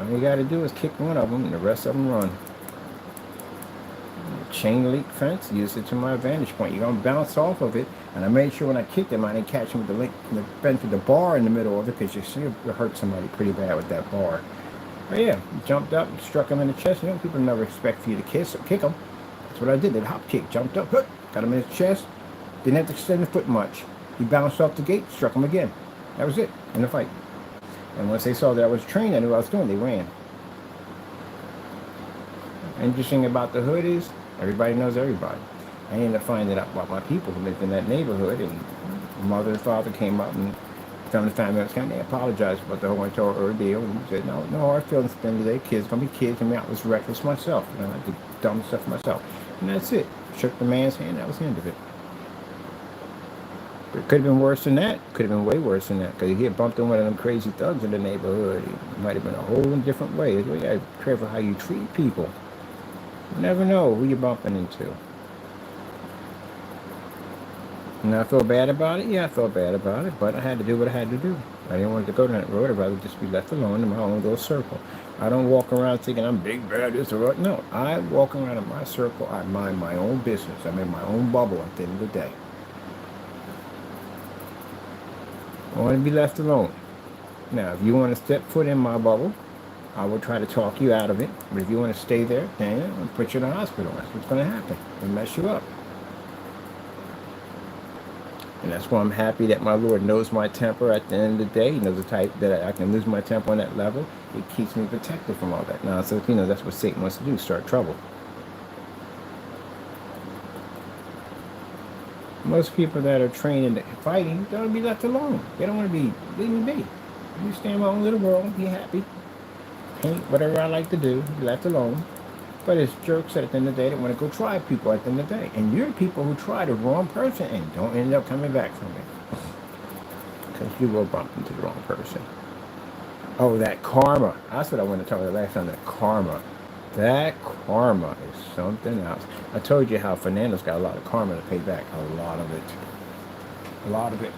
All you got to do is kick one of them, and the rest of them run. Chain link fence, use it to my advantage point. You're gonna bounce off of it, and I made sure when I kicked him, I didn't catch him with the link, the fence with the bar in the middle of it, because you see it hurt somebody pretty bad with that bar. But yeah, jumped up, and struck him in the chest. You know, people never expect for you to kick him. That's what I did. That hop kick, jumped up, got him in his chest. Didn't have to extend the foot much. He bounced off the gate, struck him again. That was it in the fight. And once they saw that I was trained, I knew what I was doing. They ran. Interesting about the hood is everybody knows everybody. I ended up finding out about my people who lived in that neighborhood, and mother and father came up and family members came. They apologized about the whole entire ordeal and said, no hard feelings at the end of the day. Kids gonna be kids, and I was reckless myself. You know, I did dumb stuff myself, and that's it. Shook the man's hand. That was the end of it. But it could have been worse than that. Could have been way worse than that, because he had bumped into one of them crazy thugs in the neighborhood. It might have been a whole different way. You gotta be careful how you treat people. You never know who you're bumping into. And I feel bad about it? Yeah, I felt bad about it, but I had to do what I had to do. I didn't want to go down that road. I'd rather just be left alone in my own little circle. I don't walk around thinking I'm big, bad, this or that. No, I walk around in my circle. I mind my own business. I'm in my own bubble at the end of the day. I want to be left alone. Now, if you want to step foot in my bubble, I will try to talk you out of it. But if you want to stay there, then I'll put you in the hospital. That's what's going to happen. It'll mess you up. And that's why I'm happy that my Lord knows my temper at the end of the day. He knows the type that I can lose my temper on that level. It keeps me protected from all that nonsense. You know, that's what Satan wants to do, start trouble. Most people that are trained in fighting don't want to be left alone. They don't want to be, leave me be. You stay in my own little world, be happy. Paint whatever I like to do, be left alone. But it's jerks at the end of the day that want to go try people at the end of the day. And you're people who try the wrong person and don't end up coming back from it. Because you will bump into the wrong person. Oh, that karma. That's what I want to talk about last time, that karma. That karma is something else. I told you how Fernando's got a lot of karma to pay back. A lot of it. A lot of it.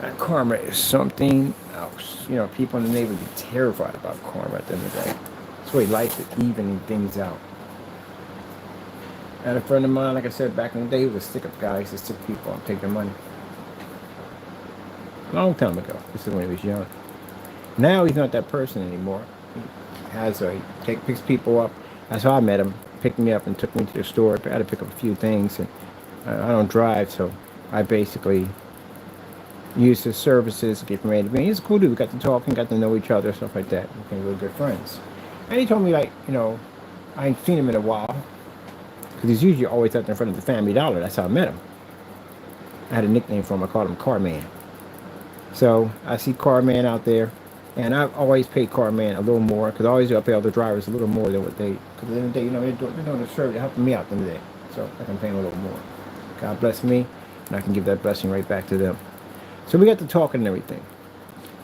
That karma is something else. You know, people in the neighborhood get terrified about karma at the end of the day. That's the way life is evening things out. I had a friend of mine, like I said, back in the day, he was a stick-up guy. He used to stick people up, take their money. Long time ago. This is when he was young. Now he's not that person anymore. He picks people up. That's how I met him. Picked me up and took me to the store. I had to pick up a few things, and I don't drive, so I basically used his services to get from A to B. He's a cool dude. We got to talk and got to know each other, stuff like that. We became really good friends. And he told me, like, you know, I ain't seen him in a while, because he's usually always out in front of the Family Dollar. That's how I met him. I had a nickname for him. I called him Carman. So I see Carman out there, and I've always paid Carman a little more, because I always do. I pay all the drivers a little more than what they, because at the end of the day, you know, they're doing the service, they're helping me out at the end of the day. So I can pay them a little more. God bless me, and I can give that blessing right back to them. So we got to talking and everything.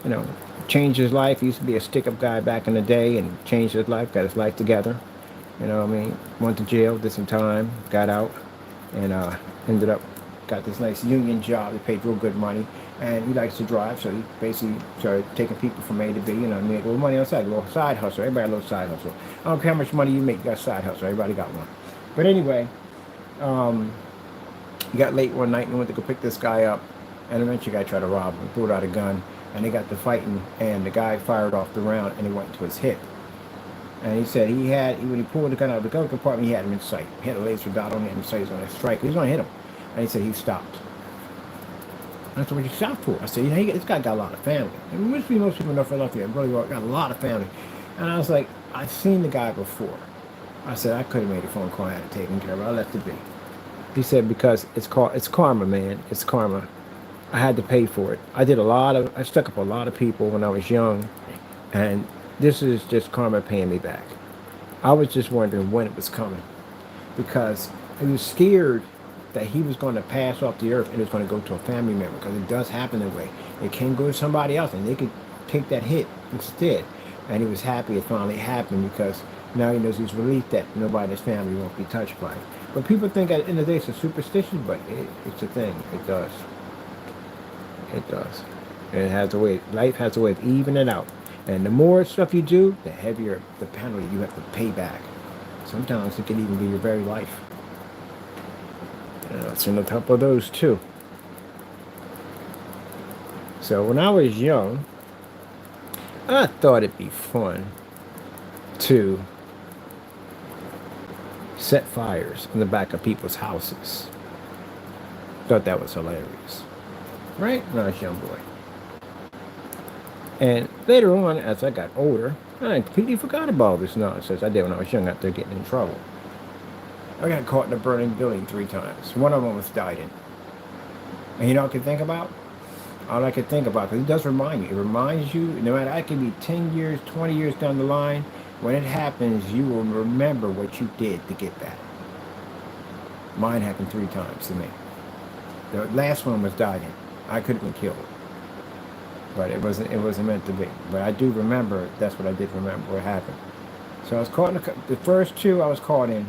You know, changed his life. He used to be a stick-up guy back in the day, and changed his life, got his life together. You know what I mean? Went to jail, did some time, got out, and ended up, got this nice union job. They paid real good money, and he likes to drive, so he basically started taking people from A to B, you know, make a little money on the side, a little side hustle. Everybody got a little side hustle. I don't care how much money you make, you got a side hustle. Everybody got one. But anyway, he got late one night and went to go pick this guy up, and eventually the guy tried to rob him, pulled out a gun, and they got to fighting, and the guy fired off the round, and it went to his hip. And he said when he pulled the gun out of the gun compartment, he had him in sight. He had a laser dot on him in sight. He was going to strike. He was going to hit him. And he said he stopped. I said, what you stopped for? I said, you know, this guy got a lot of family. And most people in Philadelphia really got a lot of family. And I was like, I've seen the guy before. I said, I could have made a phone call. I had to take him care of it. I left it be. He said, because it's karma, man. It's karma. I had to pay for it. I stuck up a lot of people when I was young, and this is just karma paying me back. I was just wondering when it was coming, because he was scared that he was going to pass off the earth and it was going to go to a family member, because it does happen that way. It can go to somebody else, and they could take that hit instead. And he was happy it finally happened, because now he knows he's relieved that nobody in his family won't be touched by it. But people think at the end of the day it's a superstition, but it's a thing. It does. It does. And it has a way. Life has a way of evening it out. And the more stuff you do, the heavier the penalty you have to pay back. Sometimes it can even be your very life. I've seen a couple of those too. So when I was young, I thought it'd be fun to set fires in the back of people's houses. Thought that was hilarious. Right? When I was a young boy. And later on, as I got older, I completely forgot about all this nonsense I did when I was young out there getting in trouble. I got caught in a burning building 3 times. One of them was died in. And you know what I could think about? All I could think about, because it does remind you. It reminds you, no matter, I could be 10 years, 20 years down the line, when it happens, you will remember what you did to get that. Mine happened 3 times to me. The last one was died in. I could have been killed. But it wasn't meant to be. But I do remember, that's what I did remember, what happened. So I was caught in the first 2 I was caught in,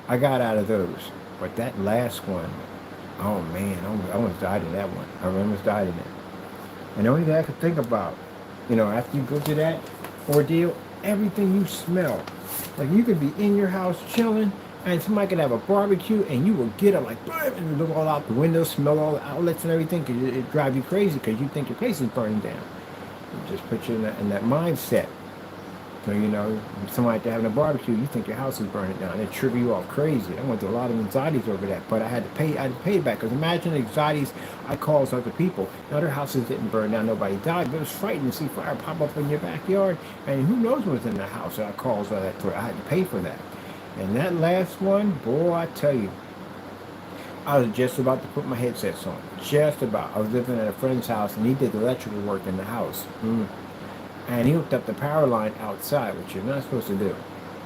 I got out of those. But that last one, oh man, I almost died in that one. I almost died in it. And the only thing I could think about, after you go through that ordeal, everything you smell. Like you could be in your house chilling, and somebody could have a barbecue, and you will get up like, and you look all out the window, smell all the outlets and everything, because it drives you crazy, because you think your place is burning down. It just puts you in that mindset. So, somebody having a barbecue, you think your house is burning down. It trip you off crazy. I went through a lot of anxieties over that, but I had to pay it back. Because imagine the anxieties I caused other people. Now their houses didn't burn down, nobody died, but it was frightening to see fire pop up in your backyard, and who knows what was in the house that I caused all that. I had to pay for that. And that last one, boy, I tell you, I was just about to put my headsets on. Just about. I was living at a friend's house, and he did the electrical work in the house. And he hooked up the power line outside, which you're not supposed to do.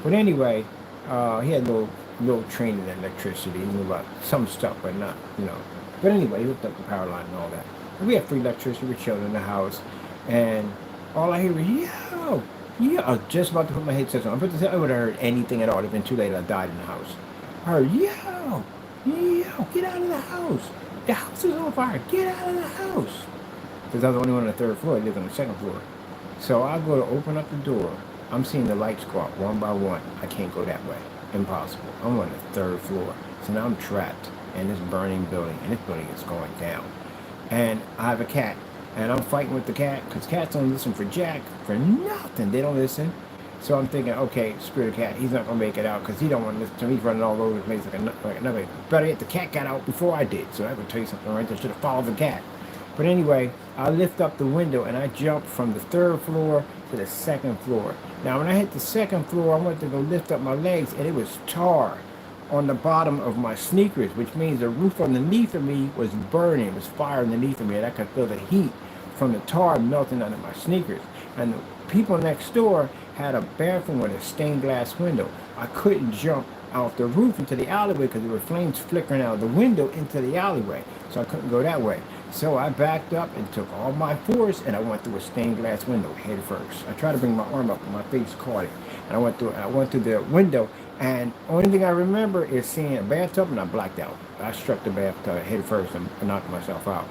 But anyway, he had a little training in electricity. He knew about some stuff, but not, But anyway, he hooked up the power line and all that. And we had free electricity. We were chilling in the house. And all I hear was, yo! I was just about to put my headset on. But I would have heard anything at all. It would have been too late. I died in the house. I heard, yo! Get out of the house. The house is on fire. Get out of the house. Because I was the only one on the 3rd floor. I lived on the 2nd floor. So I go to open up the door. I'm seeing the lights go out one by one. I can't go that way. Impossible. I'm on the 3rd floor. So now I'm trapped in this burning building. And this building is going down. And I have a cat. And I'm fighting with the cat. Because cats don't listen for Jack. For nothing. They don't listen. So I'm thinking, okay, screw the cat. He's not going to make it out. Because he don't want to listen to me. He's running all over the place like another. Better yet, the cat got out before I did. So I would tell you something right there. I should have followed the cat. But anyway, I lift up the window and I jump from the 3rd floor to the 2nd floor. Now, when I hit the 2nd floor, I went to go lift up my legs, and it was tar on the bottom of my sneakers, which means the roof underneath of me was burning. It was fire underneath of me, and I could feel the heat from the tar melting under my sneakers. And the people next door had a bathroom with a stained glass window. I couldn't jump out the roof into the alleyway because there were flames flickering out of the window into the alleyway, so I couldn't go that way. So I backed up and took all my force, and I went through a stained glass window head first. I tried to bring my arm up, but my face caught it. And I went through the window, and only thing I remember is seeing a bathtub, and I blacked out. I struck the bathtub head first and knocked myself out.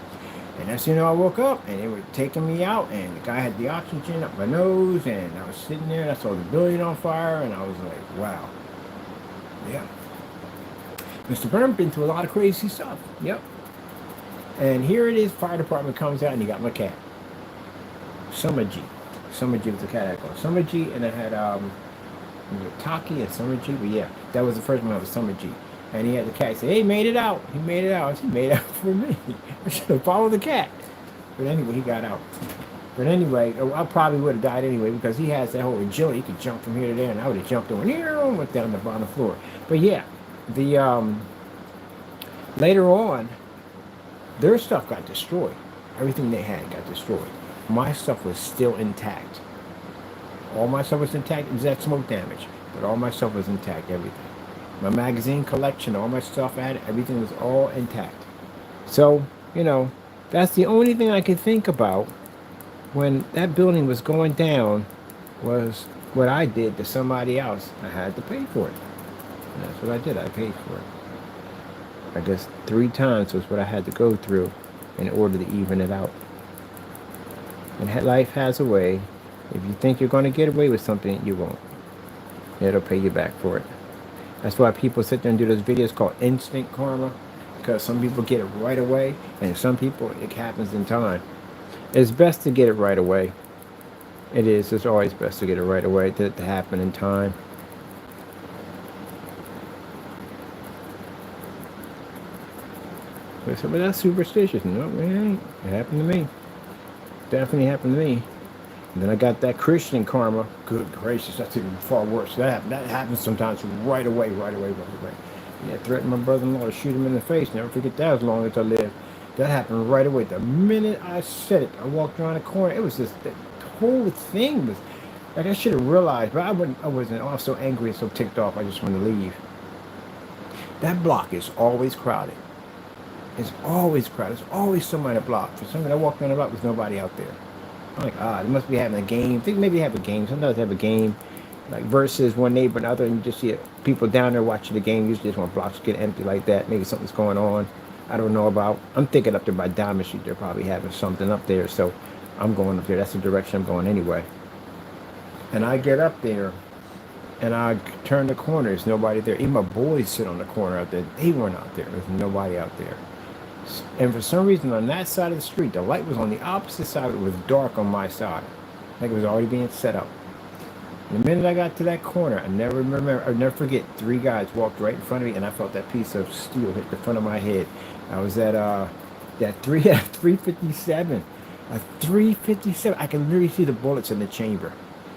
And that's I woke up, and they were taking me out, and the guy had the oxygen up my nose, and I was sitting there, and I saw the building on fire, and I was like, wow. Yeah. Mr. Burnham been through a lot of crazy stuff. Yep. And here it is, fire department comes out, and he got my cat. Summer G. Summer G was the cat I called. Summer G, and I had Taki and Summer G, but yeah, that was the first one. That was Summer G. And he had the cat. He said, hey, he made it out. He made it out. He made it out for me. I should have followed the cat. But anyway, he got out. But anyway, I probably would have died anyway, because he has that whole agility. He could jump from here to there, and I would have jumped over here and went down the bottom floor. But yeah, the later on, their stuff got destroyed. Everything they had got destroyed. My stuff was still intact. All my stuff was intact. It was that smoke damage, but all my stuff was intact, everything. My magazine collection, all my stuff I had, everything was all intact. So, that's the only thing I could think about when that building was going down was what I did to somebody else. I had to pay for it. And that's what I did. I paid for it. I guess 3 times was what I had to go through in order to even it out. And life has a way If you think you're going to get away with something, you won't. It'll pay you back for it. That's why people sit there and do those videos called instant karma, because some people get it right away, and some people it happens in time. It's best to get it right away. It is. It's always best to get it right away to happen in time. But some of that's superstitious. No, it ain't. It happened to me. Definitely happened to me. And then I got that Christian karma. Good gracious, that's even far worse. That happens sometimes right away, right away, right away. Yeah, threatened my brother-in-law to shoot him in the face. Never forget that as long as I live. That happened right away. The minute I said it, I walked around the corner. It was just the whole thing was like I should have realized, but I wasn't. I was so angry and so ticked off. I just wanted to leave. That block is always crowded. It's always crowded. There's always somebody on the block. For some reason, I walked around the block, there's nobody out there. I'm like, they must be having a game. I think maybe they have a game. Sometimes they have a game, like versus one neighbor and other, and you just see people down there watching the game. Usually just when blocks get empty like that, maybe something's going on. I don't know about. I'm thinking up there by Diamond Street, they're probably having something up there, so I'm going up there. That's the direction I'm going anyway. And I get up there, and I turn the corner. There's nobody there. Even my boys sit on the corner out there. They weren't out there. There's nobody out there. And for some reason, on that side of the street, the light was on the opposite side. It was dark on my side, like it was already being set up. And the minute I got to that corner, I never forget. 3 guys walked right in front of me, and I felt that piece of steel hit the front of my head. I was at that 357, a 357. I can literally see the bullets in the chamber.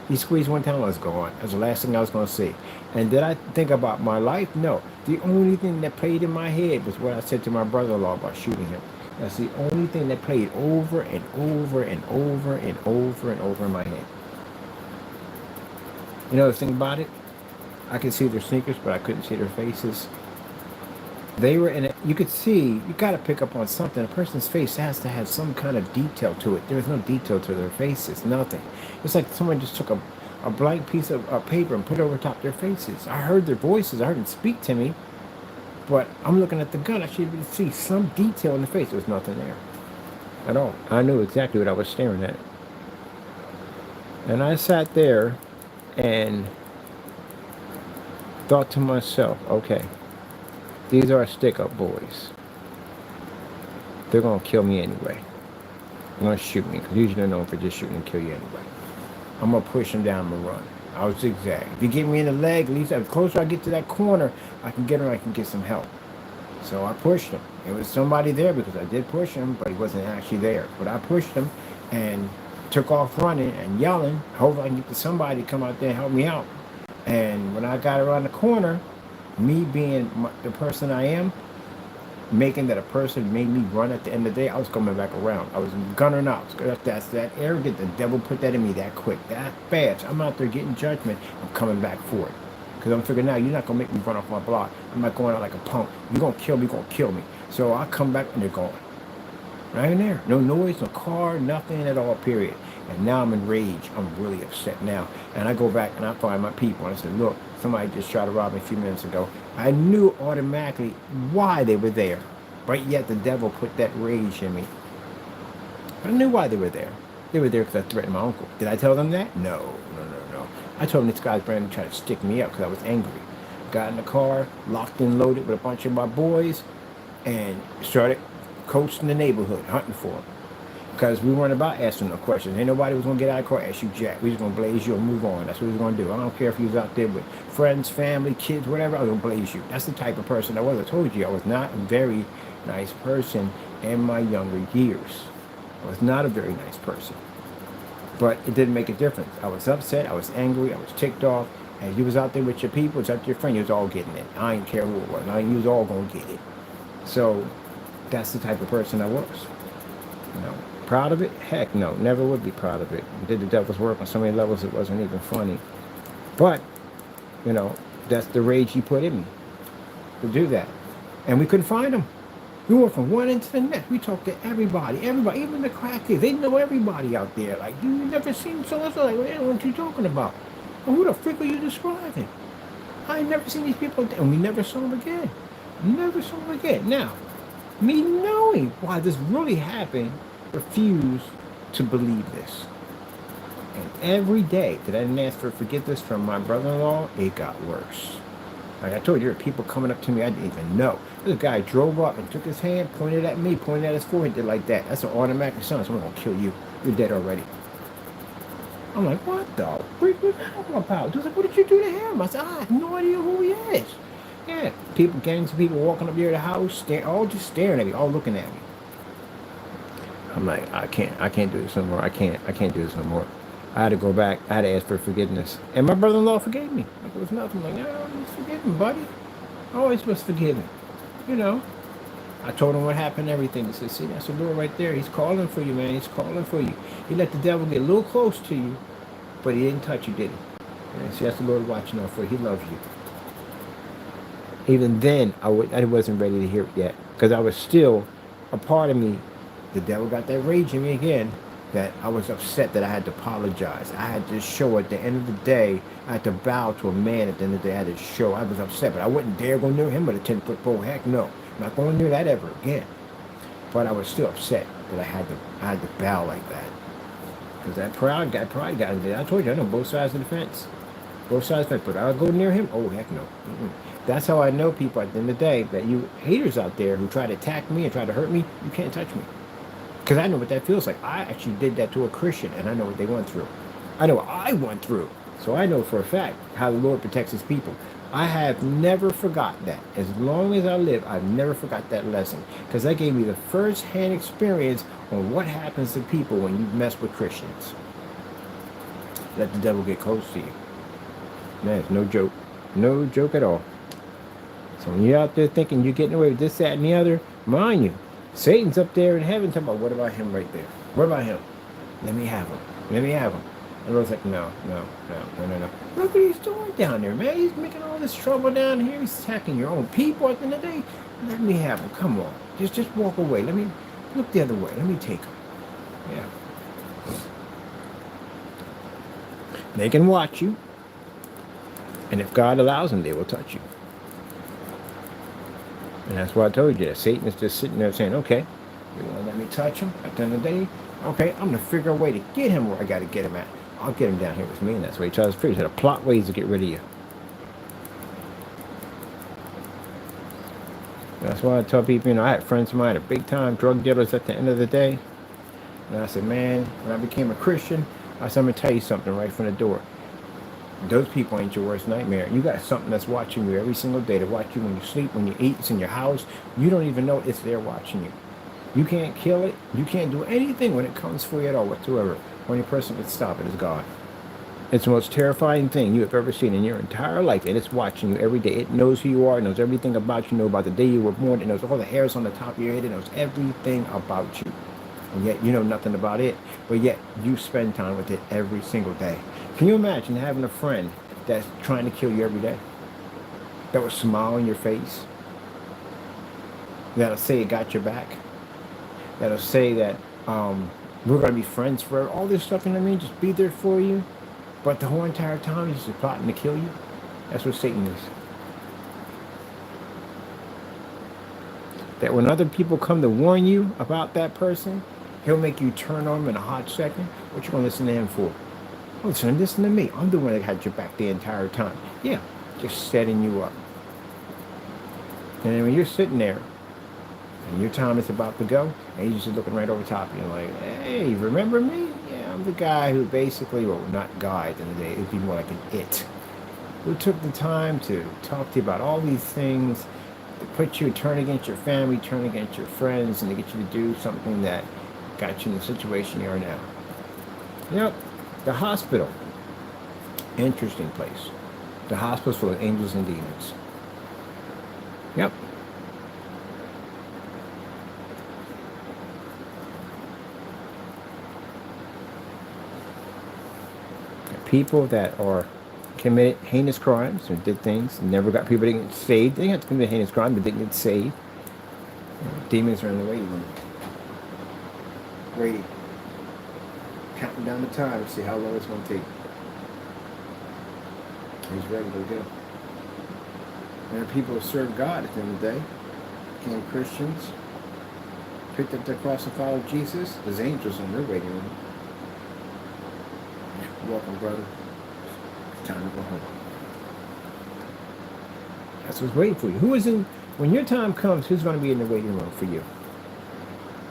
He squeezed one time, I was gone. That was the last thing I was going to see. And did I think about my life? No. The only thing that played in my head was what I said to my brother-in-law about shooting him. That's the only thing that played over and over and over and over and over in my head. You know the thing about it? I could see their sneakers, but I couldn't see their faces. They were in it. You could see, you got to pick up on something. A person's face has to have some kind of detail to it. There was no detail to their faces, nothing. It's like someone just took a blank piece of paper and put it over top their faces. I heard their voices. I heard them speak to me. But I'm looking at the gun. I should be able to see some detail in the face. There was nothing there at all. I knew exactly what I was staring at. And I sat there and thought to myself, okay, these are stick-up boys. They're going to kill me anyway. They're going to shoot me, because usually they're known for just shooting and kill you anyway. I'm going to push them down and run. I was zigzag. If you get me in the leg, at least the closer I get to that corner, I can get him, I can get some help. So I pushed him. There was somebody there because I did push him, but he wasn't actually there. But I pushed him and took off running and yelling. Hopefully I can get to somebody to come out there and help me out. And when I got around the corner, me being the person I am, making that a person made me run at the end of the day, I was coming back around. I was gunning out. That's that arrogant. The devil put that in me that quick, that fast. I'm out there getting judgment. I'm coming back for it. Because I'm figuring out, you're not going to make me run off my block. I'm not going out like a punk. You're going to kill me, you're going to kill me. So I come back and they're gone. Right in there. No noise, no car, nothing at all, period. And now I'm in rage. I'm really upset now. And I go back and I find my people. And I said, look, somebody just tried to rob me a few minutes ago. I knew automatically why they were there. But yet the devil put that rage in me. I knew why they were there. They were there because I threatened my uncle. Did I tell them that? No. I told them this guy's brand trying to stick me up because I was angry. Got in the car, locked and loaded with a bunch of my boys, and started coasting the neighborhood, hunting for him. Because we weren't about asking no questions. Ain't nobody was going to get out of the car, ask you jack. We was going to blaze you and move on. That's what we was going to do. I don't care if you was out there with friends, family, kids, whatever. I was going to blaze you. That's the type of person I was. I told you I was not a very nice person in my younger years. I was not a very nice person. But it didn't make a difference. I was upset. I was angry. I was ticked off. And you was out there with your people. It's out to your friend. You was all getting it. I didn't care who it was. You was all going to get it. So that's the type of person I was. You know, proud of it? Heck no. Never would be proud of it. I did the devil's work on so many levels it wasn't even funny. But, you know, that's the rage he put in me to do that. And we couldn't find him. We went from one end to the next. We talked to everybody, even the crackheads. They know everybody out there. Like, you never seen so-and-so. Like, what are you talking about? And who the frick are you describing? I ain't never seen these people. And we never saw them again. Never saw them again. Now, me knowing why this really happened, refused to believe this. And every day that I didn't ask for forgiveness from my brother-in-law, it got worse. Like I told you, there were people coming up to me I didn't even know. This guy drove up and took his hand, pointed at me, pointed at his forehead, did like that. That's an automatic sign. Someone's gonna kill you. You're dead already. I'm like, what the? What are you talking about? He was like, what did you do to him? I said, I have no idea who he is. Yeah, people, gangs of people walking up near the house, all just staring at me, all looking at me. I'm like, I can't do this no more. I can't do this no more. I had to go back. I had to ask for forgiveness. And my brother-in-law forgave me. Like it was nothing. Like, no, just forgive him, buddy. I always must forgive him. You know. I told him what happened, everything. He said, see, that's the Lord right there. He's calling for you, man. He's calling for you. He let the devil get a little close to you, but he didn't touch you, did he? And see, that's the Lord watching out for you. He loves you. Even then, I wasn't ready to hear it yet. Because I was still, a part of me, the devil got that rage in me again, that I was upset that I had to apologize. I had to show at the end of the day, I had to bow to a man at the end of the day. I had to show I was upset, but I wouldn't dare go near him with a 10-foot pole. Heck no. I'm not going near that ever again. But I was still upset that I had to bow like that. Because that pride got in there. I told you, I know both sides of the fence. Both sides of the fence. But I'll go near him? Oh, heck no. That's how I know people at the end of the day, that you haters out there who try to attack me and try to hurt me, you can't touch me. Because I know what that feels like. I actually did that to a Christian, and I know what they went through. I know what I went through. So I know for a fact how the Lord protects his people. I have never forgot that. As long as I live, I've never forgot that lesson. Because that gave me the first-hand experience on what happens to people when you mess with Christians. Let the devil get close to you. Man, it's no joke. No joke at all. So when you're out there thinking you're getting away with this, that, and the other, mind you, Satan's up there in heaven talking about, what about him right there? What about him? Let me have him. Let me have him. And I was like, no. Look what he's doing down there, man. He's making all this trouble down here. He's attacking your own people at the end of the day. Let me have him. Come on. Just walk away. Let me look the other way. Let me take him. Yeah. They can watch you. And if God allows them, they will touch you. And that's why I told you that Satan is just sitting there saying, okay, you want to let me touch him at the end of the day? Okay, I'm going to figure a way to get him where I got to get him at. I'll get him down here with me, and that's what he tries to figure. He's got to plot ways to get rid of you. That's why I tell people, I had friends of mine, big-time drug dealers at the end of the day. And I said, man, when I became a Christian, I said, I'm going to tell you something right from the door. Those people ain't your worst nightmare. You got something that's watching you every single day. They watch you when you sleep, when you eat. It's in your house. You don't even know it's there watching you. You can't kill it. You can't do anything when it comes for you at all whatsoever. Only person that can stop it is God. It's the most terrifying thing you have ever seen in your entire life, and it's watching you every day. It knows who you are. It knows everything about you. It knows about the day you were born. It knows all the hairs on the top of your head. It knows everything about you. And yet you know nothing about it. But yet you spend time with it every single day. Can you imagine having a friend that's trying to kill you every day? That will smile in your face? That'll say it got your back? That'll say that we're going to be friends forever? All this stuff, you know what I mean? Just be there for you. But the whole entire time he's just plotting to kill you. That's what Satan is. That when other people come to warn you about that person, he'll make you turn on him in a hot second. What you going to listen to him for? Listen to me. I'm the one that had your back the entire time. Yeah, just setting you up. And then when you're sitting there, and your time is about to go, and he's just looking right over top of you, like, hey, remember me? Yeah, I'm the guy who basically, well, not guy at the end of the day, it'd be more like an it, who took the time to talk to you about all these things, to put you, turn against your family, turn against your friends, and to get you to do something that got you in the situation you are now. Yep. The hospital, interesting place. The hospital's full of angels and demons. Yep. People that are committed heinous crimes or did things, never got people to get saved. They didn't have to commit a heinous crime, but they didn't get saved. Demons are in the waiting room. Waiting. Counting down the time to see how long it's going to take. He's ready to go. There are people who serve God at the end of the day, became Christians, picked up their cross and followed Jesus. There's angels in their waiting room. Welcome, brother. It's time to go home. That's what's waiting for you. Who is in, when your time comes, who's going to be in the waiting room for you?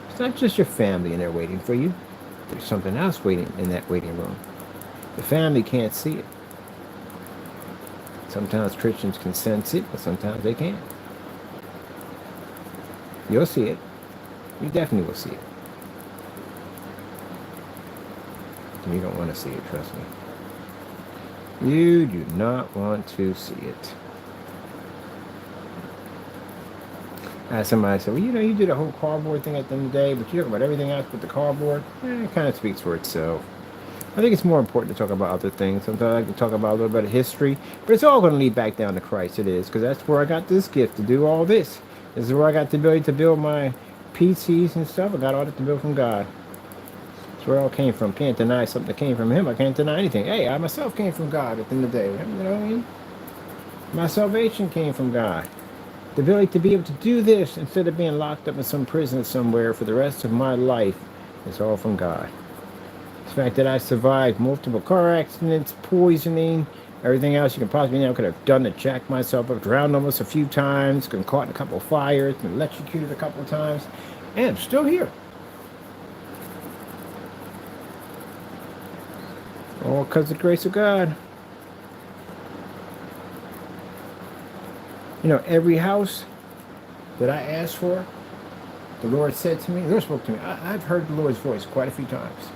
It's not just your family in there waiting for you. There's something else waiting in that waiting room. The family can't see it. Sometimes Christians can sense it, but sometimes they can't. You'll see it. You definitely will see it. You don't want to see it, trust me. You do not want to see it. Somebody said, well, you did a whole cardboard thing at the end of the day, but you talk about everything else but the cardboard. It kind of speaks for itself. I think it's more important to talk about other things. Sometimes I like to talk about a little bit of history, but it's all going to lead back down to Christ. It is, because that's where I got this gift to do all this. This is where I got the ability to build my PCs and stuff. I got all that to build from God. That's where it all came from. Can't deny something that came from Him. I can't deny anything. Hey, I myself came from God at the end of the day. You know what I mean? My salvation came from God. The ability to be able to do this instead of being locked up in some prison somewhere for the rest of my life is all from God. The fact that I survived multiple car accidents, poisoning, everything else you can possibly could have done to jack myself up, drowned almost a few times, been caught in a couple of fires, been electrocuted a couple of times, and I'm still here. All because of the grace of God. Every house that I asked for, the Lord said to me, the Lord spoke to me. I've heard the Lord's voice quite a few times.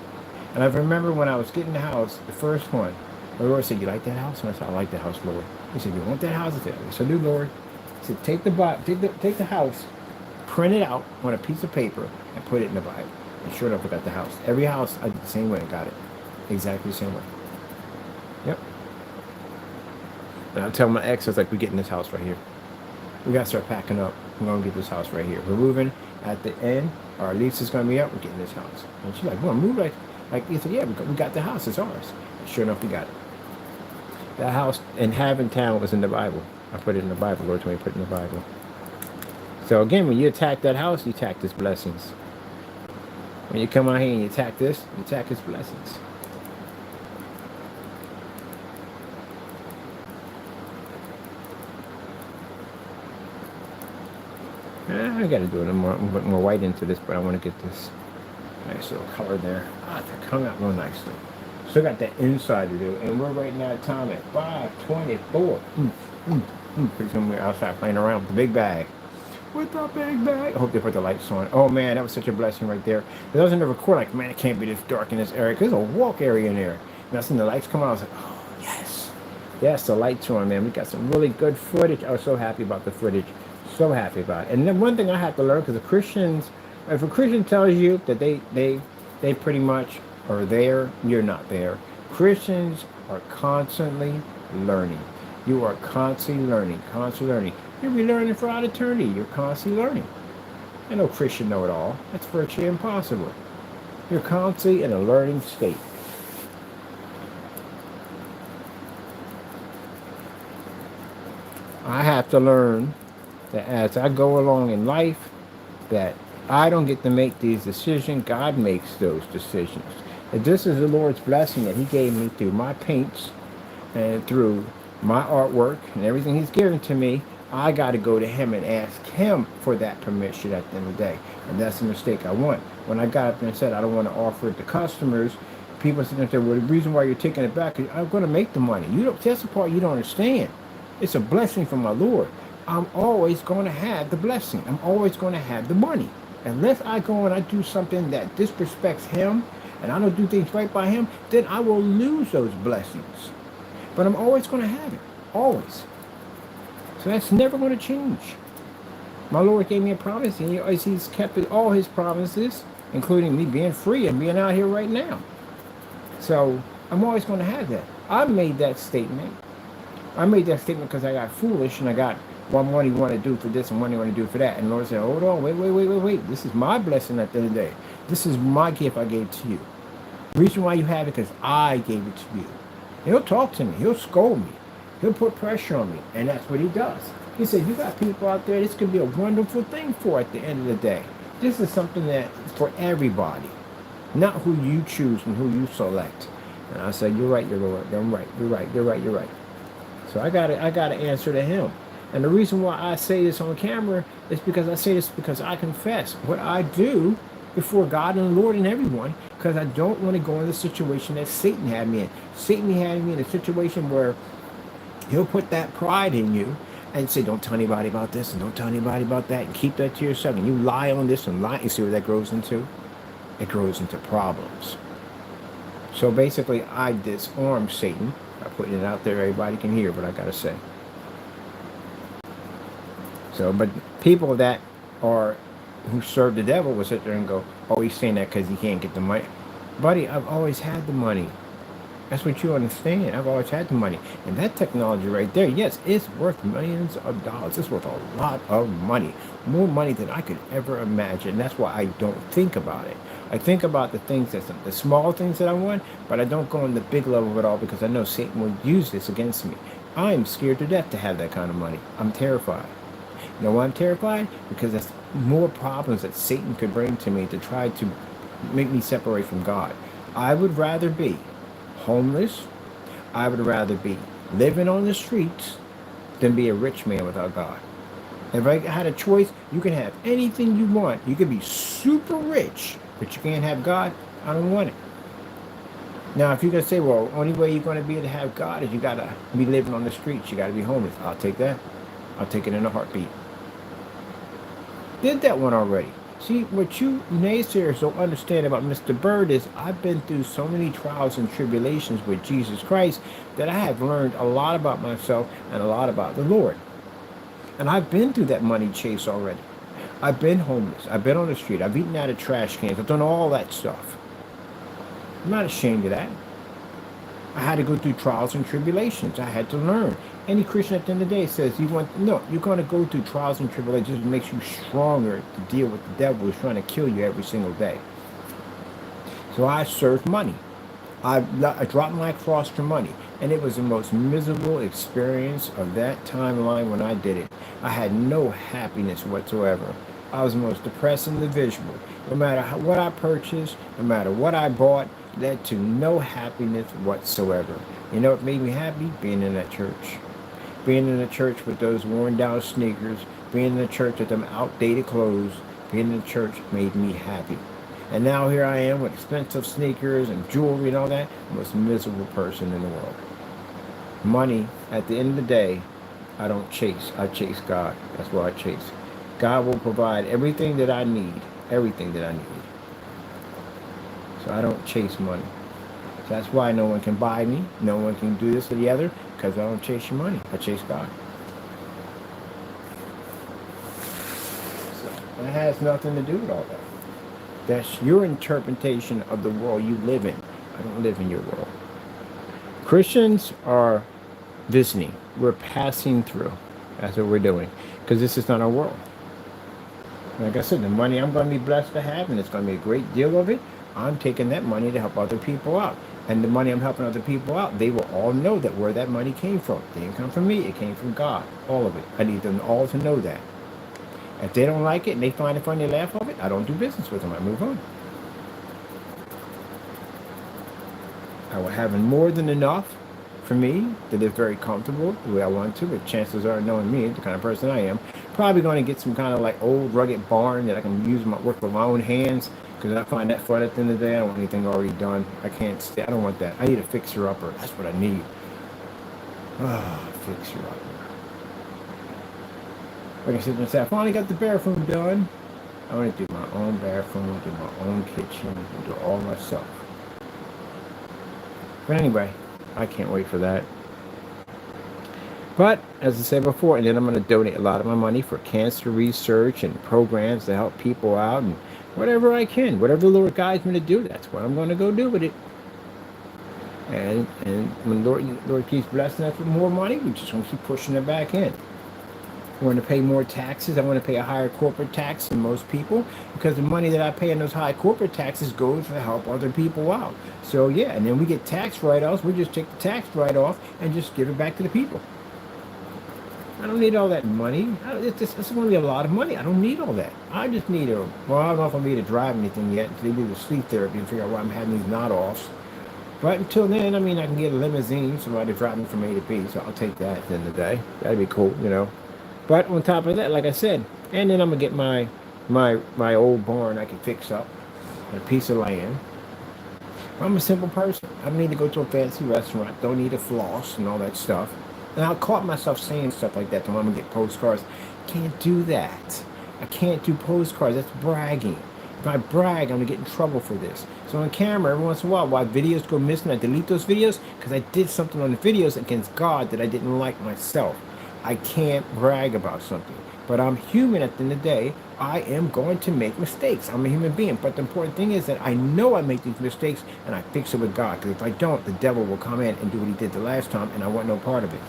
And I remember when I was getting the house, the first one, the Lord said, you like that house? And I said, I like that house, Lord. He said, you want that house? I said, yes, I do, Lord. He said, take the house, print it out on a piece of paper, and put it in the Bible. And sure enough, I got the house. Every house, I did the same way and got it. Exactly the same way. Yep. And I tell my ex, I was like, we're getting this house right here. We got to start packing up. We're going to get this house right here. We're moving at the end. Our lease is going to be up. We're getting this house. And she's like, we're going to move like he said, yeah, we got the house. It's ours. And sure enough, we got it. That house in Haventown was in the Bible. I put it in the Bible. Lord told me to put it in the Bible. So again, when you attack that house, you attack His blessings. When you come out here and you attack this, you attack His blessings. I got to do it more white into this, but I want to get this nice little color there. That hung out real nicely. Still got that inside to do, and we're right now at time at 5:24. Pretty soon we're outside playing around with the big bag. With the big bag. I hope they put the lights on. Oh man, that was such a blessing right there. Because I was in the record like, man, it can't be this dark in this area. Because there's a walk area in there. And I seen the lights come on. I was like, oh yes, yes, the lights on, man. We got some really good footage. I was so happy about the footage. So happy about it. And then one thing I have to learn, because the Christians, if a Christian tells you that they pretty much are there, you're not there. Christians are constantly learning. You are constantly learning, constantly learning. You'll be learning for all eternity. You're constantly learning. And no Christian know it all. That's virtually impossible. You're constantly in a learning state. I have to learn that as I go along in life, that I don't get to make these decisions. God makes those decisions. And this is the Lord's blessing that He gave me through my paints and through my artwork and everything He's given to me. I got to go to Him and ask Him for that permission at the end of the day. And that's the mistake I want. When I got up there and said I don't want to offer it to customers, people said, well, the reason why you're taking it back is I'm going to make the money. That's the part you don't understand. It's a blessing from my Lord. I'm always going to have the blessing. I'm always going to have the money. Unless I go and I do something that disrespects Him, and I don't do things right by Him, then I will lose those blessings. But I'm always going to have it. Always. So that's never going to change. My Lord gave me a promise, and He's kept all His promises, including me being free and being out here right now. So I'm always going to have that. I made that statement. I made that statement because I got foolish and I got what money you want to do for this and what you want to do for that. And the Lord said, hold on, wait. This is my blessing at the end of the day. This is my gift I gave to you. The reason why you have it is because I gave it to you. He'll talk to me. He'll scold me. He'll put pressure on me. And that's what He does. He said, you got people out there this could be a wonderful thing for at the end of the day. This is something that for everybody. Not who you choose and who you select. And I said, you're right, your Lord. I'm right. You're right. You're right. You're right. So I gotta answer to him. And the reason why I say this on camera is because I say this because I confess what I do before God and the Lord and everyone, because I don't want to go in the situation that Satan had me in. Satan had me in a situation where he'll put that pride in you and say, don't tell anybody about this and don't tell anybody about that and keep that to yourself. And you lie on this and lie. You see what that grows into? It grows into problems. So basically, I disarm Satan by putting it out there. Everybody can hear what I got to say. So, but people that are who serve the devil will sit there and go, "Oh, he's saying that because he can't get the money." Buddy, I've always had the money. That's what you understand. I've always had the money, and that technology right there, yes, it's worth millions of dollars. It's worth a lot of money, more money than I could ever imagine. That's why I don't think about it. I think about the things the small things that I want, but I don't go on the big level of it all because I know Satan will use this against me. I'm scared to death to have that kind of money. I'm terrified. You know why I'm terrified? Because that's more problems that Satan could bring to me to try to make me separate from God. I would rather be homeless. I would rather be living on the streets than be a rich man without God. If I had a choice, you can have anything you want. You can be super rich, but you can't have God. I don't want it. Now, if you're going to say, well, only way you're going to be able to have God is you got to be living on the streets. You got to be homeless. I'll take that. I'll take it in a heartbeat. Did that one already. See, what you naysayers don't understand about Mr. Bird is I've been through so many trials and tribulations with Jesus Christ that I have learned a lot about myself and a lot about the Lord. And I've been through that money chase already. I've been homeless. I've been on the street. I've eaten out of trash cans. I've done all that stuff. I'm not ashamed of that. I had to go through trials and tribulations. I had to learn. Any Christian at the end of the day says, you're going to go through trials and tribulations. It makes you stronger to deal with the devil who's trying to kill you every single day. So I served money. I dropped my cross for money. And it was the most miserable experience of that timeline when I did it. I had no happiness whatsoever. I was the most depressed individual. No matter what I purchased, no matter what I bought, led to no happiness whatsoever. You know what made me happy? Being in that church. Being in the church with those worn down sneakers, being in the church with them outdated clothes, being in the church made me happy. And now here I am with expensive sneakers and jewelry and all that, the most miserable person in the world. Money, at the end of the day, I don't chase. I chase God. That's what I chase. God will provide everything that I need. Everything that I need. So I don't chase money. So that's why no one can buy me. No one can do this or the other, because I don't chase your money. I chase God. So that has nothing to do with all that. That's your interpretation of the world you live in. I don't live in your world. Christians are visiting. We're passing through. That's what we're doing. Because this is not our world. Like I said, the money I'm going to be blessed to have, and it's going to be a great deal of it, I'm taking that money to help other people out. And the money I'm helping other people out, they will all know that where that money came from. It didn't come from me. It came from God. All of it. I need them all to know that. If they don't like it and they find it funny, they laugh off it, I don't do business with them. I move on. I will have more than enough for me to live very comfortable the way I want to, but chances are, knowing me, the kind of person I am, probably going to get some kind of like old rugged barn that I can use work with my own hands, because I find that fun at the end of the day. I don't want anything already done. I can't stay. I don't want that. I need a fixer-upper. That's what I need. Fixer-upper. Like I said, I finally got the bathroom done. I want to do my own bathroom, do my own kitchen, and do it all myself. But anyway, I can't wait for that. But, as I said before, and then I'm going to donate a lot of my money for cancer research and programs to help people out, and whatever I can, whatever the Lord guides me to do, that's what I'm going to go do with it. And when Lord keeps blessing us with more money, we just want to keep pushing it back in. I want to pay more taxes. I want to pay a higher corporate tax than most people, because the money that I pay in those high corporate taxes goes to help other people out. So yeah, and then we get tax write-offs. We just take the tax write-off and just give it back to the people. I don't need all that money. It's going to be a lot of money. I don't need all that. I just need I don't know if I'm able to drive anything yet. They do the sleep therapy and figure out why I'm having these knot-offs. But until then, I mean, I can get a limousine, somebody drive me from A to B, so I'll take that at the end of the day. That'd be cool, you know. But on top of that, like I said, and then I'm gonna get my old barn I can fix up, a piece of land. I'm a simple person. I don't need to go to a fancy restaurant. Don't need a floss and all that stuff. And I caught myself saying stuff like that to when I'm gonna get postcards. Can't do that. I can't do postcards. That's bragging. If I brag, I'm gonna get in trouble for this. So on camera, every once in a while, why videos go missing, I delete those videos because I did something on the videos against God that I didn't like myself. I can't brag about something. But I'm human at the end of the day. I am going to make mistakes. I'm a human being. But the important thing is that I know I make these mistakes and I fix it with God. Because if I don't, the devil will come in and do what he did the last time, and I want no part of it.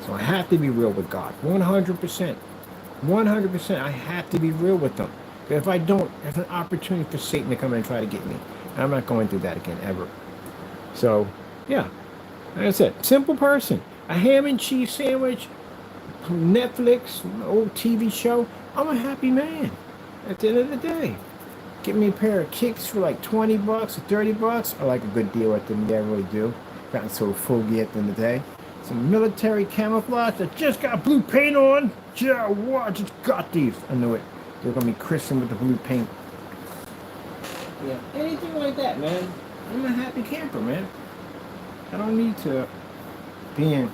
So I have to be real with God. 100%. 100%. I have to be real with them. Because if I don't, there's an opportunity for Satan to come in and try to get me. And I'm not going through that again, ever. So, yeah. Like I said, simple person. A ham and cheese sandwich, Netflix, old TV show. I'm a happy man at the end of the day. Get me a pair of kicks for like 20 bucks or 30 bucks. I like a good deal at the end of the day, I really do. Gotten so foggy at the end of the day. Some military camouflage. I just got blue paint on. Yeah, what? I just got these. I knew it. They're going to be christened with the blue paint. Yeah, anything like that, man. I'm a happy camper, man. I don't need to be in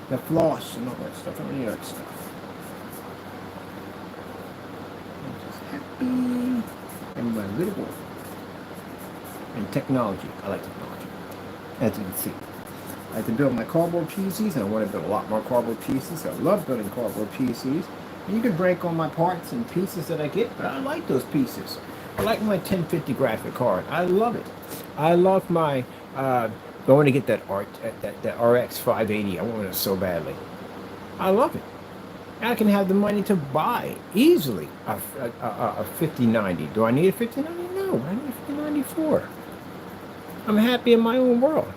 the floss and all that stuff. I don't need that stuff. I'm just happy. And my little boy. And technology. I like technology. As you can see. I had to build my cardboard PCs, and I want to build a lot more cardboard PCs. I love building cardboard PCs. And you can break all my parts and pieces that I get, but I like those pieces. I like my 1050 graphic card. I love it. I love my going to get that RX 580. I want it so badly. I love it. I can have the money to buy easily a 5090. Do I need a 5090? No, I need a 5094. I'm happy in my own world.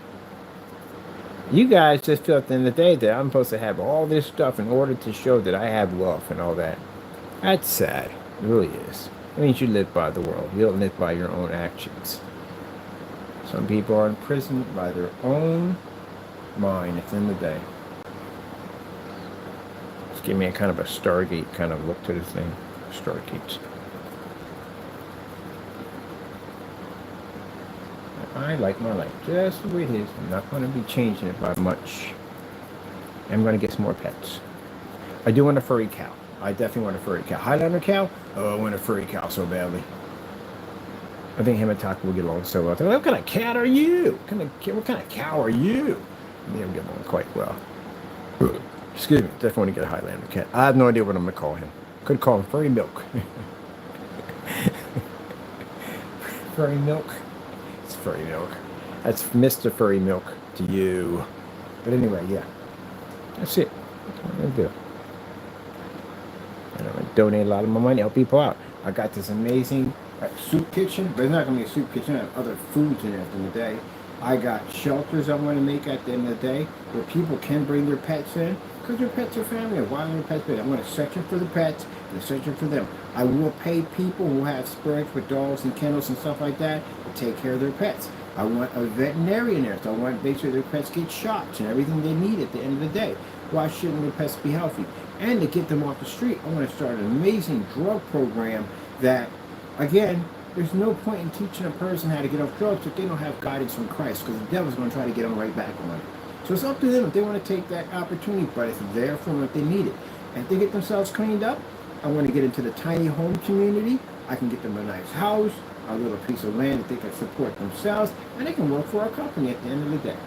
You guys just feel at the end of the day that I'm supposed to have all this stuff in order to show that I have wealth and all that. That's sad. It really is. It means you live by the world. You don't live by your own actions. Some people are imprisoned by their own mind at the end of the day. Just give me a kind of a Stargate kind of look to this thing. Stargates. I like my life just the way it is. I'm not going to be changing it by much. I'm going to get some more pets. I do want a furry cow. I definitely want a furry cow. Highlander cow? Oh, I want a furry cow so badly. I think him and Taka will get along so well. What kind of cat are you? What kind of cow are you? They'll get along quite well. Excuse me. Definitely want to get a Highlander cat. I have no idea what I'm going to call him. Could call him Furry Milk. Furry Milk. It's Furry Milk. That's Mr. Furry Milk to you. But anyway, yeah. That's it. That's what I'm going to do. And I'm going to donate a lot of my money, help people out. I got this amazing soup kitchen, but it's not going to be a soup kitchen. I have other foods in it at the end of the day. I got shelters I'm going to make at the end of the day where people can bring their pets in because their pets are family. Why are their pets big? I'm going to section for the pets and a section for them. I will pay people who have spirits with dogs and kennels and stuff like that to take care of their pets. I want a veterinarian there, so I want to make sure their pets get shots and everything they need at the end of the day. Why shouldn't their pets be healthy? And to get them off the street, I want to start an amazing drug program that, again, there's no point in teaching a person how to get off drugs if they don't have guidance from Christ, because the devil's going to try to get them right back on it. So it's up to them if they want to take that opportunity, but it's there for them if they need it. And if they get themselves cleaned up, I want to get into the tiny home community. I can get them a nice house, a little piece of land that they can support themselves, and they can work for our company at the end of the day.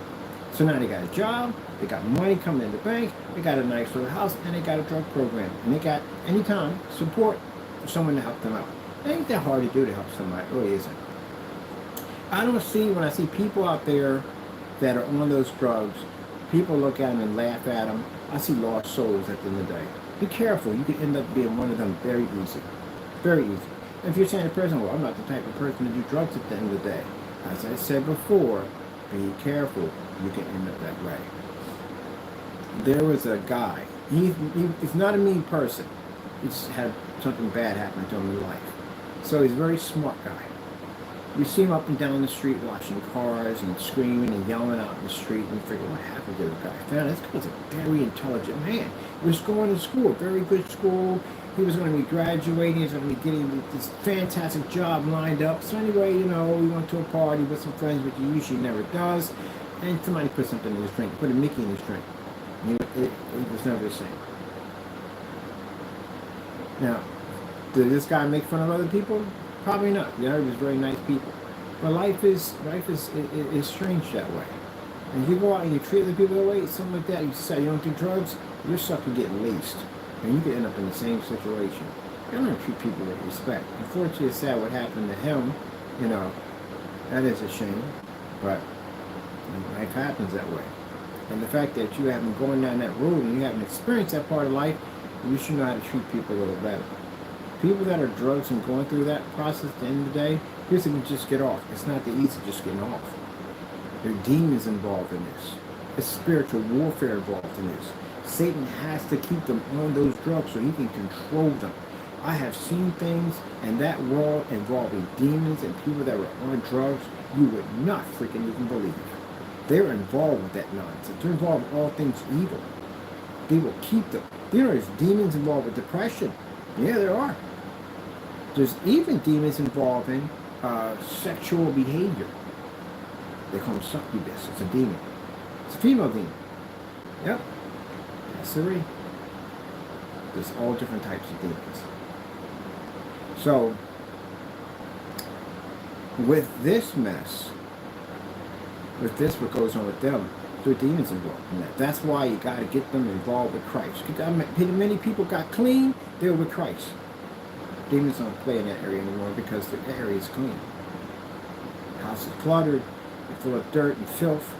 So now they got a job, they got money coming in the bank, they got a nice little house, and they got a drug program. And they got, anytime, support for someone to help them out. It ain't that hard to do to help somebody. It really isn't. I don't see, when I see people out there that are on those drugs, people look at them and laugh at them. I see lost souls at the end of the day. Be careful. You could end up being one of them very easy. Very easy. And if you're saying to the person, well, I'm not the type of person to do drugs at the end of the day. As I said before, be careful. You can end up that way. There was a guy. He's not a mean person. He just had something bad happen to him in life. So he's a very smart guy. You see him up and down the street washing cars and screaming and yelling out in the street, and you figure, what happened to the guy? Found this guy's a very intelligent man. He was going to school, a very good school. He was going to be graduating. He was going to be getting this fantastic job lined up. So anyway, he went to a party with some friends, which he usually never does, and somebody put something in his drink, put a Mickey in his drink. And it was never the same. Now, did this guy make fun of other people? Probably not. He was very nice people. But life is strange that way. And if you go out and you treat other people that way, something like that, you say you don't do drugs, you're sucker getting laced. And you could end up in the same situation. You don't treat people with respect. Unfortunately, it's sad what happened to him. That is a shame. But life happens that way. And the fact that you haven't gone down that road and you haven't experienced that part of life, you should know how to treat people a little better. People that are drugs and going through that process at the end of the day, here's can just get off. It's not that easy just getting off. There are demons involved in this. There's spiritual warfare involved in this. Satan has to keep them on those drugs so he can control them. I have seen things in that world involving demons and people that were on drugs you would not freaking even believe. They're involved with that nonsense. They're involved with all things evil. They will keep them. There's demons involved with depression. Yeah, there are. There's even demons involving sexual behavior. They call them succubus. It's a demon. It's a female demon. Yep. That's the reason. There's all different types of demons. So, with this mess, with this, what goes on with them, there are demons involved in that. That's why you got to get them involved with Christ. Many people got clean, they were with Christ. Demons don't play in that area anymore because the area is clean. The house is cluttered, it's full of dirt and filth,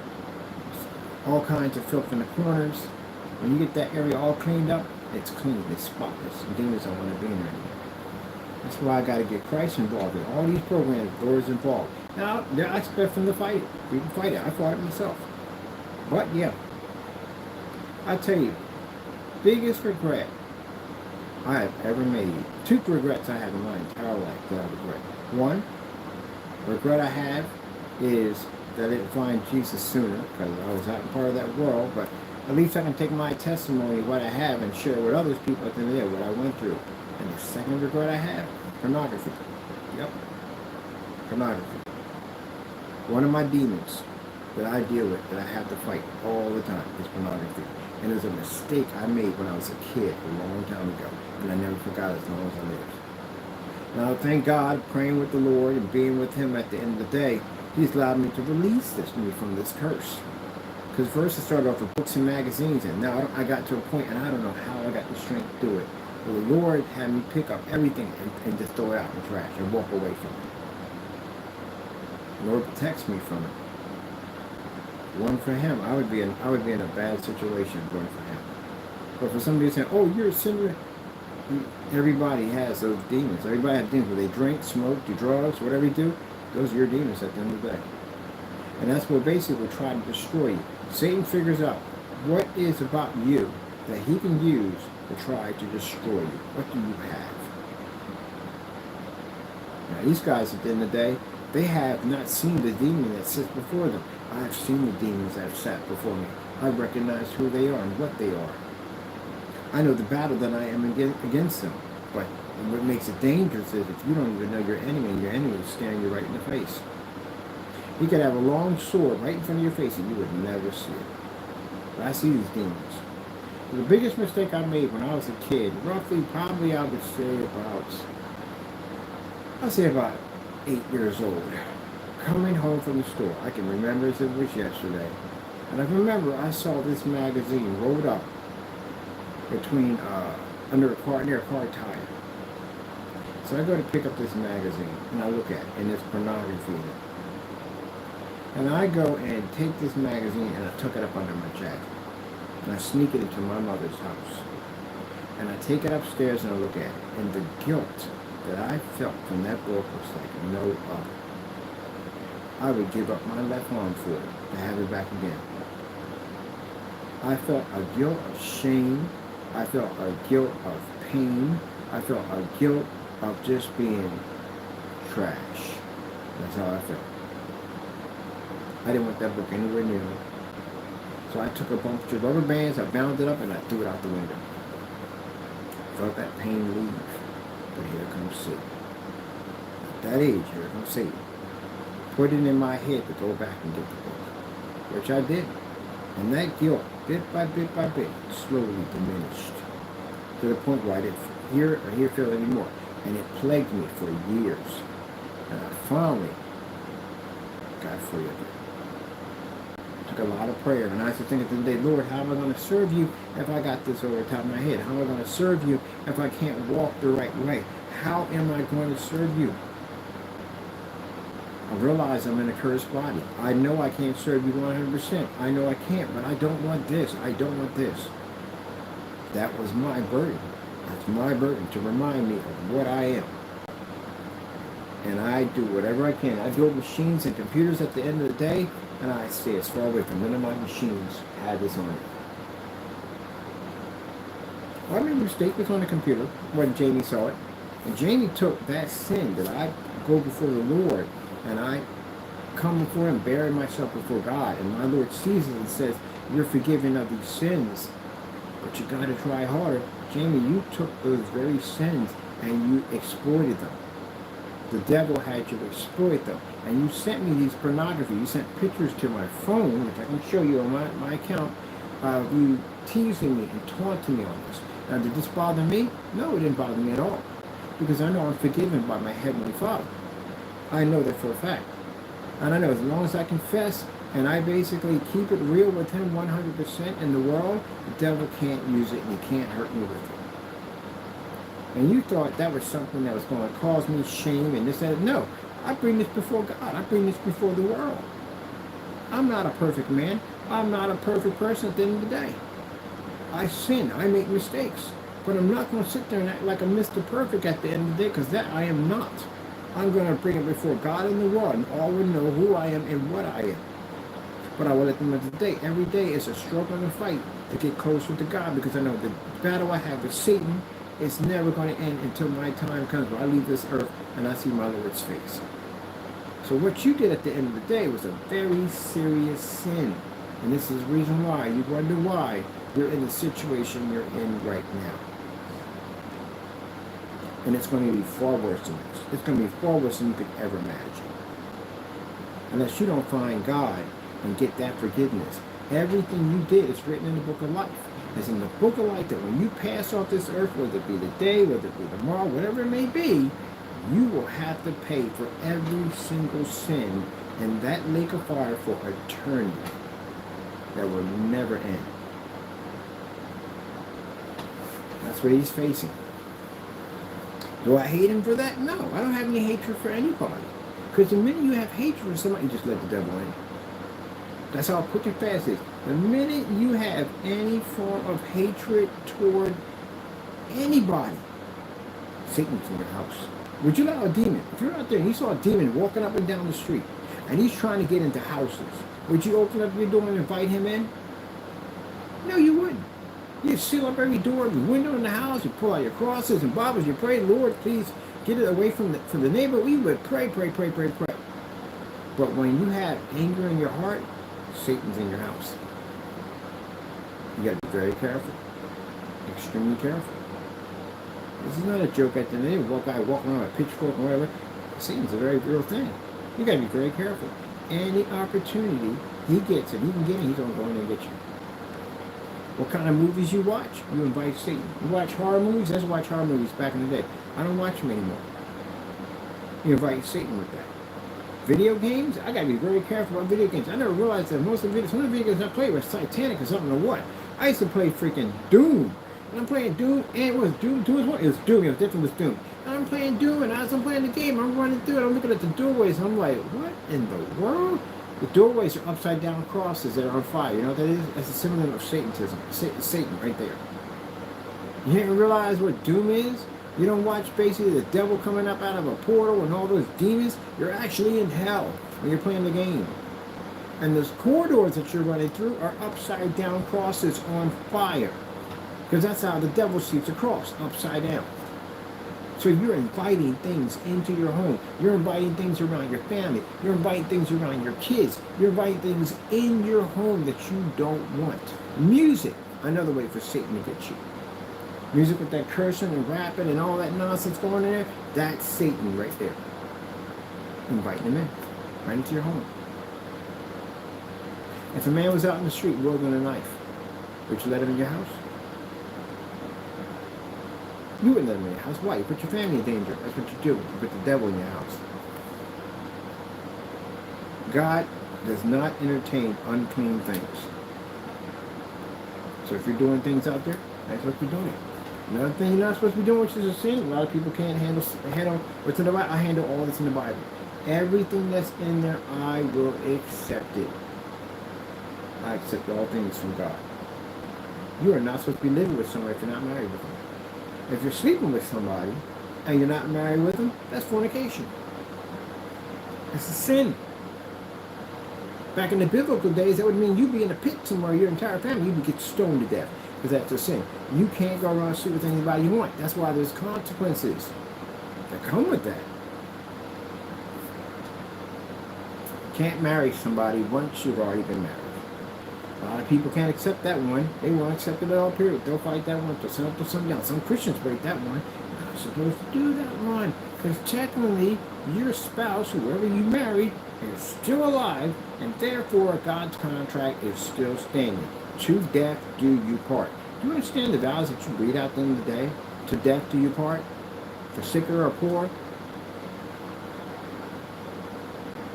all kinds of filth in the corners. When you get that area all cleaned up, it's clean, it's spotless. And demons don't want to be in there anymore. That's why I got to get Christ involved in all these programs. The Lord's involved. Now, I expect them to fight it. We can fight it. I fought it myself. But yeah, I tell you, biggest regret I have ever made. Two regrets I have in my entire life that I regret. One regret I have is that I didn't find Jesus sooner because I was not part of that world. But at least I can take my testimony, what I have, and share with others people at the end of the day what I went through. And the second regret I have, pornography. Yep, pornography. One of my demons that I deal with, that I have to fight all the time, is pornography. And it was a mistake I made when I was a kid a long time ago, and I never forgot as long as I lived. Now, thank God, praying with the Lord and being with Him at the end of the day, He's allowed me to release me from this curse. Because first I started off with books and magazines, and now I got to a point, and I don't know how I got the strength to do it. But the Lord had me pick up everything and just throw it out in the trash and walk away from it. The Lord protects me from it. One for Him, I would be in a bad situation going for Him. But for somebody saying, "Oh, you're a sinner," everybody has those demons. Everybody has demons. Where they drink, smoke, do drugs, whatever you do, those are your demons at the end of the day. And that's what basically will try to destroy you. Satan figures out what is about you that he can use to try to destroy you. What do you have? Now, these guys, at the end of the day, they have not seen the demon that sits before them. I have seen the demons that have sat before me. I recognize who they are and what they are. I know the battle that I am against them. But what makes it dangerous is if you don't even know your enemy, and your enemy is staring you right in the face. He could have a long sword right in front of your face and you would never see it. But I see these demons. The biggest mistake I made when I was a kid, roughly, probably I would say about 8 years old, coming home from the store. I can remember as if it was yesterday. And I remember I saw this magazine rolled up between, under a car, near a car tire. So I go to pick up this magazine and I look at it, and there's pornography in it. And I go and take this magazine and I tuck it up under my jacket. And I sneak it into my mother's house. And I take it upstairs and I look at it. And the guilt that I felt from that book was like no other. I would give up my left arm for it to have it back again. I felt a guilt of shame. I felt a guilt of pain. I felt a guilt of just being trash. That's how I felt. I didn't want that book anywhere near me. So I took a bunch of rubber bands, I bound it up, and I threw it out the window. Felt that pain leave. But here comes Satan. At that age, here comes Satan. Put it in my head to go back and get the book, which I did. And that guilt, bit by bit, slowly diminished to the point where I didn't feel it anymore. And it plagued me for years. And I finally got free of it. Took a lot of prayer, and I used to think at the end of the day, Lord, how am I going to serve you if I got this over the top of my head? How am I going to serve you if I can't walk the right way? How am I going to serve you? I realize I'm in a cursed body. I know I can't serve you 100%. I know I can't, but I don't want this. I don't want this. That was my burden. That's my burden to remind me of what I am. And I do whatever I can. I build machines and computers at the end of the day, and I stay as far away from none of my machines had this on it. Well, I made a mistake was on the computer when Jamie saw it. And Jamie took that sin that I go before the Lord, and I come before him, bury myself before God. And my Lord sees it and says, you're forgiven of these sins, but you got to try harder. Jamie, you took those very sins and you exploited them. The devil had you exploit them. And you sent me these pornography. You sent pictures to my phone, which I can show you on my account, of you teasing me and taunting me on this. Now, did this bother me? No, it didn't bother me at all. Because I know I'm forgiven by my Heavenly Father. I know that for a fact. And I know as long as I confess and I basically keep it real with him 100% in the world, the devil can't use it and he can't hurt me with it. And you thought that was something that was going to cause me shame and this and that. No, I bring this before God. I bring this before the world. I'm not a perfect man. I'm not a perfect person at the end of the day. I sin. I make mistakes. But I'm not going to sit there and act like I'm Mr. Perfect at the end of the day, because that I am not. I'm going to bring it before God and the world, and all will know who I am and what I am. But I will let them know today. Every day is a struggle and a fight to get closer to God, because I know the battle I have with Satan is never going to end until my time comes where I leave this earth and I see my Lord's face. So what you did at the end of the day was a very serious sin. And this is the reason why you wonder why you're in the situation you're in right now. And it's going to be far worse than this. It's going to be far worse than you could ever imagine. Unless you don't find God and get that forgiveness. Everything you did is written in the book of life. It's in the book of life that when you pass off this earth, whether it be today, whether it be tomorrow, whatever it may be, you will have to pay for every single sin in that lake of fire for eternity that will never end. That's what he's facing. Do I hate him for that? No, I don't have any hatred for anybody. Because the minute you have hatred for somebody, you just let the devil in. That's how quick and fast it is. The minute you have any form of hatred toward anybody, Satan's in your house. Would you allow a demon? If you're out there and you saw a demon walking up and down the street, and he's trying to get into houses, would you open up your door and invite him in? No, you wouldn't. You seal up every door, every window in the house, you pull out your crosses and Bibles, you pray, Lord, please get it away from the neighbor. We would pray. But when you have anger in your heart, Satan's in your house. You got to be very careful. Extremely careful. This is not a joke at the end of the day. One guy walking around with a pitchfork or whatever. Satan's a very real thing. You got to be very careful. Any opportunity he gets, if he can get it, he's going to go in and get you. What kind of movies you watch? You invite Satan. You watch horror movies? Let's watch horror movies back in the day. I don't watch them anymore. You invite Satan with that. Video games? I gotta be very careful about video games. I never realized that some of the video games I played was Titanic or something or what. I used to play freaking Doom. And I'm playing Doom, and it was Doom. Doom is what? It was Doom. It was different with Doom. And I'm playing Doom, and as I'm playing the game, I'm running through it. I'm looking at the doorways, and I'm like, what in the world? The doorways are upside down crosses that are on fire. You know what that is? That's a symbol of Satanism. Satan right there. You didn't realize what Doom is? You don't watch basically the devil coming up out of a portal and all those demons. You're actually in hell when you're playing the game. And those corridors that you're running through are upside down crosses on fire. Because that's how the devil sees a cross, upside down. So you're inviting things into your home. You're inviting things around your family. You're inviting things around your kids. You're inviting things in your home that you don't want. Music, another way for Satan to get you. Music with that cursing and rapping and all that nonsense going in there, that's Satan right there. Inviting him in, right into your home. If a man was out in the street wielding a knife, would you let him in your house? You wouldn't let him in your house. Why? You put your family in danger. That's what you do. You put the devil in your house. God does not entertain unclean things. So if you're doing things out there, that's what you're doing. Another thing you're not supposed to be doing, which is a sin, a lot of people can't handle what's in the Bible. I handle all that's in the Bible. Everything that's in there, I will accept it. I accept all things from God. You are not supposed to be living with somebody if you're not married with them. If you're sleeping with somebody and you're not married with them, that's fornication. It's a sin. Back in the biblical days, that would mean you'd be in a pit somewhere, your entire family, you'd get stoned to death, because that's a sin. You can't go around and sleep with anybody you want. That's why there's consequences that come with that. You can't marry somebody once you've already been married. A lot of people can't accept that one. They won't accept it at all, period. They'll fight that one to sell it to somebody else. Some Christians break that one. You're not supposed to do that one. Because technically, your spouse, whoever you married, is still alive, and therefore God's contract is still standing. To death do you part. Do you understand the vows that you read out at the end of the day? To death do you part? For sicker or poor?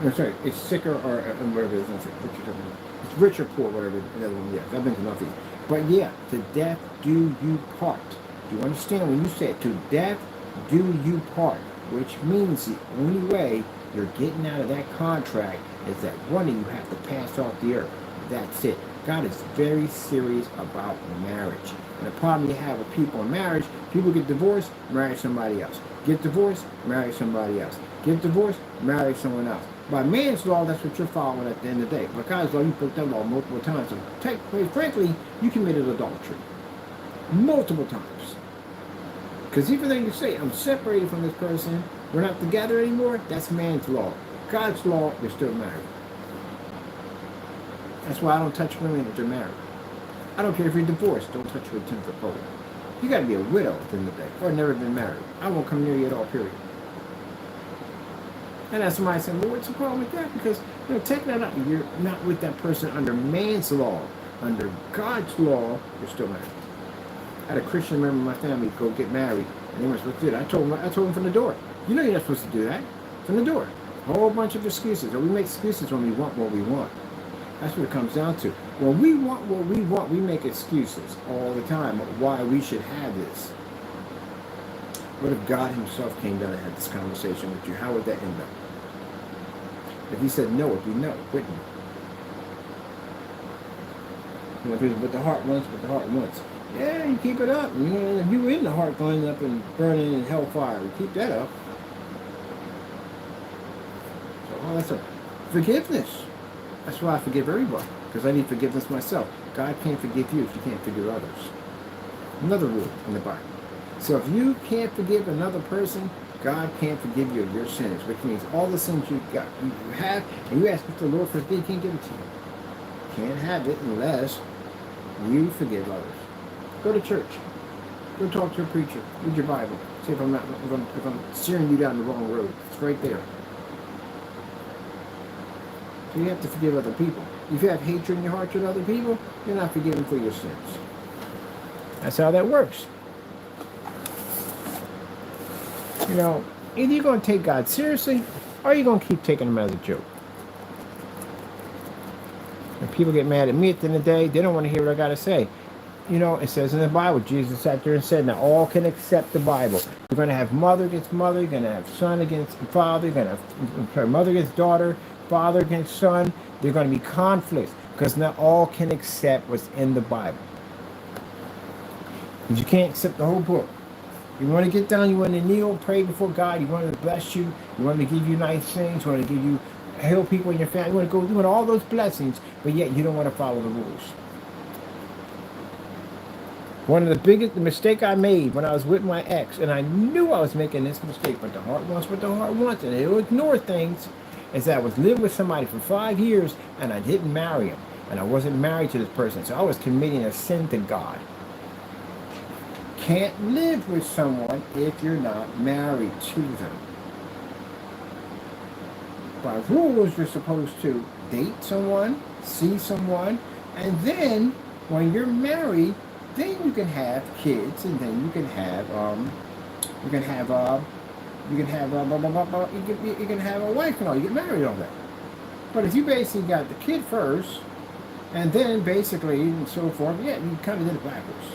No, sorry, it's sicker or whatever it is. It's rich or poor, whatever the other one is. I've been to nothing. But yeah, to death do you part. Do you understand when you say it? To death do you part, which means the only way you're getting out of that contract is that one of you have to pass off the earth. That's it. God is very serious about marriage. And the problem you have with people in marriage, people get divorced, marry somebody else. Get divorced, marry somebody else. Get divorced, marry someone else. By man's law, that's what you're following at the end of the day. By God's law, you broke that law multiple times. And frankly, you committed adultery. Multiple times. Because even though you say, I'm separated from this person, we're not together anymore, that's man's law. God's law, you're still married. That's why I don't touch women if they're married. I don't care if you're divorced, don't touch her with 10-foot pole. You got to be a widow at the end of the day, or never been married. I won't come near you at all, period. And that's somebody saying, well, what's the problem with that? Because, take that out. You're not with that person under man's law. Under God's law, you're still married. I had a Christian member of my family go get married, and they weren't supposed to do that. I told them from the door. You know you're not supposed to do that. From the door. A whole bunch of excuses. Or we make excuses when we want what we want. That's what it comes down to. When we want what we want, we make excuses all the time of why we should have this. What if God himself came down and had this conversation with you? How would that end up? If he said no, it'd be no, wouldn't it? But the heart wants what the heart wants. Yeah, you keep it up. If you were in the heart going up and burning in hellfire, you keep that up. So, that's a forgiveness. That's why I forgive everybody, because I need forgiveness myself. God can't forgive you if you can't forgive others. Another rule in the Bible. So if you can't forgive another person, God can't forgive you of your sins, which means all the sins you have, and you ask the Lord for it, he can't give it to you. Can't have it unless you forgive others. Go to church. Go talk to a preacher. Read your Bible. See if I'm steering you down the wrong road. It's right there. So you have to forgive other people. If you have hatred in your heart toward other people, you're not forgiven for your sins. That's how that works. Either you're going to take God seriously, or you're going to keep taking him as a joke. When people get mad at me at the end of the day, they don't want to hear what I got to say. It says in the Bible, Jesus sat there and said, now all can accept the Bible. You're going to have mother against mother, you're going to have son against father, you're going to have mother against daughter, father against son. There are going to be conflicts, because not all can accept what's in the Bible. Because you can't accept the whole book. You want to get down, you want to kneel, pray before God, you want him to bless you, you want him to give you nice things, you want to give you, help people in your family, you want all those blessings, but yet you don't want to follow the rules. One of the biggest mistake I made when I was with my ex, and I knew I was making this mistake, but the heart wants what the heart wants, and it'll ignore things, is that I was living with somebody for 5 years, and I didn't marry him, and I wasn't married to this person, so I was committing a sin to God. Can't live with someone if you're not married to them. By rules, you're supposed to date someone, see someone, and then when you're married, then you can have kids, and then you can have you can have you can have a wife and all. You get married on that. But if you basically got the kid first, and then basically and so forth, yeah, you kind of did it backwards.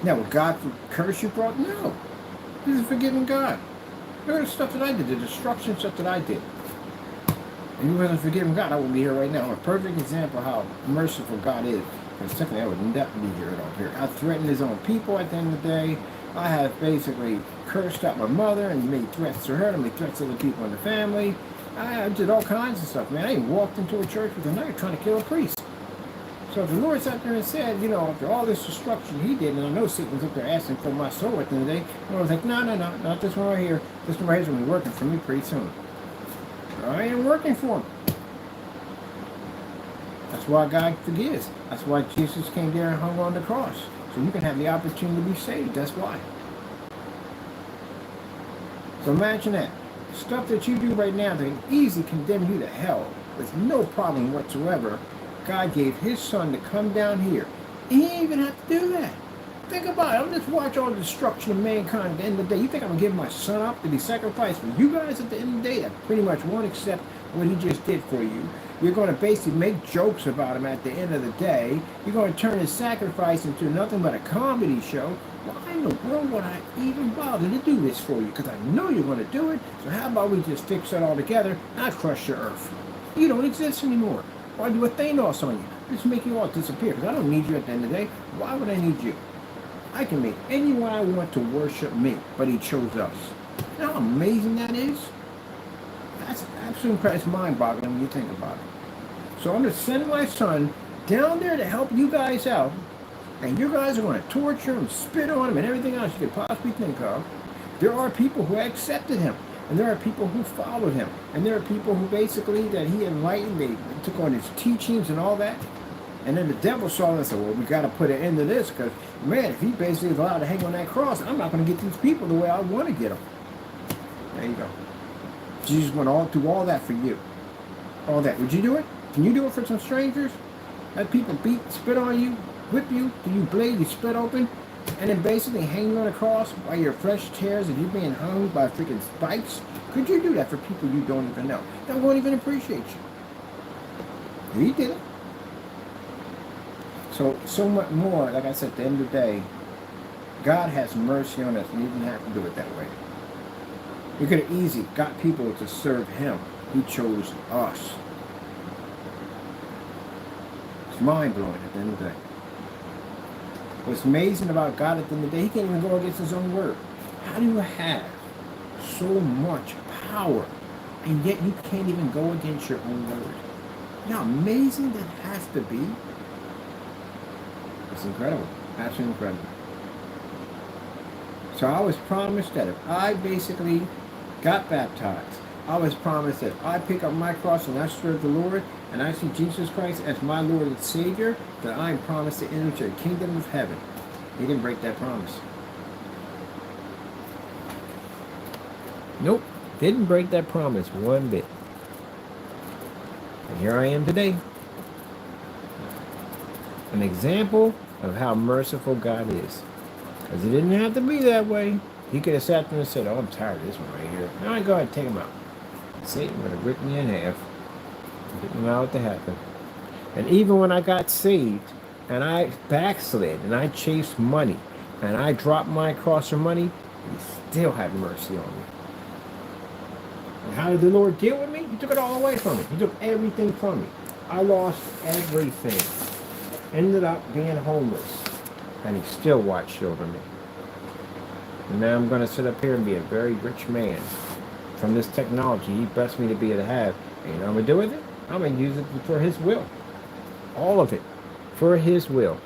Now, would God curse you, bro? No. He's a forgiving God. Look at the stuff that I did, the destruction stuff that I did. And you wasn't forgiving God, I wouldn't be here right now. I'm a perfect example of how merciful God is. Because secondly, I would never be here at all here. I threatened his own people at the end of the day. I have basically cursed out my mother and made threats to her and made threats to other people in the family. I did all kinds of stuff, man. I even walked into a church with a knife trying to kill a priest. So if the Lord sat there and said, after all this destruction he did, and I know Satan was up there asking for my soul at the end of the day, and I was like, no, not this one right here. This one right here is going to be working for me pretty soon. I ain't working for him. That's why God forgives. That's why Jesus came there and hung on the cross. So you can have the opportunity to be saved. That's why. So imagine that. Stuff that you do right now that can easily condemn you to hell with no problem whatsoever. God gave his son to come down here. He didn't even have to do that. Think about it. I'm just watching all the destruction of mankind at the end of the day. You think I'm going to give my son up to be sacrificed for you guys at the end of the day that pretty much won't accept what he just did for you? You're going to basically make jokes about him at the end of the day. You're going to turn his sacrifice into nothing but a comedy show. Why in the world would I even bother to do this for you? Because I know you're going to do it. So how about we just fix it all together and I crush your earth? You don't exist anymore. Why do a Thanos on you? Just make you all disappear. Because I don't need you at the end of the day. Why would I need you? I can make anyone I want to worship me, but he chose us. You know how amazing that is? That's absolutely it's mind-boggling when you think about it. So I'm going to send my son down there to help you guys out, and you guys are going to torture him, spit on him, and everything else you could possibly think of. There are people who accepted him, and there are people who followed him, and there are people who basically that he enlightened, they took on his teachings and all that. And then the devil saw it and said, well, we got to put an end to this because, man, if he basically is allowed to hang on that cross, I'm not going to get these people the way I want to get them. There you go. Jesus went all through all that for you. All that. Would you do it? Can you do it for some strangers? Let people beat, spit on you, whip you, till you bleed, you split open, and then basically hang on a cross while your flesh tears and you're being hung by freaking spikes? Could you do that for people you don't even know? That won't even appreciate you. He did it. So much more, like I said, at the end of the day, God has mercy on us and he didn't have to do it that way. We could have easily got people to serve him. He chose us. It's mind-blowing at the end of the day. What's amazing about God at the end of the day, he can't even go against his own word. How do you have so much power and yet you can't even go against your own word? You know how amazing that has to be? It's incredible. Absolutely incredible. So I was promised that if I basically got baptized, I was promised that if I pick up my cross and I serve the Lord and I see Jesus Christ as my Lord and Savior, that I am promised to enter the kingdom of heaven. He didn't break that promise. Nope. Didn't break that promise one bit. And here I am today. An example of how merciful God is. Because it didn't have to be that way. He could have sat there and said, oh, I'm tired of this one right here. Now I go ahead and take him out. Satan would have ripped me in half. Didn't allow it to happen. And even when I got saved, and I backslid, and I chased money, and I dropped my cross for money, he still had mercy on me. And how did the Lord deal with me? He took it all away from me. He took everything from me. I lost everything. Ended up being homeless. And he still watched over me. And now I'm going to sit up here and be a very rich man from this technology he blessed me to be able to have. And you know what I'm going to do with it? I'm going to use it for his will. All of it. for his will.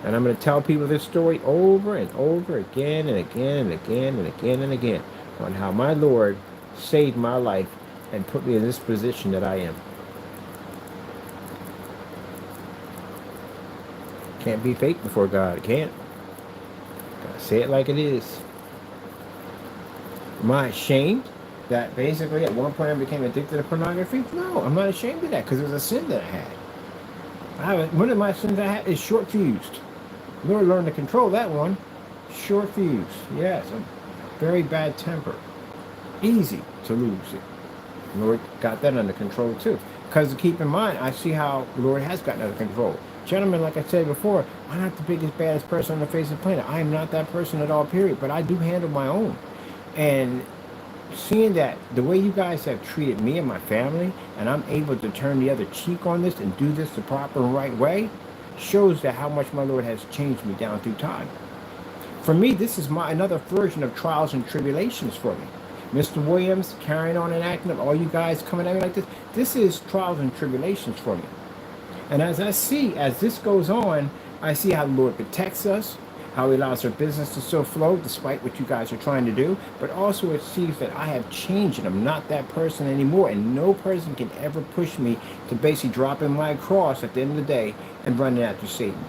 And I'm going to tell people this story over and over again and again and again and again and again on how my Lord saved my life and put me in this position that I am. Can't be fake before God. It can't. Gotta say it like it is. Am I ashamed that basically at one point I became addicted to pornography? No, I'm not ashamed of that because it was a sin that I had. One of my sins I had is short fused. Lord learned to control that one. Short fuse. Yes, a very bad temper. Easy to lose it. Lord got that under control too. Because keep in mind, I see how the Lord has gotten under control. Gentlemen, like I said before, I'm not the biggest, baddest person on the face of the planet. I am not that person at all, period. But I do handle my own. And seeing that the way you guys have treated me and my family, and I'm able to turn the other cheek on this and do this the proper and right way, shows that how much my Lord has changed me down through time. For me, this is another version of trials and tribulations for me. Mr. Williams, carrying on and acting up, all you guys coming at me like this is trials and tribulations for me. And as this goes on, I see how the Lord protects us, how he allows our business to still flow despite what you guys are trying to do, but also it sees that I have changed and I'm not that person anymore, and no person can ever push me to basically drop in my cross at the end of the day and run after Satan.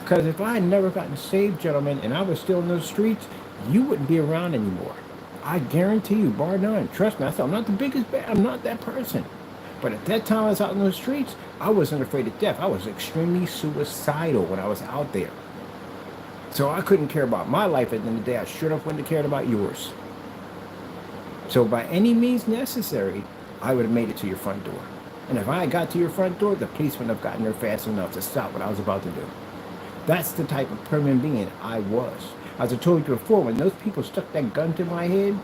Because if I had never gotten saved, gentlemen, and I was still in those streets, you wouldn't be around anymore. I guarantee you, bar none. Trust me, I said, I'm not the biggest bad, I'm not that person. But at that time I was out in those streets, I wasn't afraid of death. I was extremely suicidal when I was out there. So I couldn't care about my life at the end of the day. I sure enough wouldn't have cared about yours. So by any means necessary, I would have made it to your front door. And if I had got to your front door, the police wouldn't have gotten there fast enough to stop what I was about to do. That's the type of permanent being I was. As I told you before, when those people stuck that gun to my head,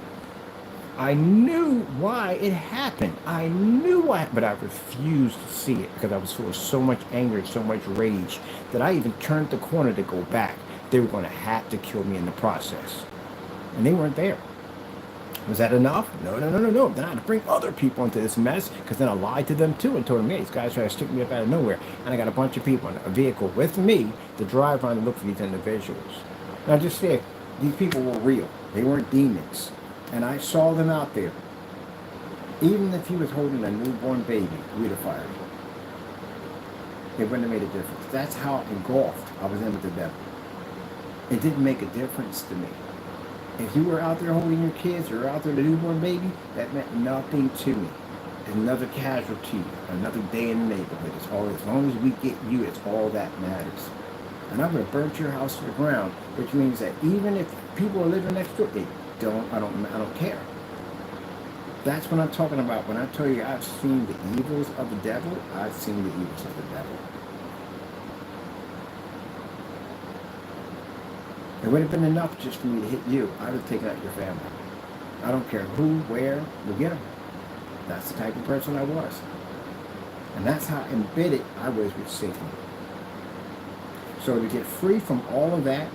I knew why it happened. I knew why, but I refused to see it because I was full of so much anger and so much rage that I even turned the corner to go back. They were going to have to kill me in the process. And they weren't there. Was that enough? No. Then I had to bring other people into this mess because then I lied to them too and told them, hey, these guys try to stick me up out of nowhere. And I got a bunch of people in a vehicle with me to drive around and look for these individuals. Now just say, these people were real. They weren't demons. And I saw them out there. Even if he was holding a newborn baby, we'd have fired him. It wouldn't have made a difference. That's how engulfed I was in with the devil. It didn't make a difference to me. If you were out there holding your kids or out there with a newborn baby, that meant nothing to me. Another casualty, another day in the neighborhood. It's all, as long as we get you, it's all that matters. And I'm going to burn your house to the ground, which means that even if people are living next door, I don't care. That's what I'm talking about. When I tell you I've seen the evils of the devil, I've seen the evils of the devil. It would have been enough just for me to hit you. I would have taken out your family. I don't care who, where, we'll get them. That's the type of person I was. And that's how embedded I was with Satan. So to get free from all of that,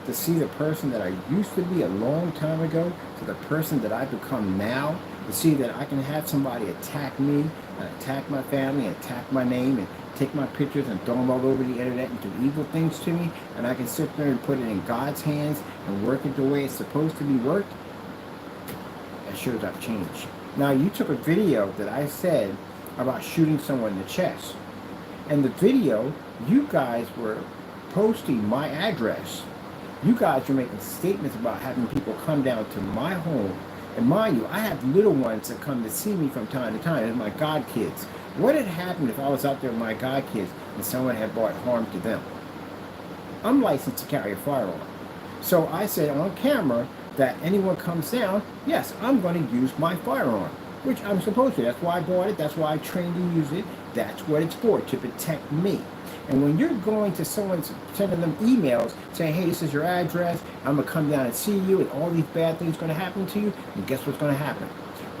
to see the person that I used to be a long time ago to the person that I've become now, to see that I can have somebody attack me, and attack my family, and attack my name, and take my pictures and throw them all over the internet and do evil things to me, and I can sit there and put it in God's hands and work it the way it's supposed to be worked, that shows I've changed. Now, you took a video that I said about shooting someone in the chest. And the video, you guys were posting my address. You guys were making statements about having people come down to my home. And mind you, I have little ones that come to see me from time to time. They're my god kids. What had happened if I was out there with my god kids and someone had brought harm to them? I'm licensed to carry a firearm. So I said on camera that anyone comes down, yes, I'm going to use my firearm, which I'm supposed to. That's why I bought it. That's why I trained to use it. That's what it's for, to protect me. And when you're going to someone, sending them emails saying, hey, this is your address, I'm going to come down and see you, and all these bad things are going to happen to you, and guess what's going to happen?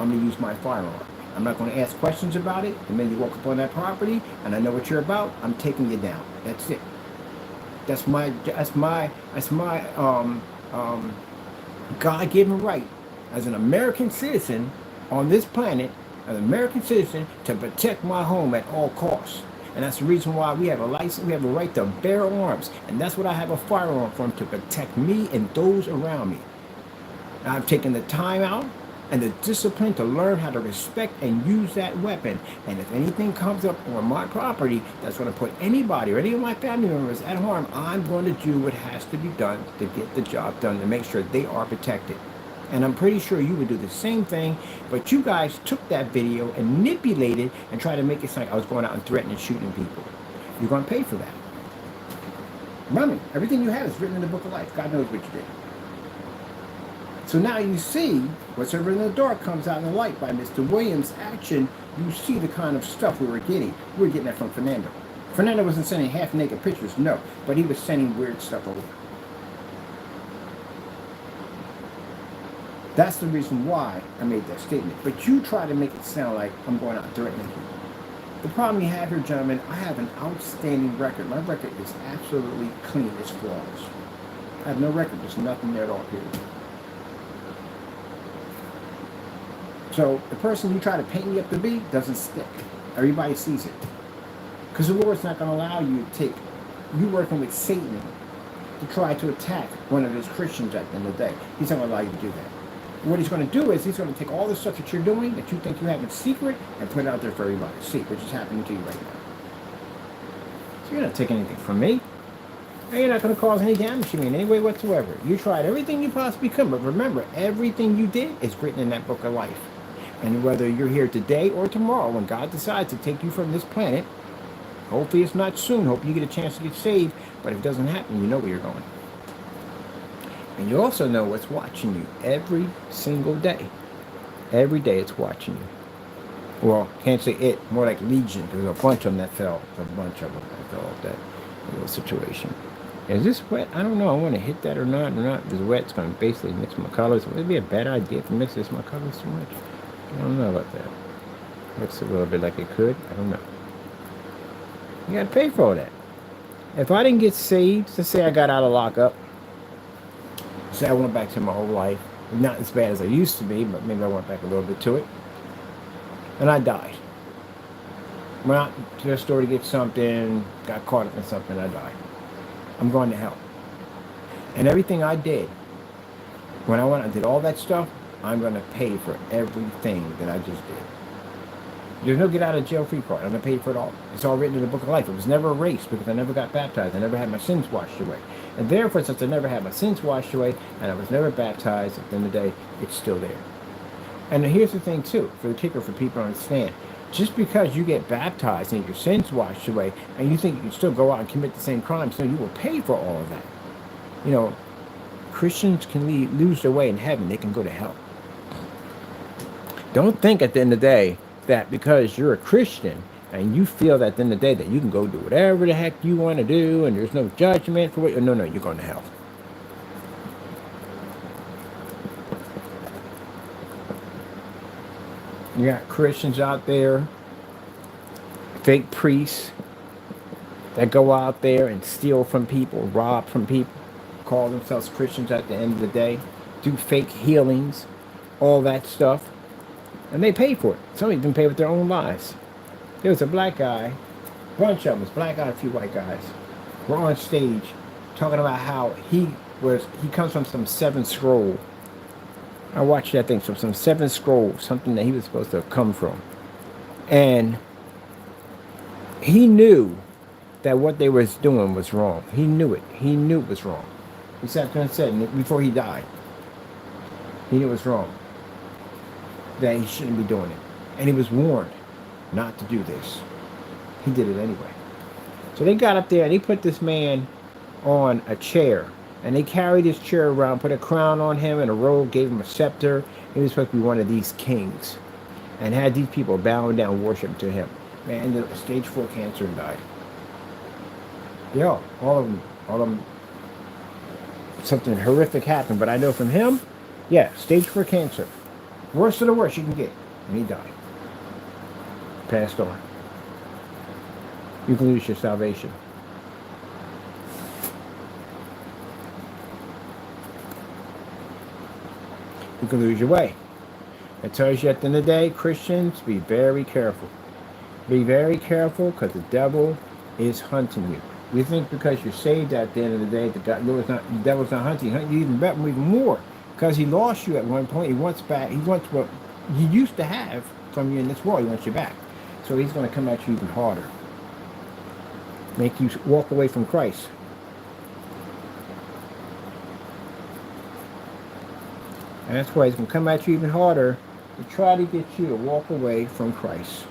I'm going to use my firearm. I'm not going to ask questions about it. And then you walk up on that property, and I know what you're about, I'm taking you down. That's it. That's my God-given right as an American citizen on this planet, an American citizen, to protect my home at all costs. And that's the reason why we have a license, we have a right to bear arms. And that's what I have a firearm for, to protect me and those around me. I've taken the time out and the discipline to learn how to respect and use that weapon. And if anything comes up on my property that's going to put anybody or any of my family members at harm, I'm going to do what has to be done to get the job done, to make sure they are protected. And I'm pretty sure you would do the same thing, but you guys took that video and manipulated and tried to make it sound like I was going out and threatening and shooting people. You're going to pay for that. Remember, everything you have is written in the book of life. God knows what you did. So now you see what's over in the dark comes out in the light by Mr. Williams' action. You see the kind of stuff we were getting. We were getting that from Fernando. Fernando wasn't sending half-naked pictures, no, but he was sending weird stuff over. That's the reason why I made that statement. But you try to make it sound like I'm going out threatening people. The problem you have here, gentlemen, I have an outstanding record. My record is absolutely clean. It's flawless. I have no record. There's nothing there at all, period. So the person you try to paint me up to be doesn't stick. Everybody sees it. Because the Lord's not going to allow you to take, you working with Satan to try to attack one of his Christians at the end of the day. He's not going to allow you to do that. What he's going to do is he's going to take all the stuff that you're doing that you think you have in secret and put it out there for everybody to see, which is happening to you right now. So you're not taking anything from me. And you're not going to cause any damage to me in any way whatsoever. You tried everything you possibly could, but remember, everything you did is written in that book of life. And whether you're here today or tomorrow, when God decides to take you from this planet, hopefully it's not soon, hopefully you get a chance to get saved, but if it doesn't happen, you know where you're going. And you also know what's watching you every single day. Every day it's watching you. Well, can't say it, more like Legion. There's a bunch of them that fell. There's a bunch of them that fell off that little situation. Is this wet? I don't know. I want to hit that or not. If it's wet, it's going to basically mix my colors. Would it be a bad idea to mix this my colors too much? I don't know about that. Looks a little bit like it could. I don't know. You got to pay for all that. If I didn't get saved, let's say I got out of lockup, say I went back to my old life, not as bad as I used to be, but maybe I went back a little bit to it, and I died. Went out to the store to get something, got caught up in something, I died. I'm going to hell. And everything I did, when I went and did all that stuff, I'm going to pay for everything that I just did. There's no get out of jail free card. I'm going to pay for it all. It's all written in the book of life. It was never erased because I never got baptized. I never had my sins washed away. And therefore, since I never had my sins washed away and I was never baptized, at the end of the day, it's still there. And here's the thing, too, for the kicker, for people to understand. Just because you get baptized and your sins washed away and you think you can still go out and commit the same crimes, no, you will pay for all of that. You know, Christians can lose their way in heaven. They can go to hell. Don't think at the end of the day that because you're a Christian and you feel that at the end of the day that you can go do whatever the heck you want to do and there's no judgment for what, no, you're going to hell. You got Christians out there, fake priests that go out there and steal from people, rob from people, call themselves Christians at the end of the day, do fake healings, all that stuff. And they pay for it. Some of them pay with their own lives. There was a black guy, a bunch of them, black guy, a few white guys, were on stage talking about how he comes from some 7 scroll. I watched that thing from some 7 scroll, something that he was supposed to come from. And he knew that what they was doing was wrong. He knew it. He knew it was wrong. He sat there and said it before he died. He knew it was wrong. That he shouldn't be doing it. And he was warned not to do this. He did it anyway. So they got up there and they put this man on a chair. And they carried his chair around, put a crown on him and a robe, gave him a scepter. He was supposed to be one of these kings. And had these people bowing down, worship to him. Man ended up with stage 4 cancer and died. Yeah, all of them. Something horrific happened. But I know from him, yeah, stage 4 cancer. Worst of the worst you can get. And he died. Passed on. You can lose your salvation. You can lose your way. It tells you at the end of the day, Christians, be very careful. Be very careful because the devil is hunting you. We think because you're saved at the end of the day that the devil's not hunting. He hunting you even more because he lost you at one point. He wants back. He wants what he used to have from you in this world. He wants you back. So he's going to come at you even harder. Make you walk away from Christ. And that's why he's going to come at you even harder to try to get you to walk away from Christ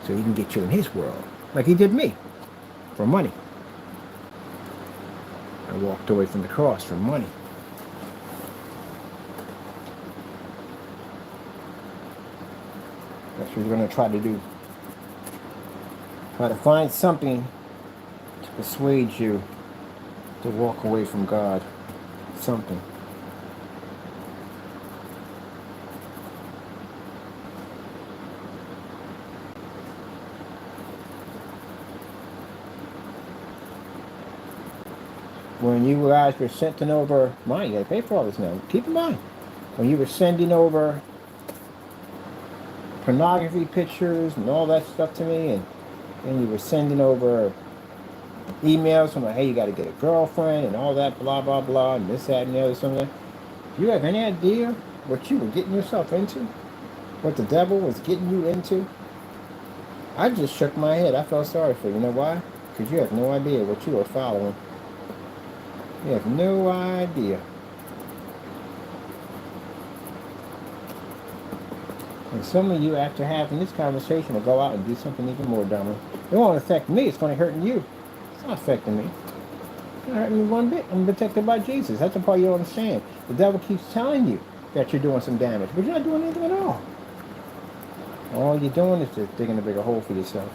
so he can get you in his world. Like he did me, for money. I walked away from the cross for money. That's what he's going to try to do. Try to find something to persuade you to walk away from God. Something. When you guys were sending over money, you gotta pay for all this now. Keep in mind, when you were sending over pornography pictures and all that stuff to me, and you were sending over emails from like, hey, you got to get a girlfriend and all that, blah, blah, blah, and this, that, and the other, something. Do you have any idea what you were getting yourself into? What the devil was getting you into? I just shook my head. I felt sorry for you. You know why? Because you have no idea what you are following. You have no idea. And some of you, after having this conversation, will go out and do something even more dumber. It won't affect me. It's going to hurt you. It's not affecting me. It's not hurting me one bit. I'm protected by Jesus. That's the part you don't understand. The devil keeps telling you that you're doing some damage, but you're not doing anything at all. All you're doing is just digging a bigger hole for yourself.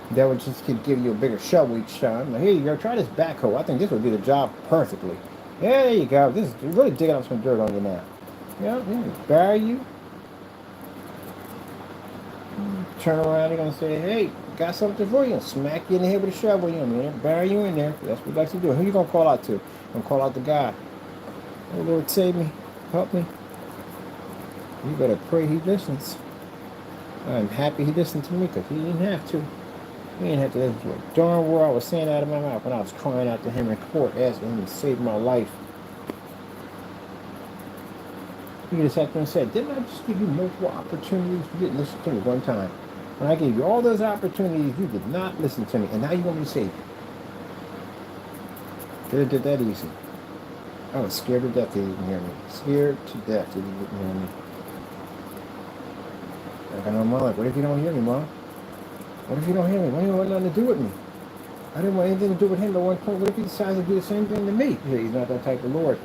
The devil just keeps giving you a bigger shovel each time. Now, here you go. Try this backhoe. I think this would do the job perfectly. Yeah, there you go. This is really digging up some dirt on you now. Yeah, bury you. Turn around, they're going to say, hey, got something for you, and smack you in the head with a shovel, you know, bury you in there. That's what he likes to do. Who you going to call out to? I'm going to call out to God. Oh, Lord, save me. Help me. You better pray he listens. I'm happy he listened to me because he didn't have to. He didn't have to listen to a darn word I was saying out of my mouth when I was crying out to him in court, asking him to save my life. He just sat there and said, didn't I just give you multiple opportunities? You didn't listen to me one time. When I gave you all those opportunities, you did not listen to me, and now you want me to save you. Could have did that easy. I was scared to death that he didn't hear me. Scared to death that he didn't hear me. Like I know Mom, like, what if you don't hear me, Mom? What if you don't hear me? What do you want nothing to do with me? I didn't want anything to do with him at one point. What if he decides to do the same thing to me? He's not that type of Lord.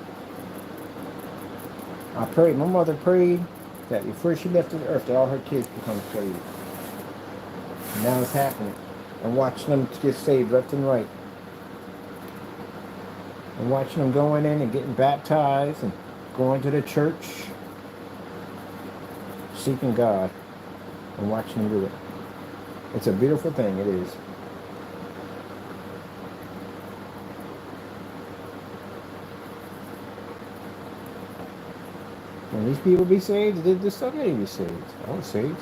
I prayed, my mother prayed that before she left the earth, that all her kids become saved. And now it's happening. I'm watching them get saved left and right. I'm watching them going in and getting baptized and going to the church, seeking God. I'm watching them do it. It's a beautiful thing, it is. When these people be saved, there's somebody be saved. I was saved.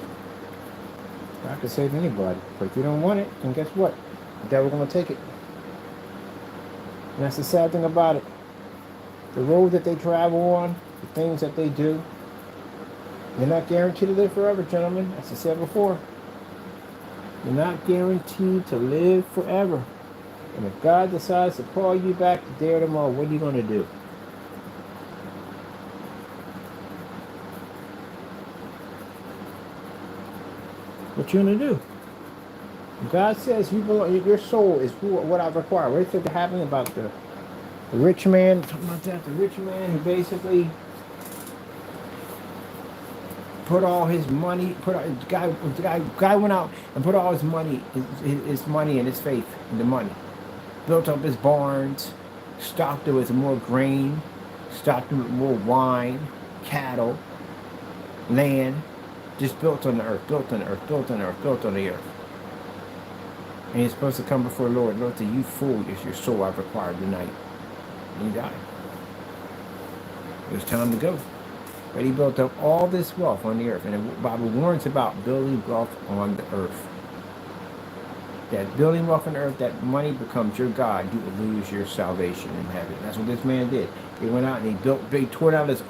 I could save anybody. But if you don't want it, then guess what? The devil's going to take it. And that's the sad thing about it. The road that they travel on, the things that they do, you're not guaranteed to live forever, gentlemen. As I said before. You're not guaranteed to live forever. And if God decides to call you back today or tomorrow, what are you going to do? What you going to do? God says you belong, your soul is what I require. What is it happening about the rich man? Talking about that, the rich man who basically put all his money, guy went out and put all his money and his faith into money. Built up his barns, stocked it with more grain, stocked it with more wine, cattle, land, just built on the earth, built on the earth, built on the earth, built on the earth. And he's supposed to come before the Lord. Lord, to you fool is your soul I've required tonight. And he died. It was time to go. But he built up all this wealth on the earth. And the Bible warns about building wealth on the earth. that building wealth on earth, that money becomes your God, you will lose your salvation in heaven. That's what this man did. He went out and he built big, tore down his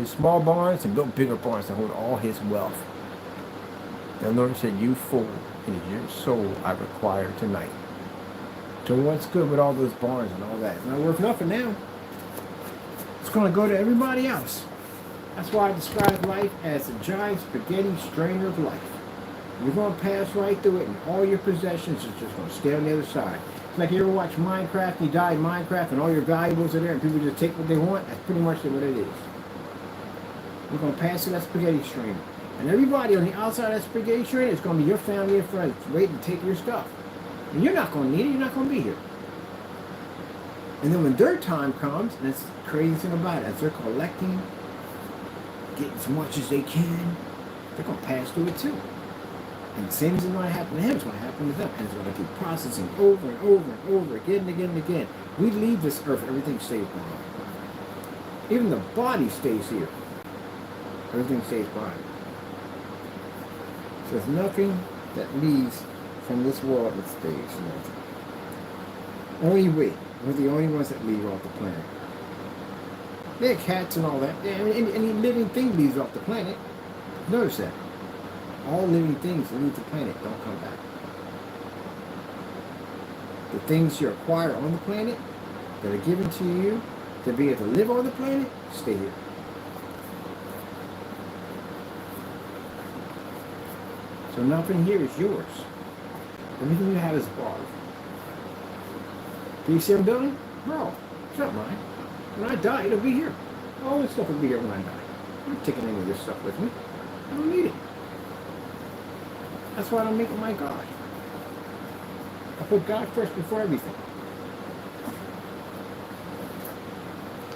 small barns and built bigger barns to hold all his wealth. The Lord said, you fool, it is your soul I require tonight. So what's good with all those barns and all that? It's not worth nothing now. It's going to go to everybody else. That's why I describe life as a giant spaghetti strainer of life. You're going to pass right through it, and all your possessions are just going to stay on the other side. It's like you ever watch Minecraft, and you die in Minecraft, and all your valuables are there, and people just take what they want. That's pretty much what it is. You're going to pass through that spaghetti strainer. And everybody on the outside of that spaghetti strainer is going to be your family and friends waiting to take your stuff. And you're not going to need it. You're not going to be here. And then when their time comes, and that's the crazy thing about it, as they're collecting, getting as much as they can, they're going to pass through it too. And the same thing is going to happen to him. It's going to happen to them. And it's going to keep processing over and over and over again and again and again. We leave this earth, everything stays behind. Even the body stays here. Everything stays behind. So there's nothing that leaves from this world that stays. Nothing. Only we. We're the only ones that leave off the planet. There are cats and all that. Any living thing leaves off the planet. Notice that. All living things that leave the planet don't come back. The things you acquire on the planet that are given to you to be able to live on the planet, stay here. So nothing here is yours. Everything you have is borrowed. Do you see what I'm building? Bro, it's not mine. When I die, it'll be here. All this stuff will be here when I die. I'm not taking any of this stuff with me. I don't need it. That's why I don't make it my God. I put God first before everything.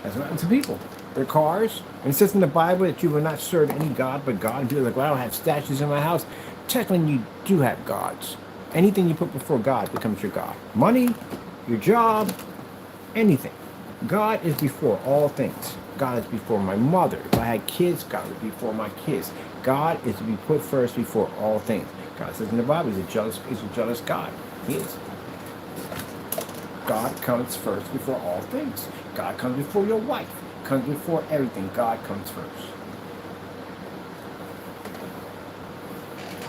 That's what happens to people. Their cars. And it says in the Bible that you will not serve any God but God. And people are like, well, I don't have statues in my house. Technically, you do have gods. Anything you put before God becomes your God. Money, your job, anything. God is before all things. God is before my mother. If I had kids, God is before my kids. God is to be put first before all things. God says in the Bible, he's a jealous God. He is. God comes first before all things. God comes before your wife. Comes before everything. God comes first.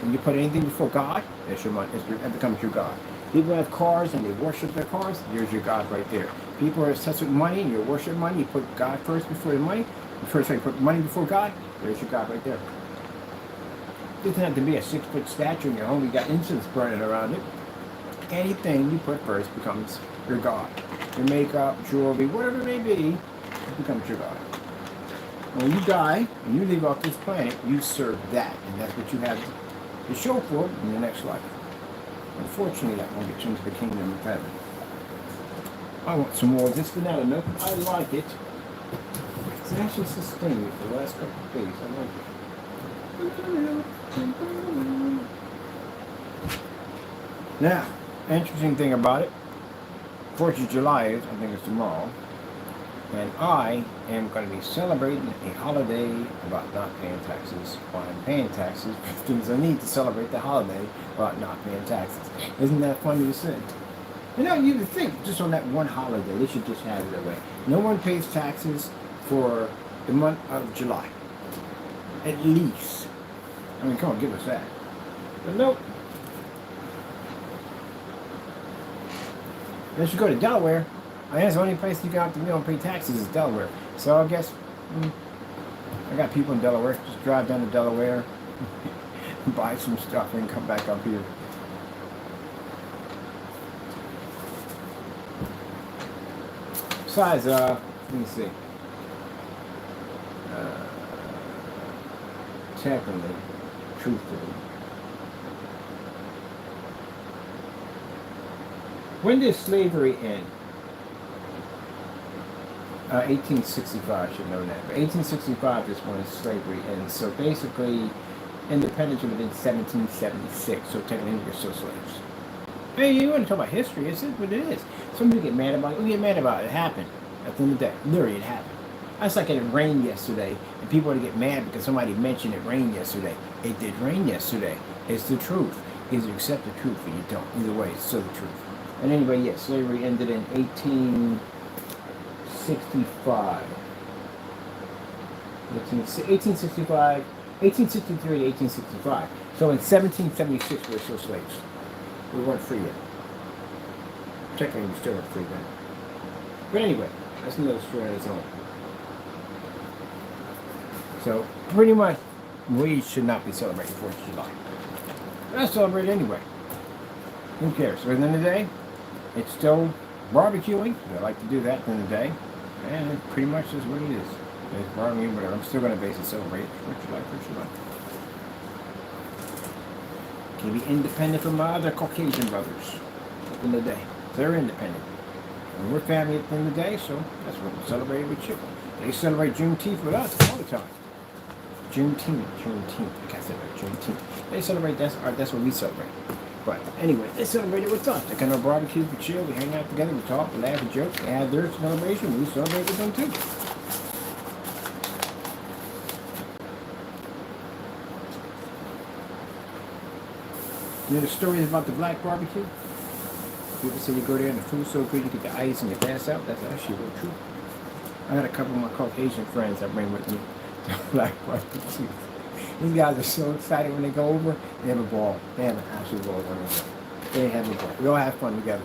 When you put anything before God, that becomes your God. People have cars and they worship their cars, there's your God right there. People are obsessed with money and you worship money, you put God first before the money. You put money before God, there's your God right there. It doesn't have to be a 6-foot statue in your home, you got incense burning around it. Anything you put first becomes your God. Your makeup, jewelry, whatever it may be, it becomes your God. When you die and you leave off this planet, you serve that, and that's what you have to show for it in the next life. Unfortunately, that won't get you into the kingdom of heaven. I want some more of this banana milk. I like it. It's actually sustained me for the last couple of days. I like it. Now, interesting thing about it, 4th of July is, I think it's tomorrow, and I am going to be celebrating a holiday about not paying taxes while I'm paying taxes, because I need to celebrate the holiday about not paying taxes. Isn't that funny to say? You know, you would think just on that one holiday, they should just have it that way. No one pays taxes for the month of July. At least. I mean, come on, give us that. But nope. Unless you go to Delaware. I guess the only place you don't pay taxes is Delaware. So I guess I got people in Delaware. Just drive down to Delaware, buy some stuff, and come back up here. Besides, let me see. Technically, truthfully, when did slavery end? 1865, I should know that. But 1865 is when slavery ends. So basically, independence would have been 1776. So technically, we're still slaves. Hey, you want to talk about history? It's what it is. Some people get mad about it. We get mad about it. It happened. At the end of the day, literally, it happened. That's like it rained yesterday, and people want to get mad because somebody mentioned it rained yesterday. It did rain yesterday. It's the truth. Either you accept the truth or you don't. Either way, it's still the truth. And anyway, yes, slavery ended in 1865. 1865, 1863 to 1865. So in 1776, we were still slaves. We weren't free yet. Technically, we still weren't free then. But anyway, that's another story on its own. So, pretty much, we should not be celebrating 4th of July. Let's celebrate anyway. Who cares? So at the end of the day, it's still barbecuing. I like to do that at the end of the day. And it pretty much is what it is. It's barbecuing, whatever. I'm still going to basically celebrate 4th of July, 4th of July. Can be independent from my other Caucasian brothers at the end of the day. They're independent. And we're family at the end of the day, so that's what we celebrate with you. They celebrate Juneteenth with us all the time. Juneteenth. I can't say that. Juneteenth. They celebrate, that's what we celebrate. But anyway, they celebrate it with us. They kind of barbecue, we chill, we hang out together, we talk, we laugh, we joke. They have their celebration, we celebrate with them too. You know the stories about the black barbecue? People say you go there and the food's so good you get the ice and you pass out. That's actually real true. I got a couple of my Caucasian friends I bring with me to black barbecue. These guys are so excited when they go over. They have a ball. They have an absolute ball going over. They have a ball. We all have fun together.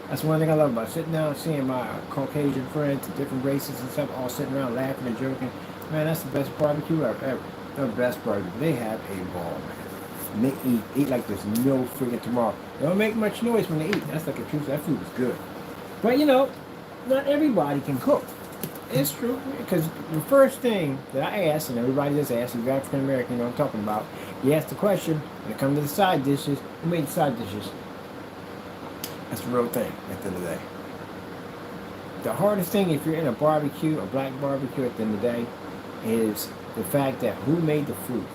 That's one thing I love about sitting down and seeing my Caucasian friends of different races and stuff all sitting around laughing and joking. Man, that's the best barbecue I've ever. The best barbecue. They have a ball, man. And they eat like there's no freaking tomorrow. They don't make much noise when they eat. That's like the truth. That food is good. But you know, not everybody can cook. It's true, because the first thing that I ask, and everybody does ask, if you're African American, you know what I'm talking about, you ask the question, when it comes to the side dishes, who made the side dishes? That's the real thing at the end of the day. The hardest thing if you're in a barbecue, a black barbecue at the end of the day, is the fact that who made the food.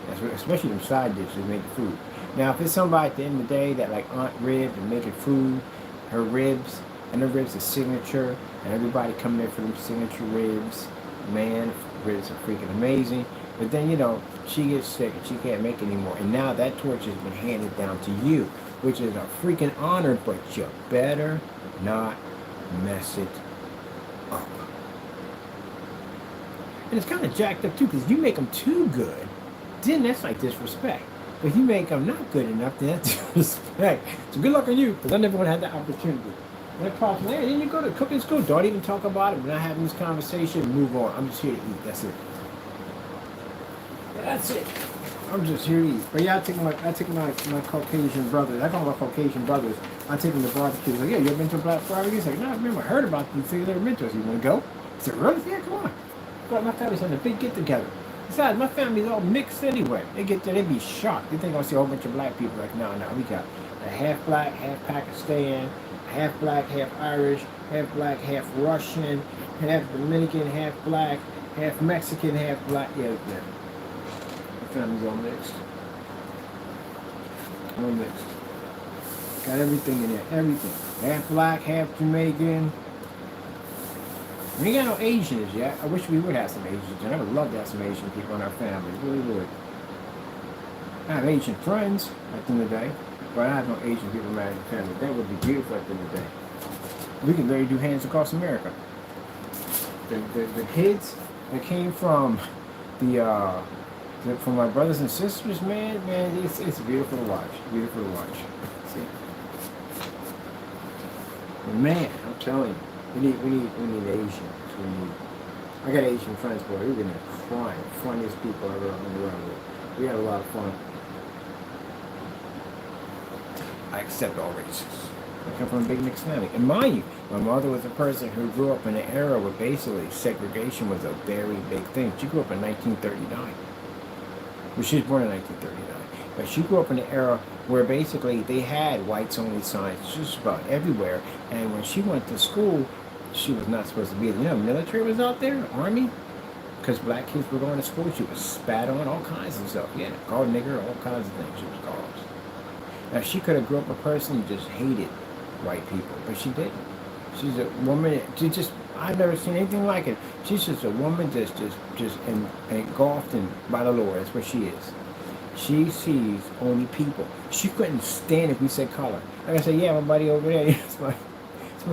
That's what, especially them side dishes who made the food. Now, if it's somebody at the end of the day that like Aunt Rib and making food, her ribs, and her ribs are signature, and everybody come there for them signature ribs. Man, ribs are freaking amazing. But then, you know, she gets sick and she can't make it anymore. And now that torch has been handed down to you, which is a freaking honor, but you better not mess it up. And it's kind of jacked up too, because you make them too good, then that's like disrespect. But if you make them not good enough, then that's disrespect. So good luck on you, because I never would have had the opportunity. When it pops, hey, then you go to cooking school. Don't even talk about it. We're not having this conversation. Move on. I'm just here to eat. That's it. That's it. I'm just here to eat. But yeah, I take my Caucasian brothers. I call my Caucasian brothers. I take them to barbecues. Like, yeah, you ever been to a black barbecue? He's like, no, I remember. I heard about them. He's never been to us. You want to go? I said, really? Yeah, come on. But my family's having a big get together. Besides, my family's all mixed anyway. They get there, they be shocked. They think I'll see a whole bunch of black people. Like, no, we got a half black, half Pakistan, half black, half Irish, half black, half Russian, half Dominican, half black, half Mexican, half black. Yeah. My family's all mixed. All mixed. Got everything in there. Everything. Half black, half Jamaican. We ain't got no Asians yet. I wish we would have some Asians. And I would love to have some Asian people in our family. Really would. I have Asian friends at the end of the day. But I have no Asian people in my family. That would be beautiful at the end of the day. We could literally do hands across America. The kids that came from from my brothers and sisters, man, it's beautiful to watch. Beautiful to watch. See? But man, I'm telling you, we need Asians. I got Asian friends, boy. We've been there crying. Funniest people ever on the road. We had a lot of fun. I accept all races. I come from a big mixed family. And mind you, my mother was a person who grew up in an era where basically segregation was a very big thing. She grew up in 1939. Well, she was born in 1939. But she grew up in an era where basically they had whites only signs just about everywhere. And when she went to school, she was not supposed to be there. You know, military was out there, army. Because black kids were going to school, she was spat on, all kinds of stuff. Yeah, called nigger, all kinds of things she was called. Now, she could have grew up a person who just hated white people, but she didn't. She's a woman, I've never seen anything like it. She's just a woman just engulfed by the Lord. That's what she is. She sees only people. She couldn't stand if we said color. Like I said, yeah, my buddy over there, it's my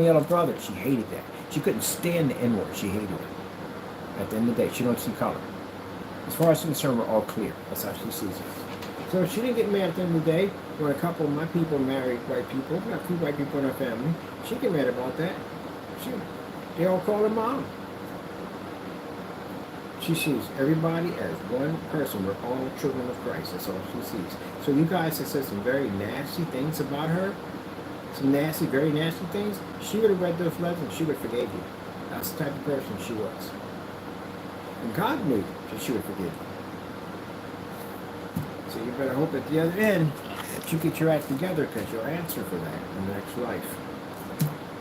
yellow brother. She hated that. She couldn't stand the N-word. She hated it. At the end of the day, she don't see color. As far as she's concerned, we're all clear. That's how she sees us. So she didn't get mad at the end of the day when a couple of my people married white people. We got a few white people in our family. She get mad about that. They all call her mom. She sees everybody as one person. We're all children of Christ. That's all she sees. So you guys have said some very nasty things about her, some nasty, very nasty things. She would have read those letters and she would have forgave you. That's the type of person she was. And God knew that she would forgive you. So you better hope at the other end that you get your act together, because you'll answer for that in the next life.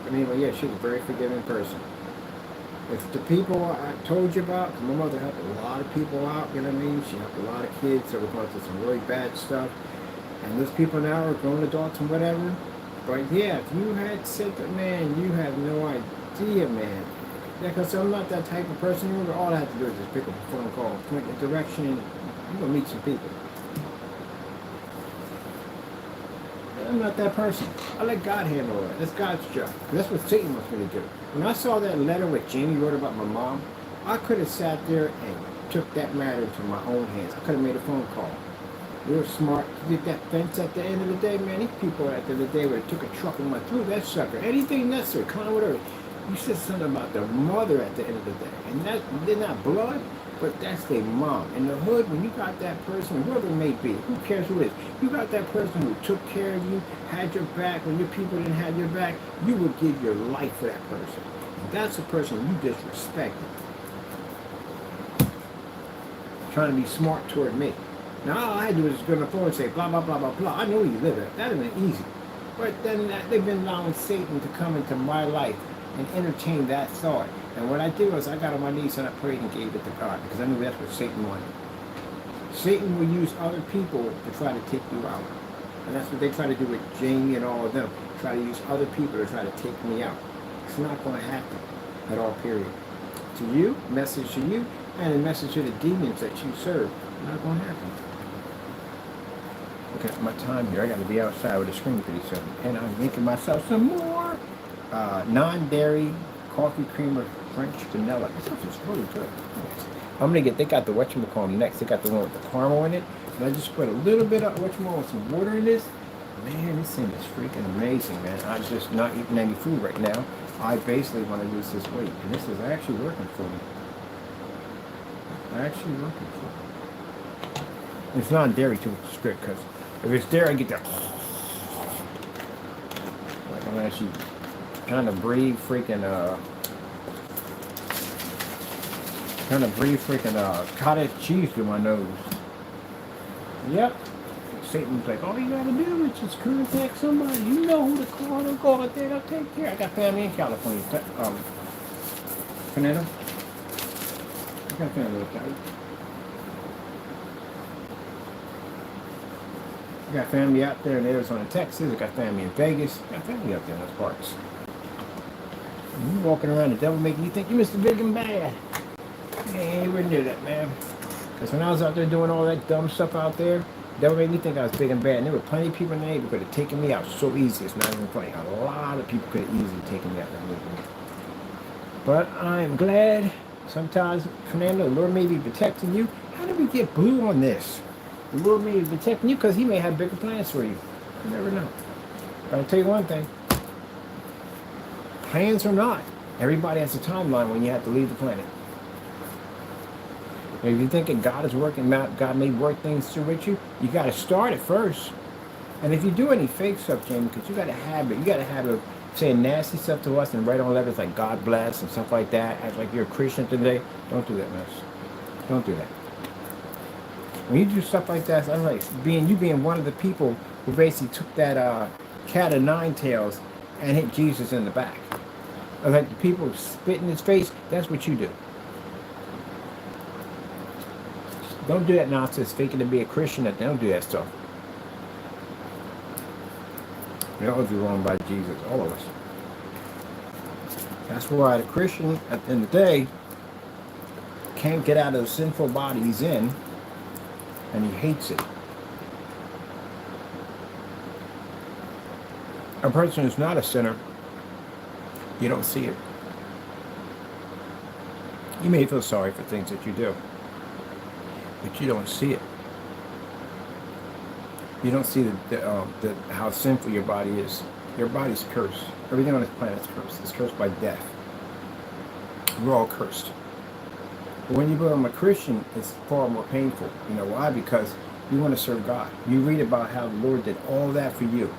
But anyway, yeah, she's a very forgiving person. If the people I told you about, 'cause my mother helped a lot of people out, you know what I mean? She helped a lot of kids that were going through some really bad stuff. And those people now are grown adults and whatever. But yeah, if you had said that, man, you have no idea, man. Because I'm not that type of person. All I have to do is just pick up a phone call, point in a direction, and you're going to meet some people. I'm not that person. I let God handle it. That's God's job. That's what Satan wants me to do. When I saw that letter what Jamie wrote about my mom, I could have sat there and took that matter into my own hands. I could have made a phone call. We were smart to get that fence at the end of the day, man. These people at the end of the day would have took a truck and went through that sucker. Anything necessary, climb whatever. You said something about the mother at the end of the day. And that, they're not blood, but that's their mom. In the hood, when you got that person, whoever it may be, who cares who it is, you got that person who took care of you, had your back when your people didn't have your back, you would give your life for that person. That's a person you disrespected. Trying to be smart toward me. Now all I had to do was go on the phone and say blah, blah, blah, blah, blah. I know where you live at. That would have been easy. But then they've been allowing Satan to come into my life and entertain that thought. And what I did was I got on my knees and I prayed and gave it to God, because I knew that's what Satan wanted. Satan will use other people to try to take you out. And that's what they try to do with Jamie and all of them. Try to use other people to try to take me out. It's not going to happen at all, period. To you, message to you, and a message to the demons that you serve. Not going to happen. Look at my time here. I got to be outside with a screen pretty soon. And I'm making myself some more non-dairy coffee creamer French vanilla. This stuff is really good. I'm gonna get. They got the whatchamacallit next. They got the one with the caramel in it. And I just put a little bit of whatchamacallit with some water in this. Man, this thing is freaking amazing, man. I'm just not eating any food right now. I basically want to lose this weight, and this is actually working for me. Actually working for me. It's not dairy too, which is good, because if it's dairy, I get that. Like I'm actually trying to breathe freaking cottage cheese through my nose. Yep. Satan's like, all you gotta do is just contact somebody. You know who to call. They'll go out there. They'll take care. I got family in California. Fernando? I got family in California. I got family out there in Arizona, Texas. I got family in Vegas. I got family out there in those parts. And you walking around, the devil making you think you're Mr. Big and Bad. You ain't anywhere near that, man. Because when I was out there doing all that dumb stuff out there, the devil made me think I was big and bad. And there were plenty of people in the neighborhood who could have taken me out so easy. It's not even funny. A lot of people could have easily taken me out that neighborhood. But I'm glad sometimes, Fernando, the Lord may be protecting you. How did we get blue on this? The Lord may be protecting you because he may have bigger plans for you. You never know. But I'll tell you one thing. Plans or not, everybody has a timeline when you have to leave the planet. And if you're thinking God is working out, God may work things through with you, you got to start it first. And if you do any fake stuff, Jamie, because you got a habit of saying nasty stuff to us and write on letters like God bless and stuff like that, act like you're a Christian today, don't do that, mess. Don't do that. When you do stuff like that, I'm like you being one of the people who basically took that cat of nine tails and hit Jesus in the back. Or like the people spit in his face, that's what you do. Don't do that nonsense, faking to be a Christian. Don't do that stuff. We all do wrong by Jesus, all of us. That's why the Christian, at the end of the day, can't get out of the sinful body he's in, and he hates it. A person who's not a sinner, you don't see it. You may feel sorry for things that you do, but you don't see it. You don't see how sinful your body is. Your body's cursed. Everything on this planet is cursed. It's cursed by death. We're all cursed. But when you become a Christian, it's far more painful. You know why? Because you want to serve God. You read about how the Lord did all that for you.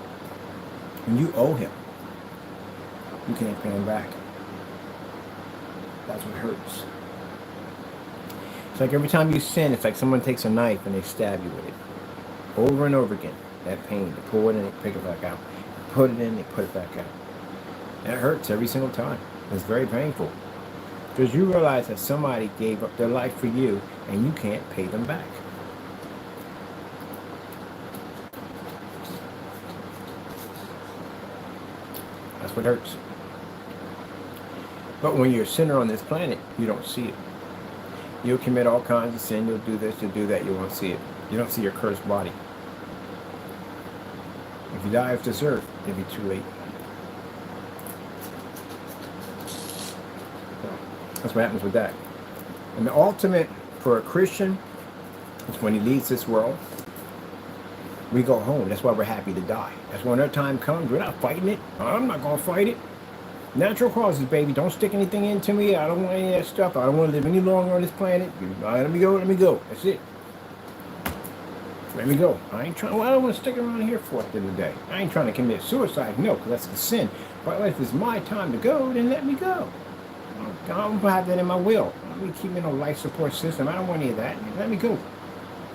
And you owe Him. You can't pay Him back. That's what hurts. It's like every time you sin, it's like someone takes a knife and they stab you with it. Over and over again. That pain. They pull it in, they pick it back out. Put it in, they put it back out. And it hurts every single time. It's very painful. Because you realize that somebody gave up their life for you and you can't pay them back. That's what hurts. But when you're a sinner on this planet, you don't see it. You'll commit all kinds of sin. You'll do this, you'll do that. You won't see it. You don't see your cursed body. If you die off this earth, it'll be too late. That's what happens with that. And the ultimate for a Christian is when he leaves this world, we go home. That's why we're happy to die. That's when our time comes. We're not fighting it. I'm not going to fight it. Natural causes, baby. Don't stick anything into me. I don't want any of that stuff. I don't want to live any longer on this planet. Let me go. Let me go. That's it. Let me go. I ain't trying. Well, I don't want to stick around here for the day. I ain't trying to commit suicide. No, because that's a sin. But if it's my time to go, then let me go. I don't have that in my will. Let me keep me in a life support system. I don't want any of that. Let me go.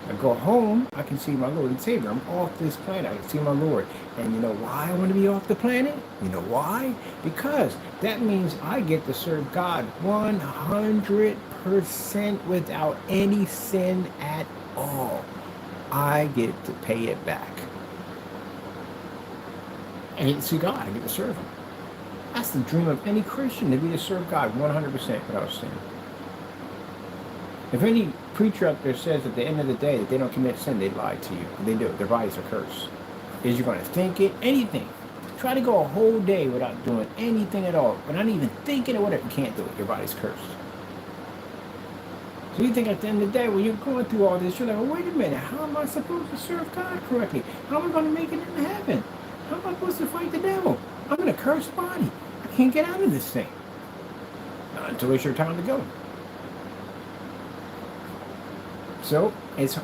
I go home, I can see my Lord and Savior. I'm off this planet. I can see my Lord. And you know why I want to be off the planet? You know why? Because that means I get to serve God 100% without any sin at all. I get to pay it back. I get to see God. I get to serve Him. That's the dream of any Christian, to be to serve God 100% without sin. If any preacher out there says at the end of the day that they don't commit sin, they lie to you. They do. Their bodies are cursed. Is you're going to think it? Anything. Try to go a whole day without doing anything at all, but not even thinking of whatever. You can't do it. Your body's cursed. So you think at the end of the day, when you're going through all this, you're like, well, wait a minute. How am I supposed to serve God correctly? How am I going to make it into heaven? How am I supposed to fight the devil? I'm in a cursed body. I can't get out of this thing. Not until it's your time to go. So it's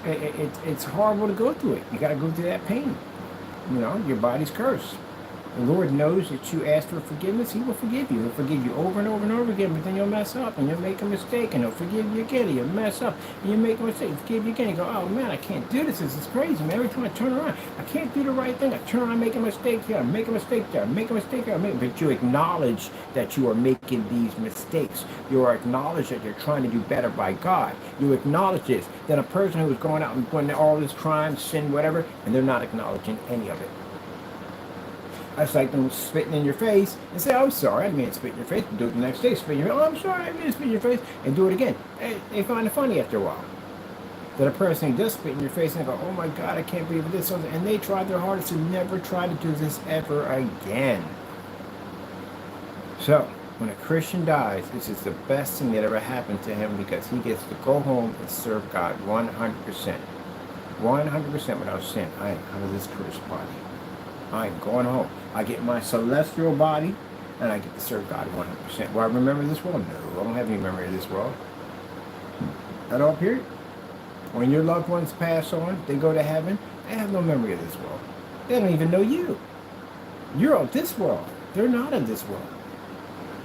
horrible to go through it. You got to go through that pain. You know, your body's cursed. The Lord knows that you ask for forgiveness. He will forgive you. He'll forgive you over and over and over again, but then you'll mess up and you'll make a mistake, and He'll forgive you again. And you'll mess up and you'll make a mistake. He'll forgive you again. You go, oh man, I can't do this. This is crazy, man. Every time I turn around, I can't do the right thing. I turn around, I make a mistake here. I make a mistake there. I make a mistake there. But you acknowledge that you are making these mistakes. You acknowledge that you're trying to do better by God. You acknowledge this. Then a person who is going out and doing all this crime, sin, whatever, and they're not acknowledging any of it. That's like them spitting in your face and say, I'm sorry, I didn't mean to spit in your face. Do it the next day, spit in your face. Oh, I'm sorry, I didn't mean to spit in your face. And do it again. They find it funny after a while. That a person does spit in your face and they go, oh my God, I can't believe this. And they try their hardest to never try to do this ever again. So, when a Christian dies, this is the best thing that ever happened to him, because he gets to go home and serve God 100%. 100% without sin. I am out of this cursed body. I'm going home. I get my celestial body, and I get to serve God 100%. Will I remember this world? No, I don't have any memory of this world. At all, period. When your loved ones pass on, they go to heaven, they have no memory of this world. They don't even know you. You're of this world. They're not of this world.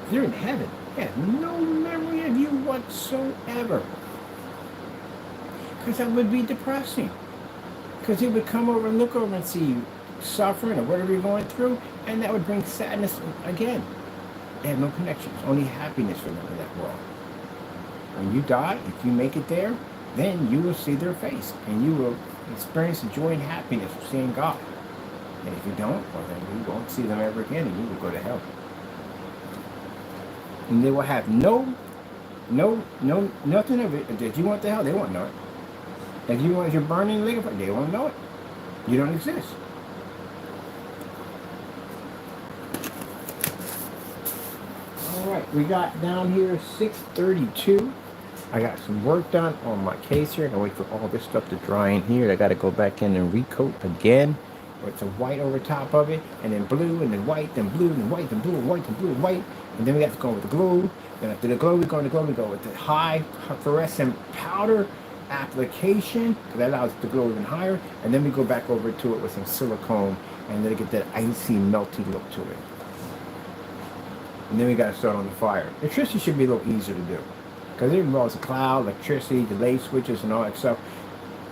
They're in heaven. They have no memory of you whatsoever. Because that would be depressing. Because he would come over and look over and see you suffering or whatever you're going through, and that would bring sadness again. They have no connections, only happiness for them in that world. When you die, if you make it there, then you will see their face, and you will experience the joy and happiness of seeing God. And if you don't, well then you won't see them ever again, and you will go to hell. And they will have nothing of it. If you want to hell, they won't know it. If you want your burning lake of fire, they won't know it. You don't exist. We got down here 6:32. I got some work done on my case here. I gotta wait for all this stuff to dry in here. I gotta go back in and recoat again with some white over top of it, and then blue, and then white, then blue, and white, then blue, and white, and blue, and white. And then we have to go with the glue. Then after the glue, we go with the high fluorescent powder application, because that allows it to glow even higher. And then we go back over to it with some silicone, and then get that icy, melty look to it. And then we got to start on the fire. Electricity should be a little easier to do, because it involves the cloud, electricity, delay switches, and all that stuff.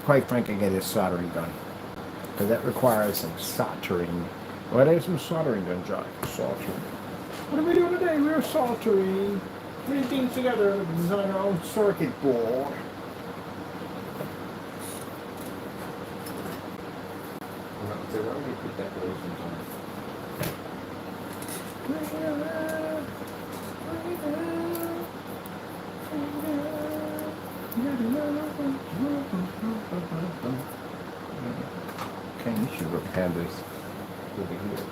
Quite frankly, get this soldering done, because that requires some soldering. Well, there's some soldering done, Josh. Soldering. What are we doing today? We're soldering, putting things together to design our own circuit board. Let me put that okay, you should have this over here.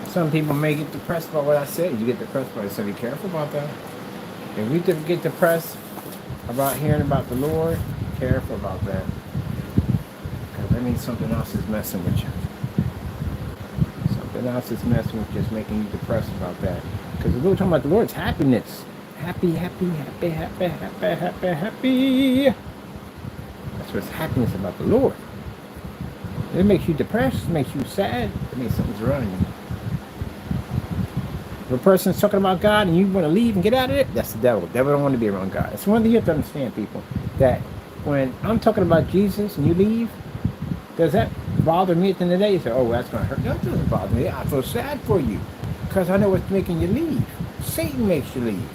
Some people may get depressed by what I said. You get depressed by it, so be careful about that. If we get depressed about hearing about the Lord, be careful about that. Because that means something else is messing with you. Something else is messing with you, just making you depressed about that. Because we're talking about the Lord's happiness. Happy, happy, happy, happy, happy, happy, happy. That's what's happiness about the Lord. If it makes you depressed, it makes you sad, it means something's wrong with you. If a person's talking about God and you want to leave and get out of it, that's the devil. The devil don't want to be around God. It's one thing you have to understand, people, that when I'm talking about Jesus and you leave, does that bother me at the end of the day? You say, oh, that's going to hurt. No, it doesn't bother me. I feel sad for you because I know what's making you leave. Satan makes you leave.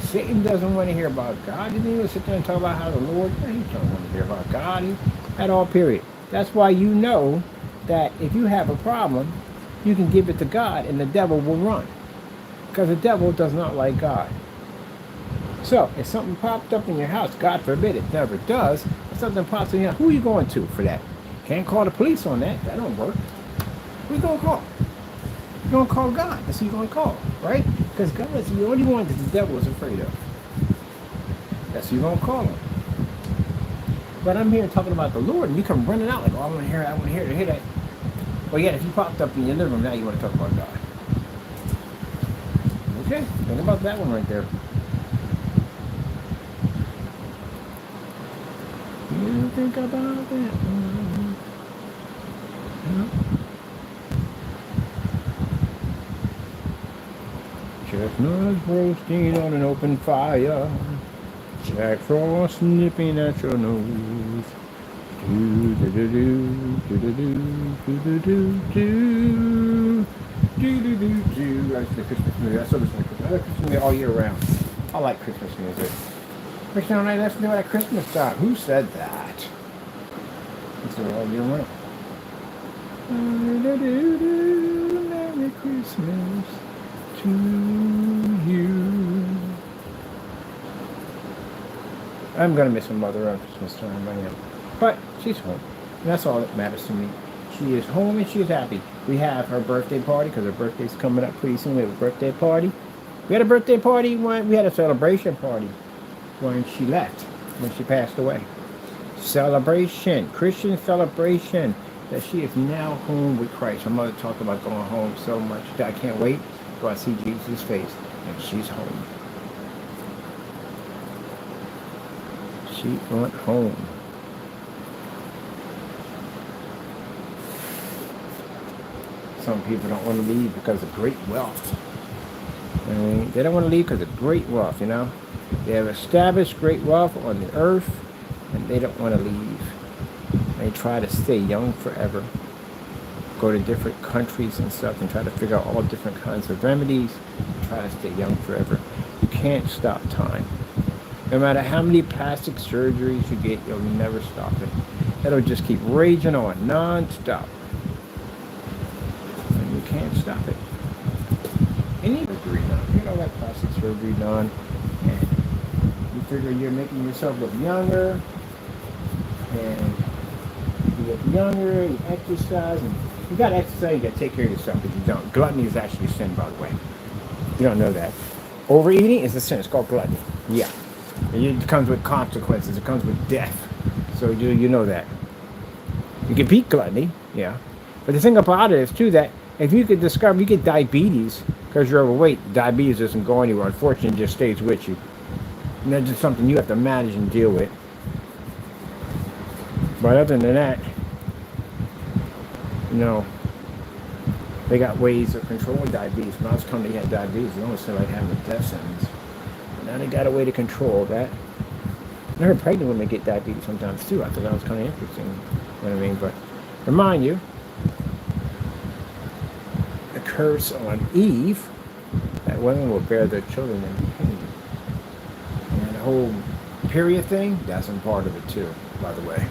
Satan doesn't want to hear about God. He didn't even sit there and talk about how the Lord, he don't want to hear about God at all, period. That's why you know that if you have a problem, you can give it to God and the devil will run. Because the devil does not like God. So, if something popped up in your house, God forbid it never does, if something pops in your house, who are you going to for that? Can't call the police on that. That don't work. Who are you going to call? You're going to call God. That's who you're going to call, right? Because God is the only one that the devil is afraid of. That's who you're going to call him. But I'm here talking about the Lord, and you come running out like, oh, I want to hear it, I want to hear that. Well, yeah, if you popped up in your living room, now you want to talk about God. Okay, think about that one right there. You think about that one. Chestnuts roasting on an open fire. Jack Frost nipping at your nose. That's the Christmas music. That's what it's like. I like Christmas music all year round. I like Christmas music. Christian and I listen to that Christmas song. Who said that? It's all year round. Merry Christmas to you. I'm gonna miss my mother on Christmas time. I am. But she's home. And that's all that matters to me. She is home and she is happy. We have her birthday party because her birthday's coming up pretty soon. We have a birthday party. We had a birthday party when we had a celebration party when she left, when she passed away. Celebration, Christian celebration, that she is now home with Christ. Her mother talked about going home so much that I can't wait till I see Jesus' face. And she's home. She went home. Some people don't want to leave because of great wealth. I mean, they don't want to leave because of great wealth, you know. They have established great wealth on the earth, and they don't want to leave. They try to stay young forever. Go to different countries and stuff and try to figure out all different kinds of remedies. Try to stay young forever. You can't stop time. No matter how many plastic surgeries you get, you'll never stop it. It'll just keep raging on non-stop. And you can't stop it. And you agree on, you know, that plastic surgery done, and you figure you're making yourself look younger, and you look younger, you exercise, and You got to exercise, you got to take care of yourself if you don't. Gluttony is actually a sin, by the way. You don't know that. Overeating is a sin. It's called gluttony. Yeah. It comes with consequences. It comes with death. So you know that. You can beat gluttony, yeah. But the thing about it is, too, that if you could discover, you get diabetes because you're overweight, diabetes doesn't go anywhere. Unfortunately, it just stays with you. And that's just something you have to manage and deal with. But other than that, they got ways of controlling diabetes. When I was coming, they had diabetes. It almost seemed like having a death sentence. But now they got a way to control that. I heard pregnant women get diabetes sometimes too. I thought that was kind of interesting. You know what I mean? But remind you, the curse on Eve, that women will bear their children in pain. And the whole period thing, that's in part of it too, by the way.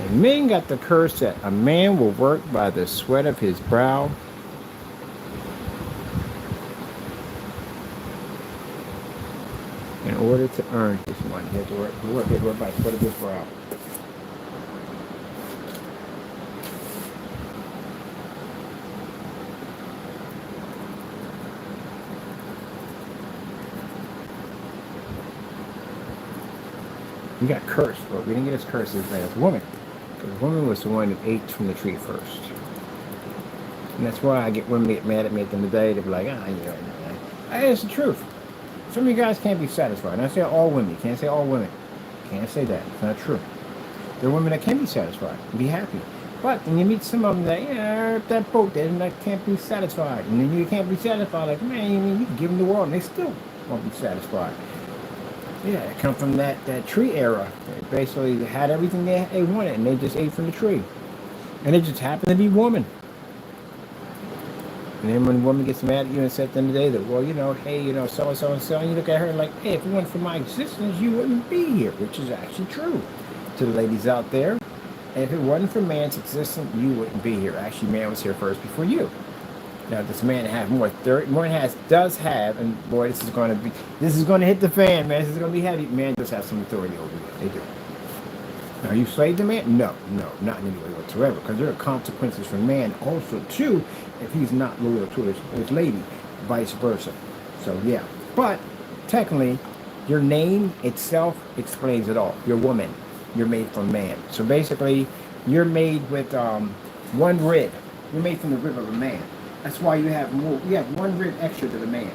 And men got the curse that a man will work by the sweat of his brow. In order to earn his money, he has to work by the sweat of his brow. We got cursed, but we didn't get as cursed as a woman. Because the woman was the one that ate from the tree first. And that's why women get mad at me at the end of the day. They'll be like, it's the truth. Some of you guys can't be satisfied. And I say all women. You can't say all women. You can't say that. It's not true. There are women that can be satisfied and be happy. But then you meet some of them that, that boat there, and that can't be satisfied. And then you can't be satisfied. Like, man, you can give them the world, and they still won't be satisfied. Yeah, it come from that tree era. They basically had everything they wanted, and they just ate from the tree. And it just happened to be woman. And then when a woman gets mad at you and says at the end of the day that, well, hey, so-and-so and so, and you look at her and like, hey, if it weren't for my existence, you wouldn't be here, which is actually true to the ladies out there. And if it wasn't for man's existence, you wouldn't be here. Actually, man was here first before you. Now, does man have more? Does have, and boy, this is going to hit the fan, man. This is going to be heavy. Man does have some authority over you. They do. Now, are you slave to man? No, not in any way whatsoever, because there are consequences for man also, too, if he's not loyal to his lady, vice versa. So, yeah. But, technically, your name itself explains it all. You're woman. You're made from man. So, basically, you're made with one rib. You're made from the rib of a man. That's why you have one rib extra to the man.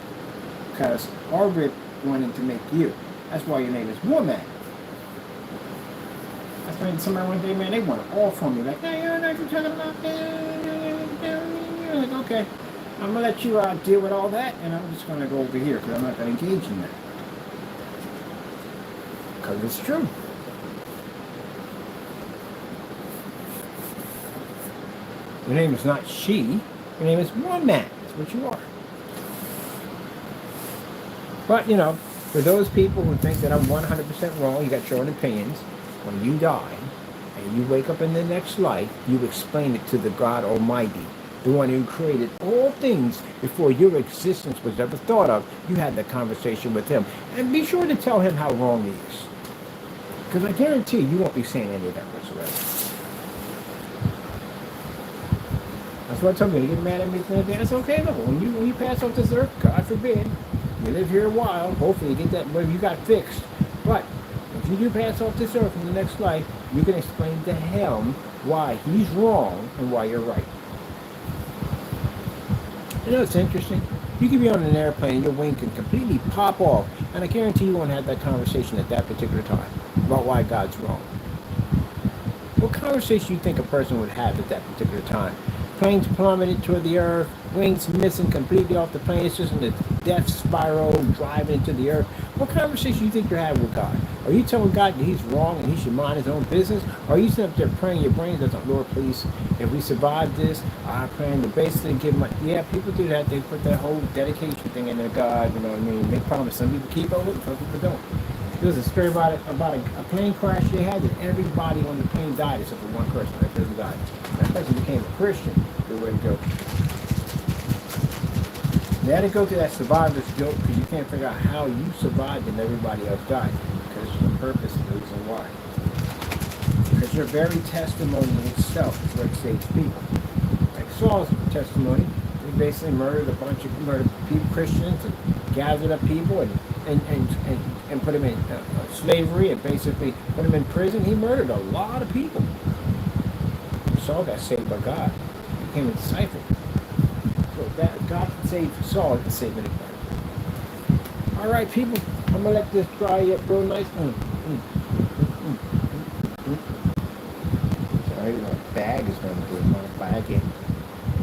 Because our rib wanted to make you. That's why your name is woman. That's why somebody one day, man, they want it all from me. Like, hey, you're not talking about that. Like, okay, I'm going to let you deal with all that, and I'm just going to go over here, because I'm not going to engage in that. Because it's true. Your name is not she. Your name is woman. That's what you are. But, for those people who think that I'm 100% wrong, you got your own opinions. When you die and you wake up in the next life, you explain it to the God Almighty, the one who created all things before your existence was ever thought of. You had that conversation with him. And be sure to tell him how wrong he is. Because I guarantee you won't be saying any of that whatsoever. That's what I told you. You get mad at me for anything. That's okay though. When you pass off this earth, God forbid, you live here a while. Hopefully you get that whatever you got fixed. But if you do pass off this earth in the next life, you can explain to him why he's wrong and why you're right. It's interesting. You can be on an airplane and your wing can completely pop off, and I guarantee you won't have that conversation at that particular time about why God's wrong. What conversation do you think a person would have at that particular time? Plane's plummeted toward the earth, wings missing completely off the plane, it's just in a death spiral driving into the earth. What conversation do you think you're having with God? Are you telling God that he's wrong and he should mind his own business? Or are you sitting up there praying your brains out, Lord, please, if we survive this, I pray to basically give my... Yeah, people do that. They put that whole dedication thing in their God, you know what I mean? They promise. Some people keep up with it, some people don't. There was a story about a plane crash they had, and everybody on the plane died except for one person. That person died. That person became a Christian. They wouldn't go. They had to go through that survivor's guilt because you can't figure out how you survived and everybody else died. Because The purpose and the reason why. Because your very testimony itself is what saves people. Like Saul's testimony, he basically murdered people, Christians, and gathered up people and put them in slavery and basically put them in prison. He murdered a lot of people. Saul got saved by God. He became a disciple. So that God can save Saul, he can save anybody. All right, people, I'm gonna let this dry up real nice. Sorry, my bag is gonna do it. My bag in.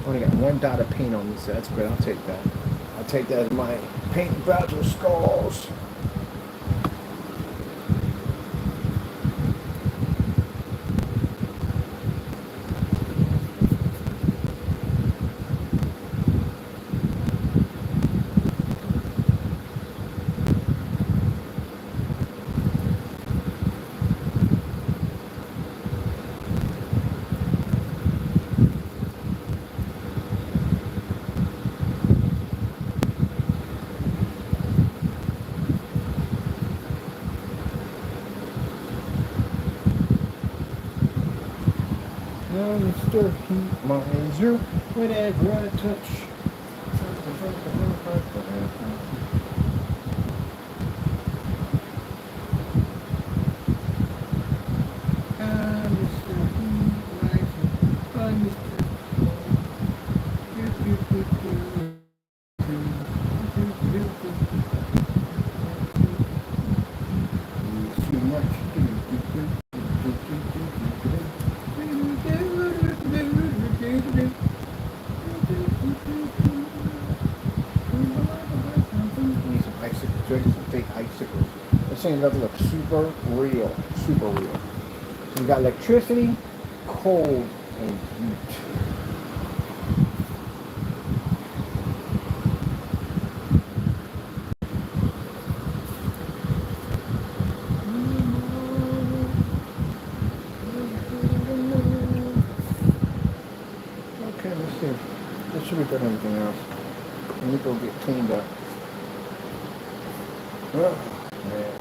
Only got one dot of paint on me, so that's good. I'll take that. I'll take that as my paint voucher skulls. Mr. Heat Miser, whatever I touch. Mr. Heat Miser, too much. Need some icicles, some fake icicles. This thing doesn't look super real, super real. So we got electricity, cold, and heat. Okay, let's see. Let's see if we got anything else. Let me go get cleaned up. Oh, man.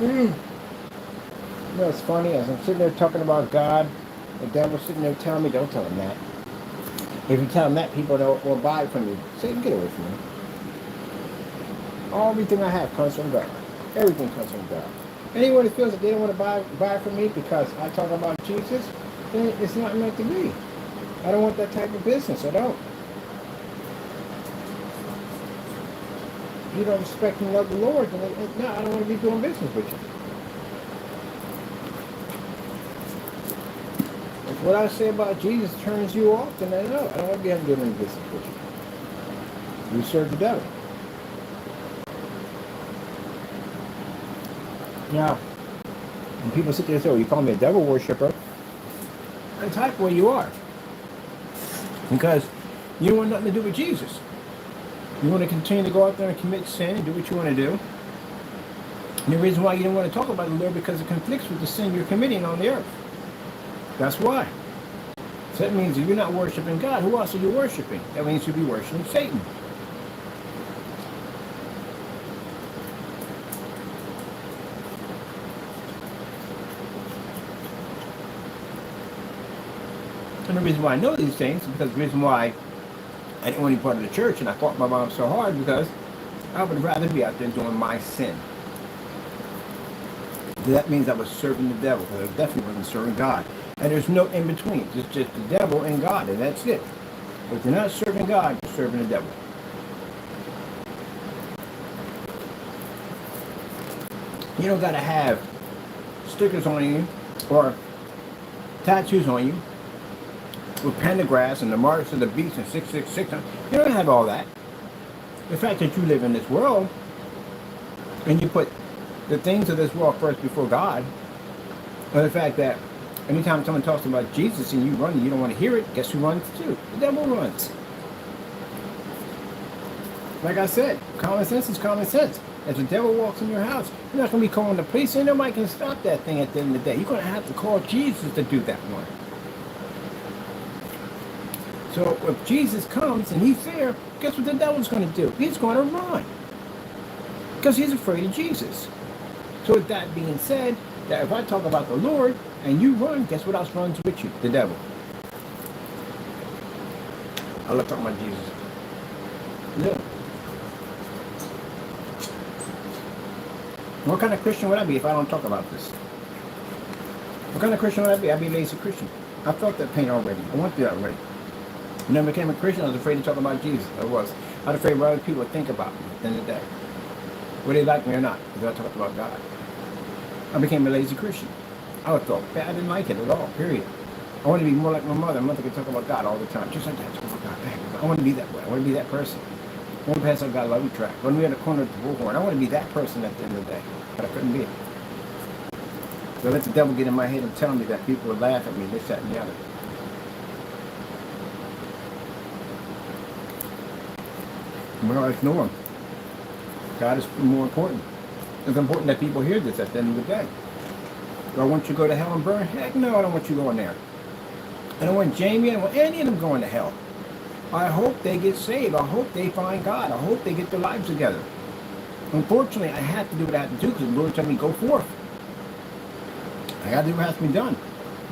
You know, it's funny, as I'm sitting there talking about God, the devil's sitting there telling me, don't tell him that. If you tell him that, people will buy from you. Say, get away from me. Everything I have comes from God. Everything comes from God. Anyone who feels that they don't want to buy from me because I talk about Jesus, then it's not meant to be. I don't want that type of business. I don't. If you don't respect and love the Lord, then no, I don't want to be doing business with you. If what I say about Jesus turns you off, then I know. I don't want to be having doing any business with you. You serve the devil. Now, when people sit there and say, oh, you call me a devil worshiper, that's type where you are. Because you don't want nothing to do with Jesus. You want to continue to go out there and commit sin and do what you want to do. And the reason why you don't want to talk about the Lord because it conflicts with the sin you're committing on the earth. That's why. So that means if you're not worshiping God, who else are you worshiping? That means you'll be worshiping Satan. And the reason why I know these things is because the reason why I didn't want to be part of the church and I fought my mom so hard because I would rather be out there doing my sin. That means I was serving the devil, because I definitely wasn't serving God. And there's no in between. It's just the devil and God, and that's it. If you're not serving God, you're serving the devil. You don't got to have stickers on you or tattoos on you with pentagraphs and the marks of the beast and 666. You don't have all that. The fact that you live in this world and you put the things of this world first before God, or the fact that anytime someone talks about Jesus and you run and you don't want to hear it, guess who runs too? The devil runs. Like I said, common sense is common sense. If the devil walks in your house, you're not going to be calling the police, and nobody can stop that thing at the end of the day. You're going to have to call Jesus to do that one. So if Jesus comes and he's there, guess what the devil's going to do? He's going to run. Because he's afraid of Jesus. So with that being said, that if I talk about the Lord and you run, guess what else runs with you? The devil. I love talking about Jesus. Yeah. What kind of Christian would I be if I don't talk about this? What kind of Christian would I be? I'd be a lazy Christian. I felt that pain already. I went through that already. When I became a Christian, I was afraid to talk about Jesus. I was afraid what other people would think about me at the end of the day. Whether they like me or not, because I talked about God. I became a lazy Christian. I felt bad. I didn't like it at all, period. I want to be more like my mother. My mother could talk about God all the time. Just like that, talk about God. I want to be that way. I want to be that person. I want to pass out God love you track. I want to be on the corner of the bullhorn. I want to be that person at the end of the day. But I couldn't be it. So I let the devil get in my head and tell me that people would laugh at me, this, that, and the other. Well, I ignore him. God is more important. It's important that people hear this at the end of the day. Do I want you to go to hell and burn? Heck no, I don't want you going there. I don't want Jamie, I don't want any of them going to hell. I hope they get saved. I hope they find God. I hope they get their lives together. Unfortunately, I have to do what I have to do because the Lord told me go forth. I got to do what has to be done.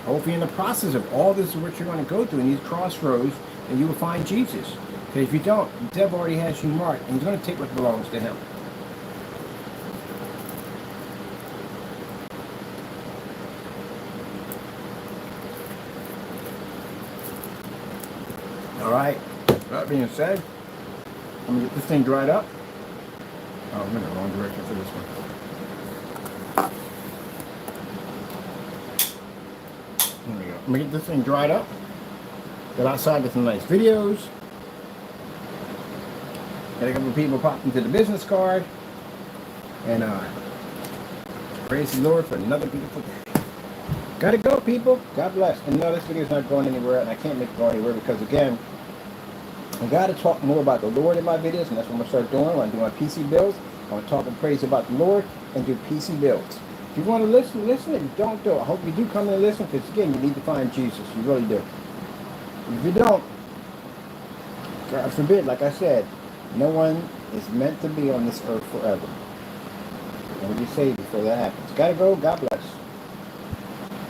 Hopefully in the process of all this is what you're going to go through in these crossroads, and you will find Jesus. Because if you don't, the devil already has you marked, and he's going to take what belongs to him. Alright, that being said, I'm going to get this thing dried up. Oh, I'm in the wrong direction for this one. There we go. I'm going to get this thing dried up. Get outside with some nice videos. Got a couple of people popped into the business card. And praise the Lord for another beautiful day. Gotta go, people. God bless. And no, this video is not going anywhere, and I can't make it go anywhere because, again, I got to talk more about the Lord in my videos, and that's what I'm going to start doing. I'm going to do my PC builds. I'm going to talk and praise about the Lord and do PC builds. If you want to listen, listen. If you don't, do it. I hope you do come and listen because, again, you need to find Jesus. You really do. If you don't, God forbid, like I said, no one is meant to be on this earth forever. You're going to be saved before that happens. Gotta go. God bless.